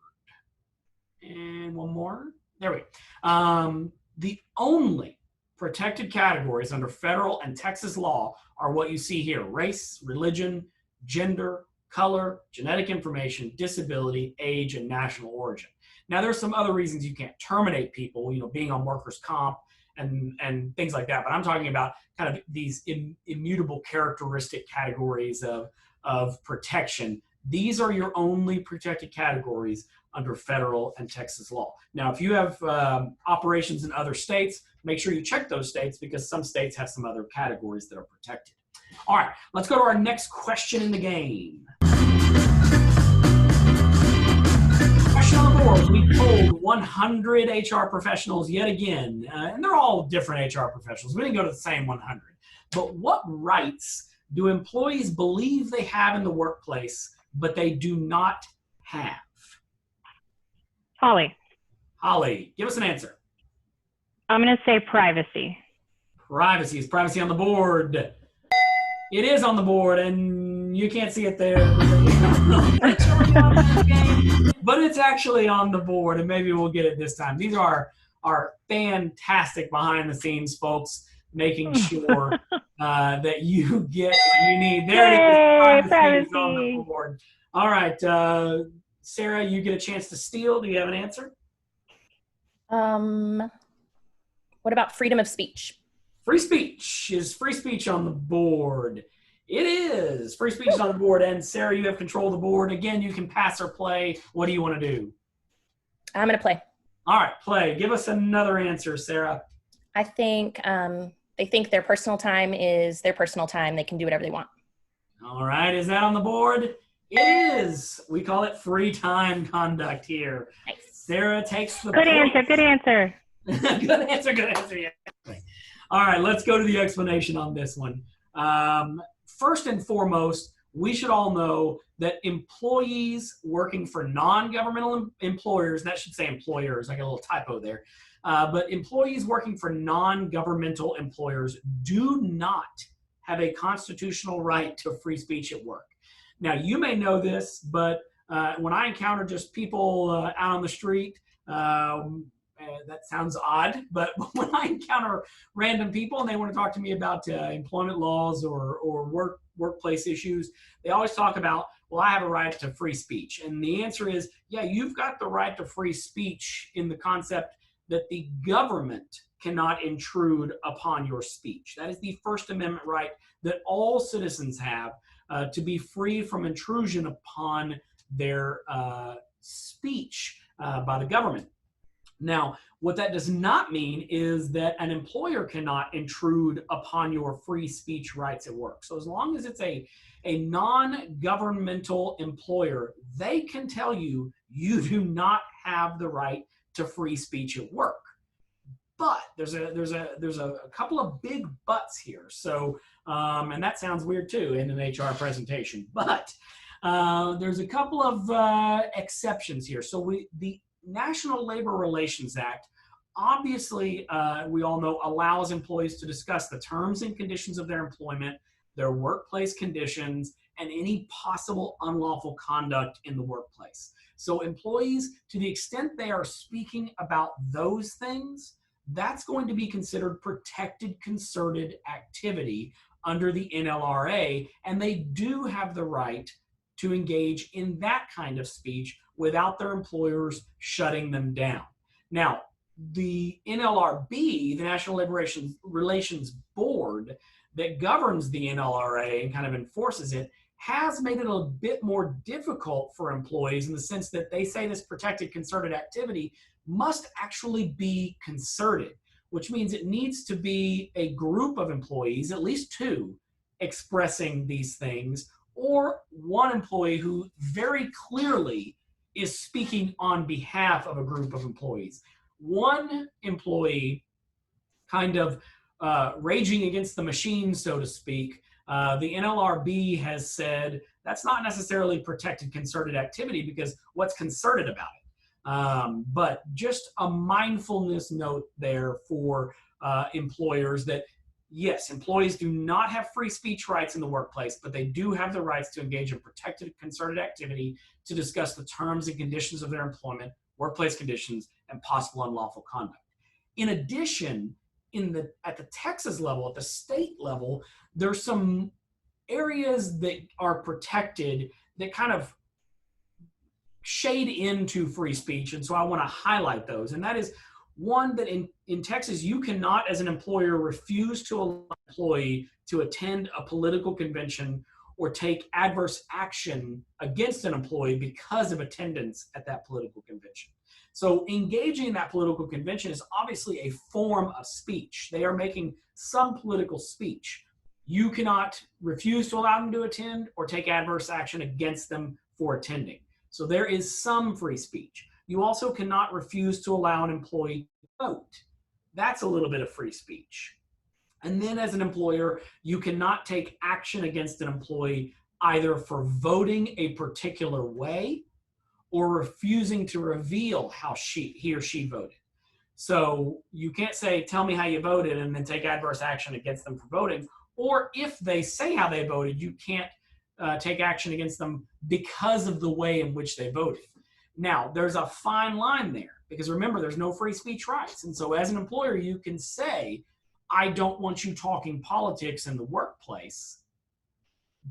And one more. There we go. The only protected categories under federal and Texas law are what you see here: race, religion, gender, color, genetic information, disability, age, and national origin. Now, there's some other reasons you can't terminate people, being on workers' comp and things like that. But I'm talking about kind of these immutable characteristic categories of protection These are your only protected categories under federal and Texas law. Now, if you have operations in other states, make sure you check those states because some states have some other categories that are protected. All right, let's go to our next question in the game. Question on the board. We polled 100 HR professionals yet again, and they're all different HR professionals. We didn't go to the same 100. But what rights do employees believe they have in the workplace, but they do not have? Holly. Holly, give us an answer. I'm going to say privacy. Privacy. Is privacy on the board? It is on the board, and you can't see it there. But it's actually on the board, and maybe we'll get it this time. These are fantastic behind-the-scenes folks making sure that you get what you need. There it is. Privacy is on the board. All right, Sarah, you get a chance to steal. Do you have an answer? What about freedom of speech? Free speech. Is free speech on the board? It is. Free speech is on the board. And Sarah, you have control of the board. Again, you can pass or play. What do you want to do? I'm going to play. All right, play. Give us another answer, Sarah. I think they think their personal time is their personal time. They can do whatever they want. All right. Is that on the board? It is. We call it free time conduct here. Nice. Sarah takes the Good point. answer. Good answer. Good answer. Good answer. Yeah. All right. Let's go to the explanation on this one. First and foremost, we should all know that employees working for non-governmental employers, that should say employers, I got a little typo there, but employees working for non-governmental employers do not have a constitutional right to free speech at work. Now, you may know this, but when I encounter just people out on the street, that sounds odd, but when I encounter random people and they want to talk to me about employment laws or workplace issues, they always talk about, well, I have a right to free speech. And the answer is, yeah, you've got the right to free speech in the concept that the government cannot intrude upon your speech. That is the First Amendment right that all citizens have to be free from intrusion upon their speech by the government. Now, what that does not mean is that an employer cannot intrude upon your free speech rights at work. So as long as it's a non-governmental employer, they can tell you you do not have the right to free speech at work. But there's a couple of big buts here. So and that sounds weird too in an HR presentation. But there's a couple of exceptions here. So the National Labor Relations Act, obviously, we all know, allows employees to discuss the terms and conditions of their employment, their workplace conditions, and any possible unlawful conduct in the workplace. So employees, to the extent they are speaking about those things, that's going to be considered protected concerted activity under the NLRA, and they do have the right to engage in that kind of speech without their employers shutting them down. Now, the NLRB, the National Labor Relations Board, that governs the NLRA and kind of enforces it, has made it a bit more difficult for employees in the sense that they say this protected concerted activity must actually be concerted, which means it needs to be a group of employees, at least two, expressing these things, or one employee who very clearly is speaking on behalf of a group of employees. One employee kind of raging against the machine, so to speak, the NLRB has said that's not necessarily protected concerted activity because what's concerted about it? But just a mindfulness note there for employers that yes, employees do not have free speech rights in the workplace, but they do have the rights to engage in protected concerted activity to discuss the terms and conditions of their employment, workplace conditions, and possible unlawful conduct. In addition, at the Texas level, at the state level, there's some areas that are protected that kind of shade into free speech, and so I want to highlight those. And that is one, that in Texas, you cannot, as an employer, refuse to allow an employee to attend a political convention or take adverse action against an employee because of attendance at that political convention. So engaging in that political convention is obviously a form of speech. They are making some political speech. You cannot refuse to allow them to attend or take adverse action against them for attending. So there is some free speech. You also cannot refuse to allow an employee to vote. That's a little bit of free speech. And then as an employer, you cannot take action against an employee either for voting a particular way or refusing to reveal how he or she voted. So you can't say, tell me how you voted, and then take adverse action against them for voting. Or if they say how they voted, you can't take action against them because of the way in which they voted. Now, there's a fine line there, because remember, there's no free speech rights. And so as an employer, you can say, I don't want you talking politics in the workplace.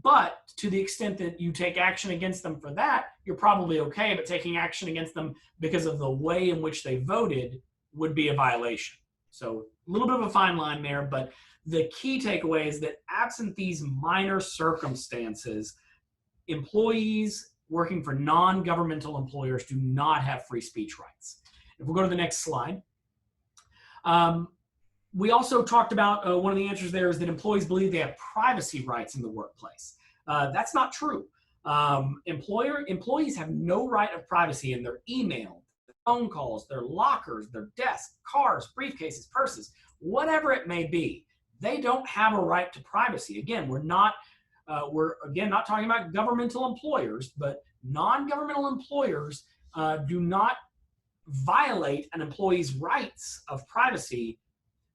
But to the extent that you take action against them for that, you're probably okay. But taking action against them because of the way in which they voted would be a violation. So a little bit of a fine line there. But the key takeaway is that absent these minor circumstances, employees working for non-governmental employers do not have free speech rights. If we go to the next slide. We also talked about one of the answers there is that employees believe they have privacy rights in the workplace. That's not true. Employees have no right of privacy in their email, their phone calls, their lockers, their desks, cars, briefcases, purses, whatever it may be. They don't have a right to privacy. Again, we're not talking about governmental employers, but non-governmental employers do not violate an employee's rights of privacy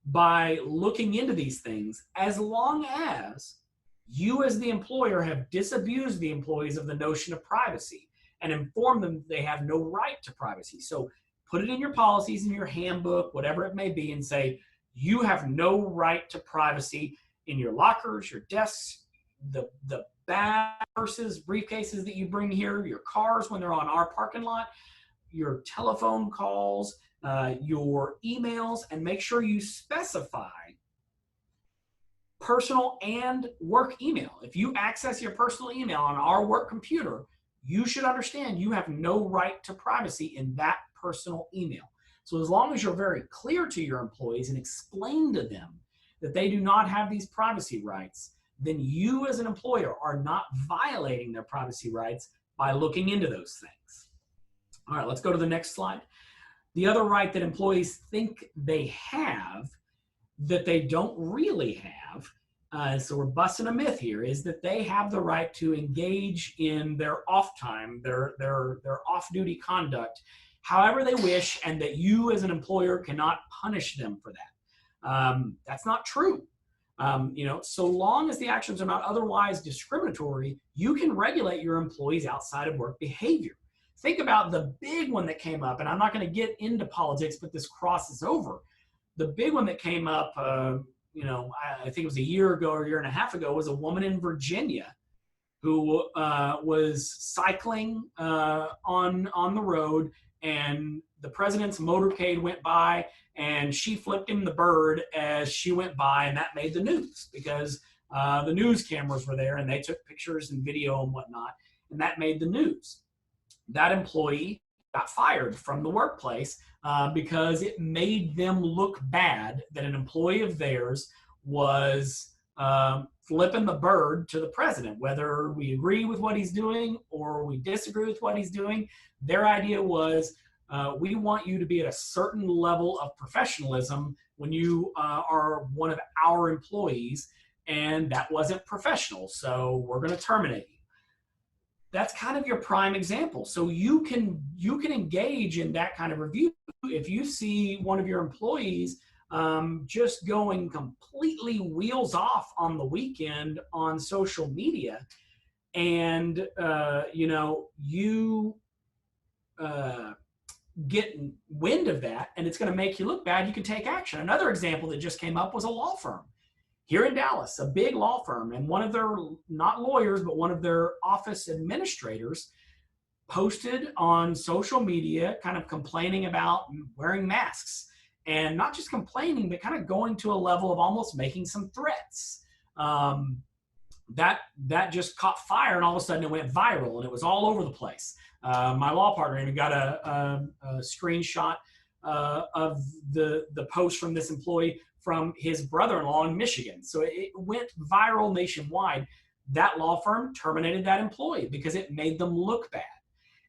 by looking into these things, as long as you as the employer have disabused the employees of the notion of privacy and informed them they have no right to privacy. So put it in your policies, in your handbook, whatever it may be, and say, you have no right to privacy in your lockers, your desks, the bags, purses, briefcases that you bring here, your cars when they're on our parking lot, your telephone calls, your emails, and make sure you specify personal and work email. If you access your personal email on our work computer, you should understand you have no right to privacy in that personal email. So as long as you're very clear to your employees and explain to them that they do not have these privacy rights, then you as an employer are not violating their privacy rights by looking into those things. All right, let's go to the next slide. The other right that employees think they have that they don't really have, so we're busting a myth here, is that they have the right to engage in their off time, their off-duty conduct, however they wish, and that you as an employer cannot punish them for that. That's not true. So long as the actions are not otherwise discriminatory, you can regulate your employees' outside of work behavior. Think about the big one that came up, and I'm not going to get into politics, but this crosses over. The big one that came up, I think it was a year ago or a year and a half ago, was a woman in Virginia who was cycling on the road, and the president's motorcade went by, and she flipped him the bird as she went by, and that made the news because the news cameras were there, and they took pictures and video and whatnot, and that made the news. That employee got fired from the workplace because it made them look bad that an employee of theirs was flipping the bird to the president. Whether we agree with what he's doing or we disagree with what he's doing, their idea was, we want you to be at a certain level of professionalism when you are one of our employees, and that wasn't professional, so we're going to terminate you. That's kind of your prime example. So you can engage in that kind of review. If you see one of your employees just going completely wheels off on the weekend on social media, and you get wind of that, and it's going to make you look bad, you can take action. Another example that just came up was a law firm here in Dallas, a big law firm, and one of their, not lawyers, but one of their office administrators posted on social media kind of complaining about wearing masks, and not just complaining, but kind of going to a level of almost making some threats. that just caught fire, and all of a sudden it went viral, and it was all over the place. My law partner even got a screenshot of the post from this employee from his brother-in-law in Michigan. So it went viral nationwide. That law firm terminated that employee because it made them look bad.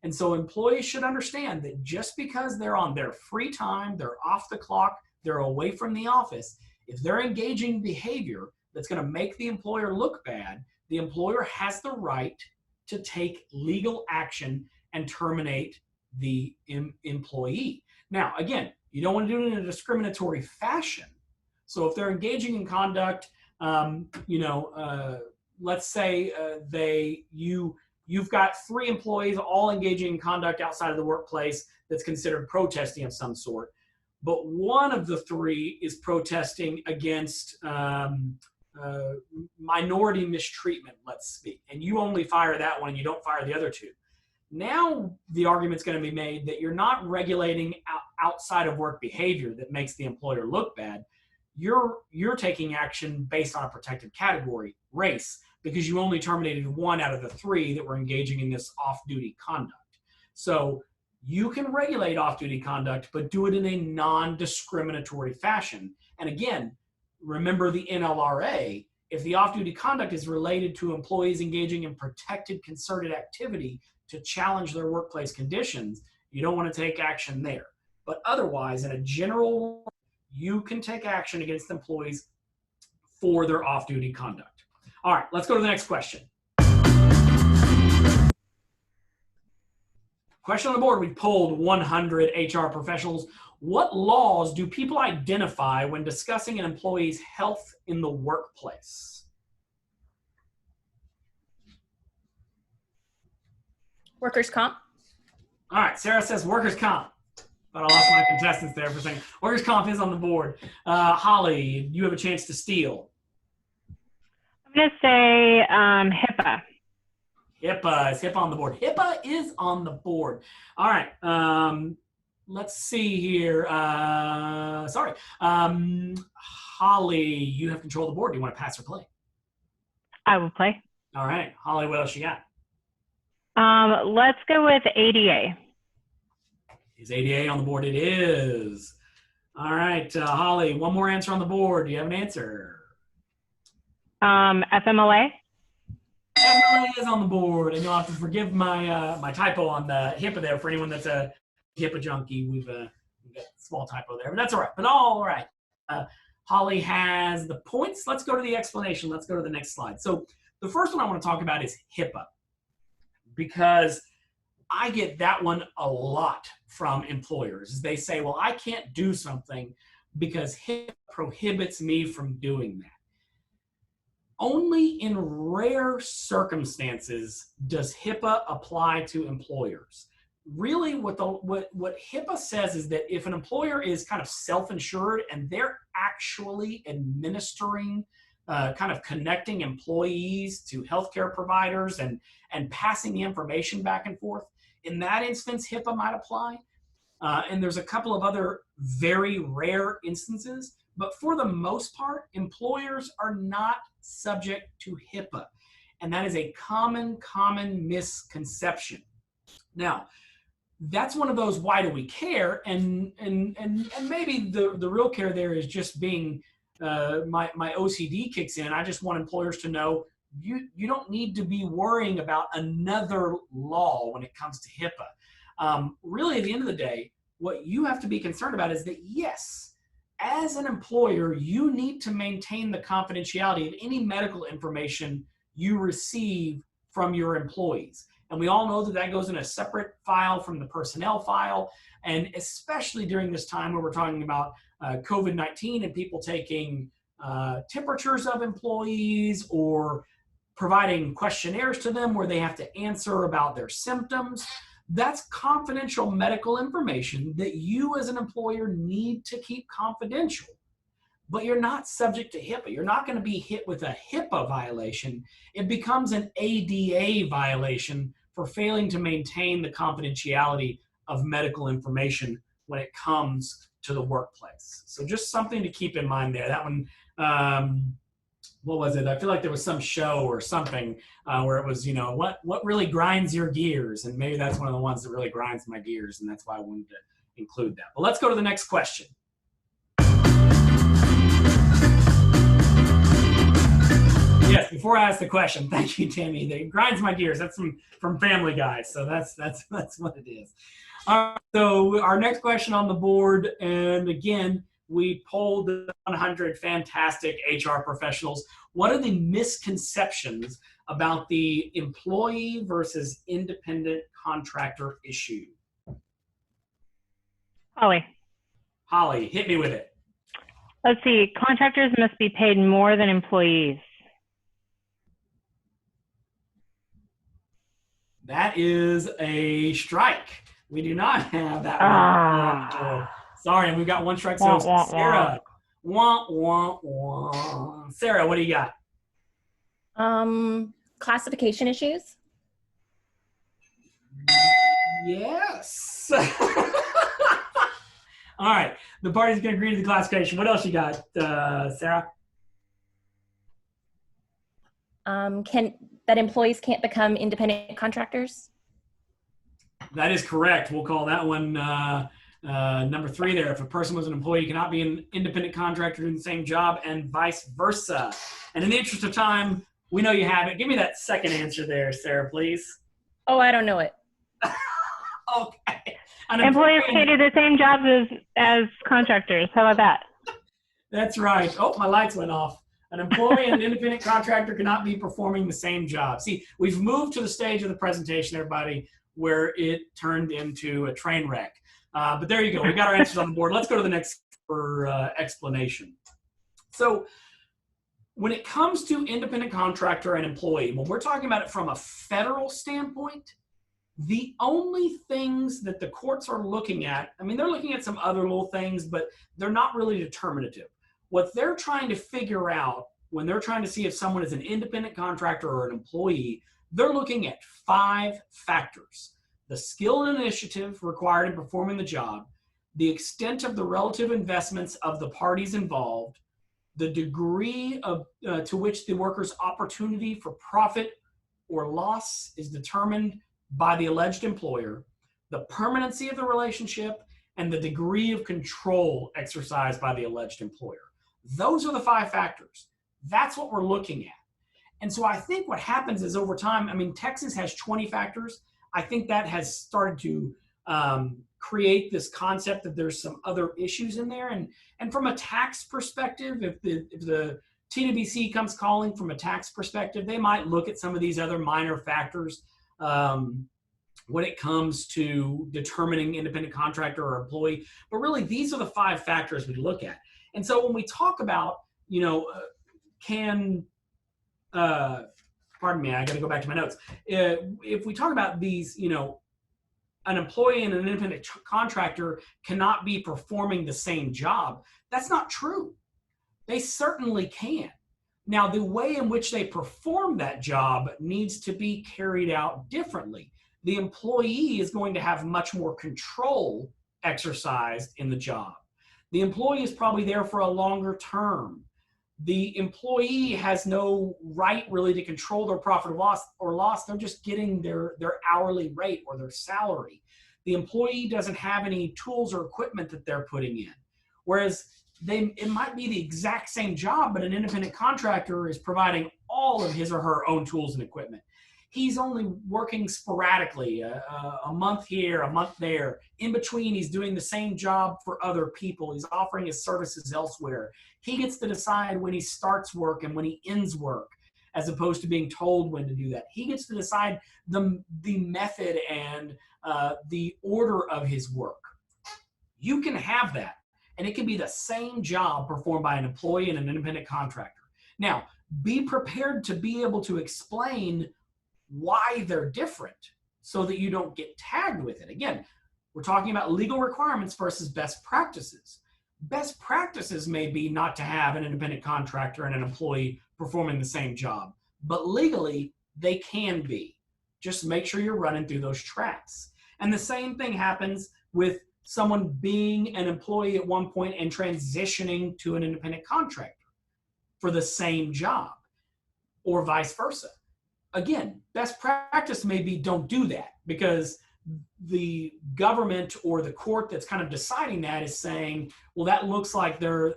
And so employees should understand that just because they're on their free time, they're off the clock, they're away from the office, if they're engaging behavior that's going to make the employer look bad, the employer has the right to take legal action and terminate the employee. Now, again, you don't want to do it in a discriminatory fashion. So if they're engaging in conduct, let's say you've got 3 employees all engaging in conduct outside of the workplace that's considered protesting of some sort, but one of the 3 is protesting against minority mistreatment, let's speak, and you only fire that one and you don't fire the other 2. Now the argument's going to be made that you're not regulating outside of work behavior that makes the employer look bad. You're taking action based on a protected category, race, because you only terminated 1 out of the 3 that were engaging in this off-duty conduct. So you can regulate off-duty conduct, but do it in a non-discriminatory fashion. And again, remember the NLRA. If the off-duty conduct is related to employees engaging in protected concerted activity to challenge their workplace conditions, you don't want to take action there. But otherwise, in a general, you can take action against employees for their off-duty conduct. All right, let's go to the next question. Question on the board, we polled 100 HR professionals. What laws do people identify when discussing an employee's health in the workplace? Workers' comp. All right, Sarah says workers' comp. But I lost my contestants there for a second. Workers' comp is on the board. Holly, you have a chance to steal. I'm going to say HIPAA. HIPAA. Is HIPAA on the board? HIPAA is on the board. All right. Let's see here. Holly, you have control of the board. Do you want to pass or play? I will play. All right. Holly, what else you got? Let's go with ADA. Is ADA on the board? It is. All right. Holly, one more answer on the board. Do you have an answer? FMLA. FMLA is on the board, and you'll have to forgive my my typo on the HIPAA there for anyone that's a HIPAA junkie. We've got a small typo there, but that's all right. But all right. Holly has the points. Let's go to the explanation. Let's go to the next slide. So the first one I want to talk about is HIPAA, because I get that one a lot from employers. They say, well, I can't do something because HIPAA prohibits me from doing that. Only in rare circumstances does HIPAA apply to employers. Really, what HIPAA says is that if an employer is kind of self-insured and they're actually administering, kind of connecting employees to healthcare providers and passing the information back and forth, in that instance, HIPAA might apply. And there's a couple of other very rare instances, but for the most part, employers are not subject to HIPAA. And that is a common misconception. Now, that's one of those, why do we care? And maybe the real care there is just being, my OCD kicks in. I just want employers to know you don't need to be worrying about another law when it comes to HIPAA. Really, at the end of the day, what you have to be concerned about is that, yes, as an employer, you need to maintain the confidentiality of any medical information you receive from your employees. And we all know that that goes in a separate file from the personnel file. And especially during this time where we're talking about COVID-19 and people taking temperatures of employees or providing questionnaires to them where they have to answer about their symptoms. That's confidential medical information that you as an employer need to keep confidential. But you're not subject to HIPAA. You're not going to be hit with a HIPAA violation. It becomes an ADA violation for failing to maintain the confidentiality of medical information when it comes to the workplace. So just something to keep in mind there. That one what was it? I feel like there was some show or something where it was, what really grinds your gears? And maybe that's one of the ones that really grinds my gears, and that's why I wanted to include that. But let's go to the next question. Yes, before I ask the question, thank you, Tammy. It grinds my gears. That's from Family Guy, so that's what it is. So our next question on the board, and again, we polled 100 fantastic HR professionals. What are the misconceptions about the employee versus independent contractor issue? Holly, hit me with it. Let's see. Contractors must be paid more than employees. That is a strike. We do not have that one. Sorry, and we've got one strike. So Sarah, Sarah, what do you got? Classification issues. Yes. All right, the party's going to agree to the classification. What else you got, Sarah? That employees can't become independent contractors? That is correct. We'll call that one number 3 there. If a person was an employee, you cannot be an independent contractor doing the same job, and vice versa. And in the interest of time, we know you have it. Give me that second answer there, Sarah, please. Oh, I don't know it. Okay. Employees can't do the same jobs as contractors. How about that? That's right. Oh, my lights went off. An employee and an independent contractor cannot be performing the same job. See, we've moved to the stage of the presentation, everybody, where it turned into a train wreck. But there you go. We got our answers on the board. Let's go to the next for explanation. So when it comes to independent contractor and employee, when we're talking about it from a federal standpoint, the only things that the courts are looking at, I mean, they're looking at some other little things, but they're not really determinative. What they're trying to figure out when they're trying to see if someone is an independent contractor or an employee, they're looking at 5 factors: the skill and initiative required in performing the job, the extent of the relative investments of the parties involved, the degree of to which the worker's opportunity for profit or loss is determined by the alleged employer, the permanency of the relationship, and the degree of control exercised by the alleged employer. Those are the 5 factors. That's what we're looking at. And so I think what happens is over time, I mean, Texas has 20 factors. I think that has started to create this concept that there's some other issues in there. And from a tax perspective, if the TWC comes calling from a tax perspective, they might look at some of these other minor factors when it comes to determining independent contractor or employee. But really, these are the 5 factors we look at. And so when we talk about, pardon me, I got to go back to my notes. If we talk about these, an employee and an independent contractor cannot be performing the same job, that's not true. They certainly can. Now, the way in which they perform that job needs to be carried out differently. The employee is going to have much more control exercised in the job. The employee is probably there for a longer term. The employee has no right really to control their profit or loss. They're just getting their hourly rate or their salary. The employee doesn't have any tools or equipment that they're putting in. Whereas it might be the exact same job, but an independent contractor is providing all of his or her own tools and equipment. He's only working sporadically, a month here, a month there. In between, he's doing the same job for other people. He's offering his services elsewhere. He gets to decide when he starts work and when he ends work, as opposed to being told when to do that. He gets to decide the method and the order of his work. You can have that, and it can be the same job performed by an employee and an independent contractor. Now, be prepared to be able to explain why they're different so that you don't get tagged with it. Again, we're talking about legal requirements versus best practices. Best practices may be not to have an independent contractor and an employee performing the same job, but legally they can be. Just make sure you're running through those tracks. And the same thing happens with someone being an employee at one point and transitioning to an independent contractor. for the same job, or vice versa. Again, best practice may be don't do that, because the government or the court that's kind of deciding that is saying, well, that looks like they're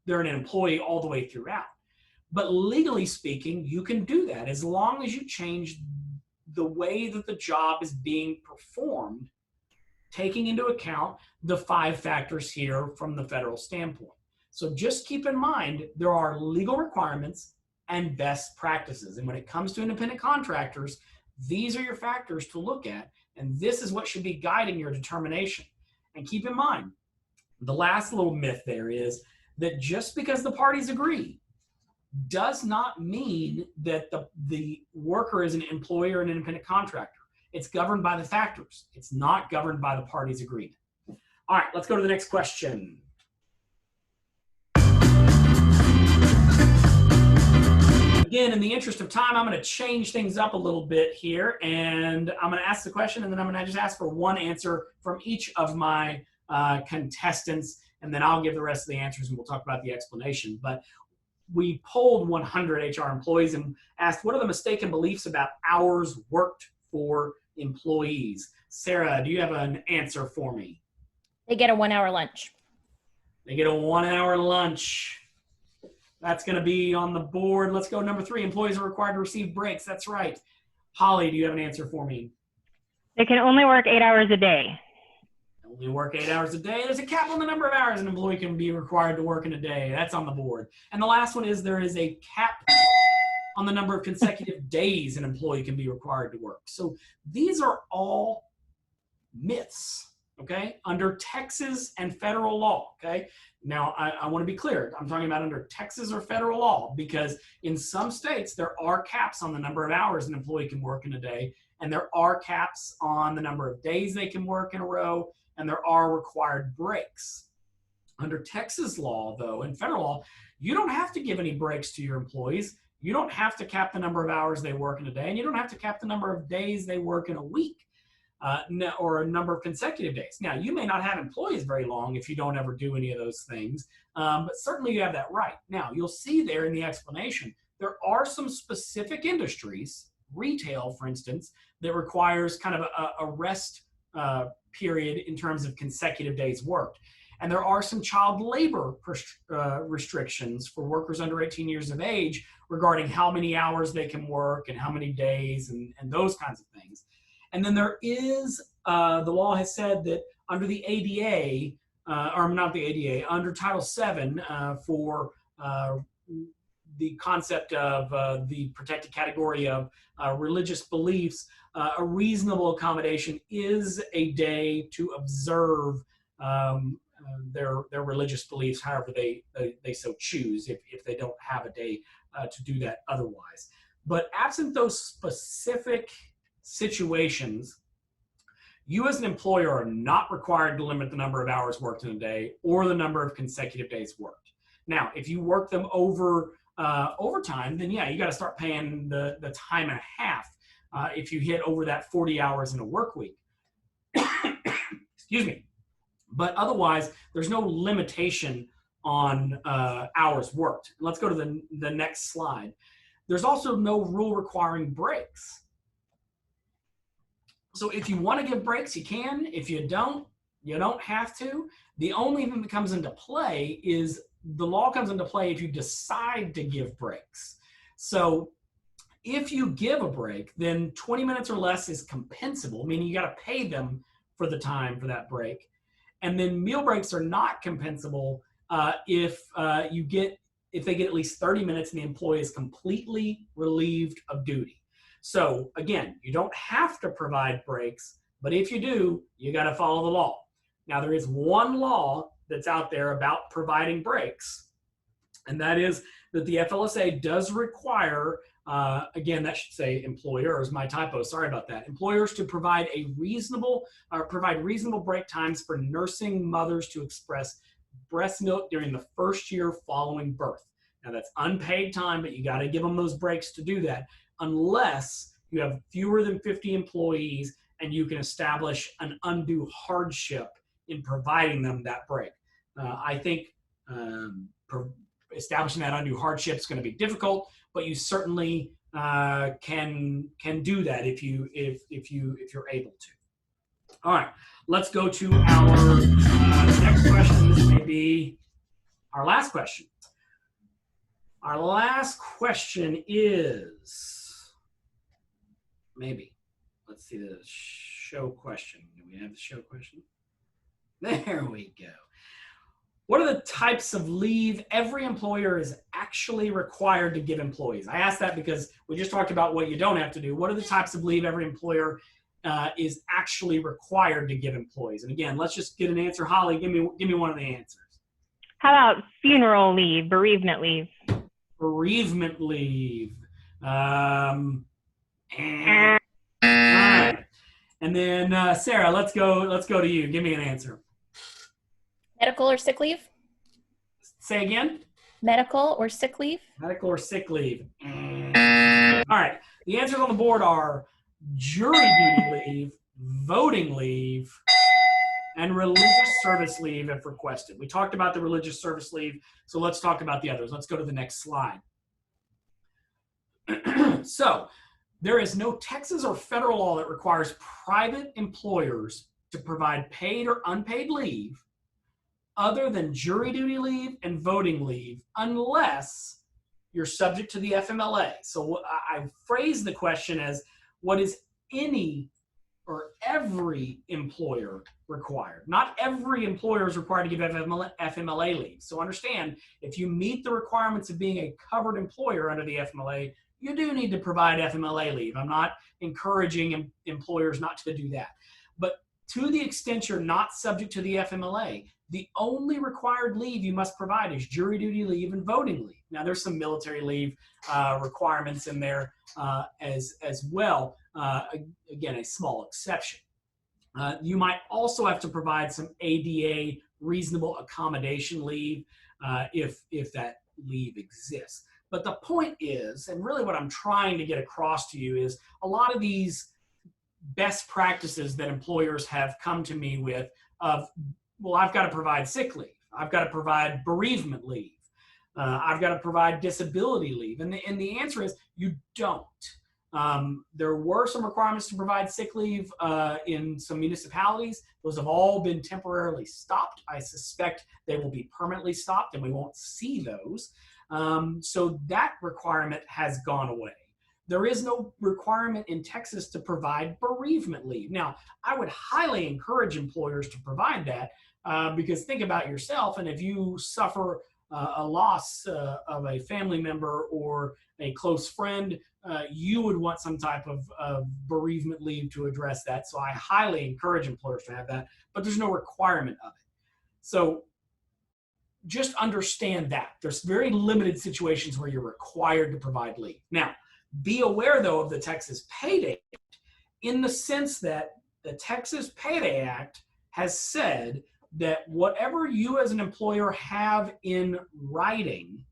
an employee all the way throughout. But legally speaking, you can do that as long as you change the way that the job is being performed, taking into account the 5 factors here from the federal standpoint. So just keep in mind, there are legal requirements and best practices. And when it comes to independent contractors, these are your factors to look at, and this is what should be guiding your determination. And keep in mind, the last little myth there is that just because the parties agree does not mean that the worker is an employee or an independent contractor. It's governed by the factors. It's not governed by the parties' agreement. All right, let's go to the next question. Again, in the interest of time, I'm going to change things up a little bit here, and I'm going to ask the question, and then I'm going to just ask for one answer from each of my contestants, and then I'll give the rest of the answers, and we'll talk about the explanation. But we polled 100 HR employees and asked, what are the mistaken beliefs about hours worked for employees? Sarah, do you have an answer for me? They get a 1-hour lunch. They get a 1-hour lunch. That's going to be on the board. Let's go number 3. Employees are required to receive breaks. That's right. Holly, do you have an answer for me? They can only work 8 hours a day. Only work 8 hours a day. There's a cap on the number of hours an employee can be required to work in a day. That's on the board. And the last one is there is a cap on the number of consecutive days an employee can be required to work. So these are all myths, okay, under Texas and federal law, okay? Now, I want to be clear. I'm talking about under Texas or federal law, because in some states, there are caps on the number of hours an employee can work in a day, and there are caps on the number of days they can work in a row, and there are required breaks. Under Texas law, though, and federal law, you don't have to give any breaks to your employees. You don't have to cap the number of hours they work in a day, and you don't have to cap the number of days they work in a week, or a number of consecutive days. Now, you may not have employees very long if you don't ever do any of those things, but certainly you have that right. Now, you'll see there in the explanation, there are some specific industries, retail, for instance, that requires kind of a rest period in terms of consecutive days worked. And there are some child labor restrictions for workers under 18 years of age regarding how many hours they can work and how many days and those kinds of things. And then there is, the law has said that under the ADA, or not the ADA, under Title VII for the concept of the protected category of religious beliefs, a reasonable accommodation is a day to observe their religious beliefs, however they so choose, if they don't have a day to do that otherwise. But absent those specific situations, you as an employer are not required to limit the number of hours worked in a day or the number of consecutive days worked. Now, if you work them over overtime, then yeah, you got to start paying the time and a half if you hit over that 40 hours in a work week. Excuse me. But otherwise, there's no limitation on hours worked. Let's go to the next slide. There's also no rule requiring breaks. So if you want to give breaks, you can. If you don't have to. The only thing that comes into play is the law comes into play if you decide to give breaks. So if you give a break, then 20 minutes or less is compensable, meaning you got to pay them for the time for that break. And then meal breaks are not compensable if they get at least 30 minutes and the employee is completely relieved of duty. So again, you don't have to provide breaks, but if you do, you got to follow the law. Now, there is one law that's out there about providing breaks, and that is that the FLSA does require, again, that should say employers, my typo, sorry about that, employers to provide reasonable break times for nursing mothers to express breast milk during the first year following birth. Now, that's unpaid time, but you got to give them those breaks to do that, unless you have fewer than 50 employees and you can establish an undue hardship in providing them that break. I think establishing that undue hardship is going to be difficult, but you certainly can do that if you're able to. All right, let's go to our next question. This may be our last question. Our last question is maybe. Let's see the show question. Do we have the show question? There we go. What are the types of leave every employer is actually required to give employees? I asked that because we just talked about what you don't have to do. What are the types of leave every employer is actually required to give employees? And again, let's just get an answer. Holly, give me one of the answers. How about funeral leave, bereavement leave? Bereavement leave. All right. And then Sarah, let's go to you. Give me an answer. Medical or sick leave? Say again? Medical or sick leave? Medical or sick leave. All right. The answers on the board are jury duty leave, voting leave, and religious service leave if requested. We talked about the religious service leave, so let's talk about the others. Let's go to the next slide. So, there is no Texas or federal law that requires private employers to provide paid or unpaid leave other than jury duty leave and voting leave unless you're subject to the FMLA. So I phrased the question as, what is any or every employer required? Not every employer is required to give FMLA leave. So understand, if you meet the requirements of being a covered employer under the FMLA, you do need to provide FMLA leave. I'm not encouraging employers not to do that. But to the extent you're not subject to the FMLA, the only required leave you must provide is jury duty leave and voting leave. Now, there's some military leave requirements in there as well. Again, a small exception. You might also have to provide some ADA reasonable accommodation leave if that leave exists. But the point is, and really what I'm trying to get across to you is, a lot of these best practices that employers have come to me with of, well, I've got to provide sick leave. I've got to provide bereavement leave. I've got to provide disability leave. And the answer is you don't. There were some requirements to provide sick leave in some municipalities. Those have all been temporarily stopped. I suspect they will be permanently stopped and we won't see those. So that requirement has gone away. There is no requirement in Texas to provide bereavement leave. Now, I would highly encourage employers to provide that because think about yourself, and if you suffer a loss of a family member or a close friend, you would want some type of bereavement leave to address that. So I highly encourage employers to have that, but there's no requirement of it. So just understand that. There's very limited situations where you're required to provide leave. Now, be aware, though, of the Texas Payday Act in the sense that the Texas Payday Act has said that whatever you as an employer have in writing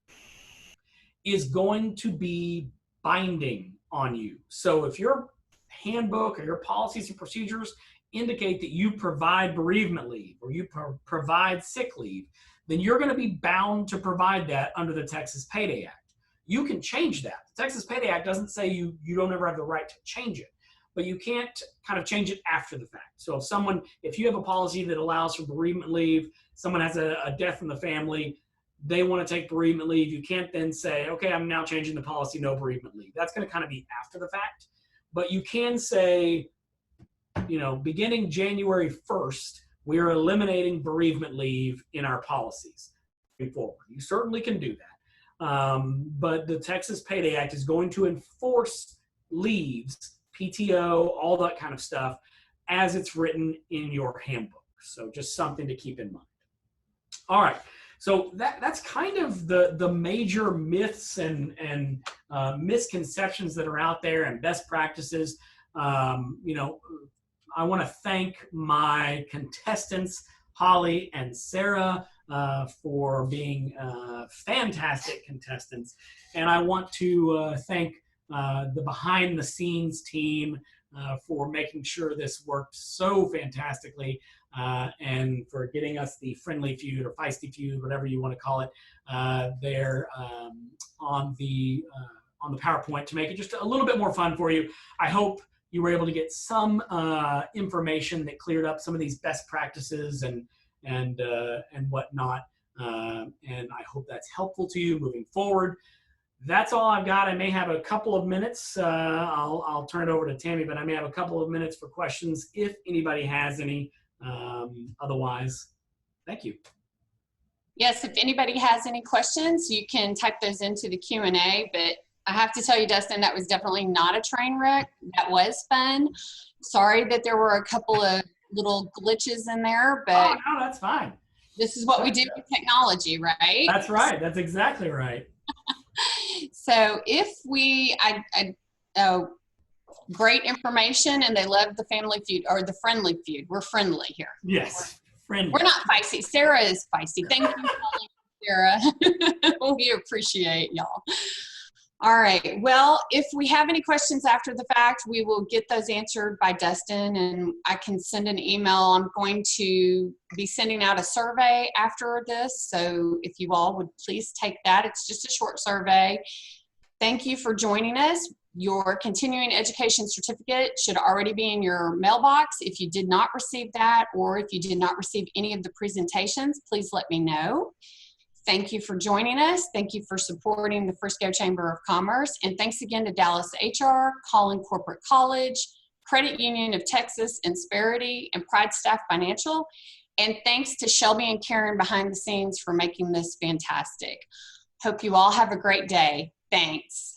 is going to be binding on you. So if your handbook or your policies and procedures indicate that you provide bereavement leave or you provide sick leave, then you're going to be bound to provide that under the Texas Payday Act. You can change that. The Texas Payday Act doesn't say you don't ever have the right to change it, but you can't kind of change it after the fact. So if you have a policy that allows for bereavement leave, someone has a death in the family, they want to take bereavement leave, you can't then say, okay, I'm now changing the policy, no bereavement leave. That's going to kind of be after the fact. But you can say, beginning January 1st, we are eliminating bereavement leave in our policies moving forward. You certainly can do that. But the Texas Payday Act is going to enforce leaves, PTO, all that kind of stuff, as it's written in your handbook. So just something to keep in mind. All right. So that's kind of the major myths and misconceptions that are out there and best practices. I want to thank my contestants, Holly and Sarah, for being fantastic contestants. And I want to thank the behind the scenes team for making sure this worked so fantastically, and for getting us the friendly feud or feisty feud, whatever you want to call it, there on the PowerPoint to make it just a little bit more fun for you. I hope you were able to get some information that cleared up some of these best practices and whatnot. And I hope that's helpful to you moving forward. That's all I've got. I may have a couple of minutes. I'll turn it over to Tammy, but I may have a couple of minutes for questions if anybody has any. Otherwise, thank you. Yes, if anybody has any questions, you can type those into the Q&A, but I have to tell you, Dustin, that was definitely not a train wreck. That was fun. Sorry that there were a couple of little glitches in there, but no, that's fine. This is what we do with technology, right? That's right. That's exactly right. So if great information, and they love the Family Feud or the Friendly Feud. We're friendly here. Yes, friendly. We're not feisty. Sarah is feisty. Thank you, Sarah. We appreciate y'all. All right. Well, if we have any questions after the fact, we will get those answered by Dustin, and I can send an email. I'm going to be sending out a survey after this, so if you all would please take that. It's just a short survey. Thank you for joining us. Your continuing education certificate should already be in your mailbox. If you did not receive that, or if you did not receive any of the presentations, please let me know. Thank you for joining us. Thank you for supporting the Frisco Chamber of Commerce. And thanks again to Dallas HR, Collin Corporate College, Credit Union of Texas, Insperity, and Pride Staff Financial. And thanks to Shelby and Karen behind the scenes for making this fantastic. Hope you all have a great day. Thanks.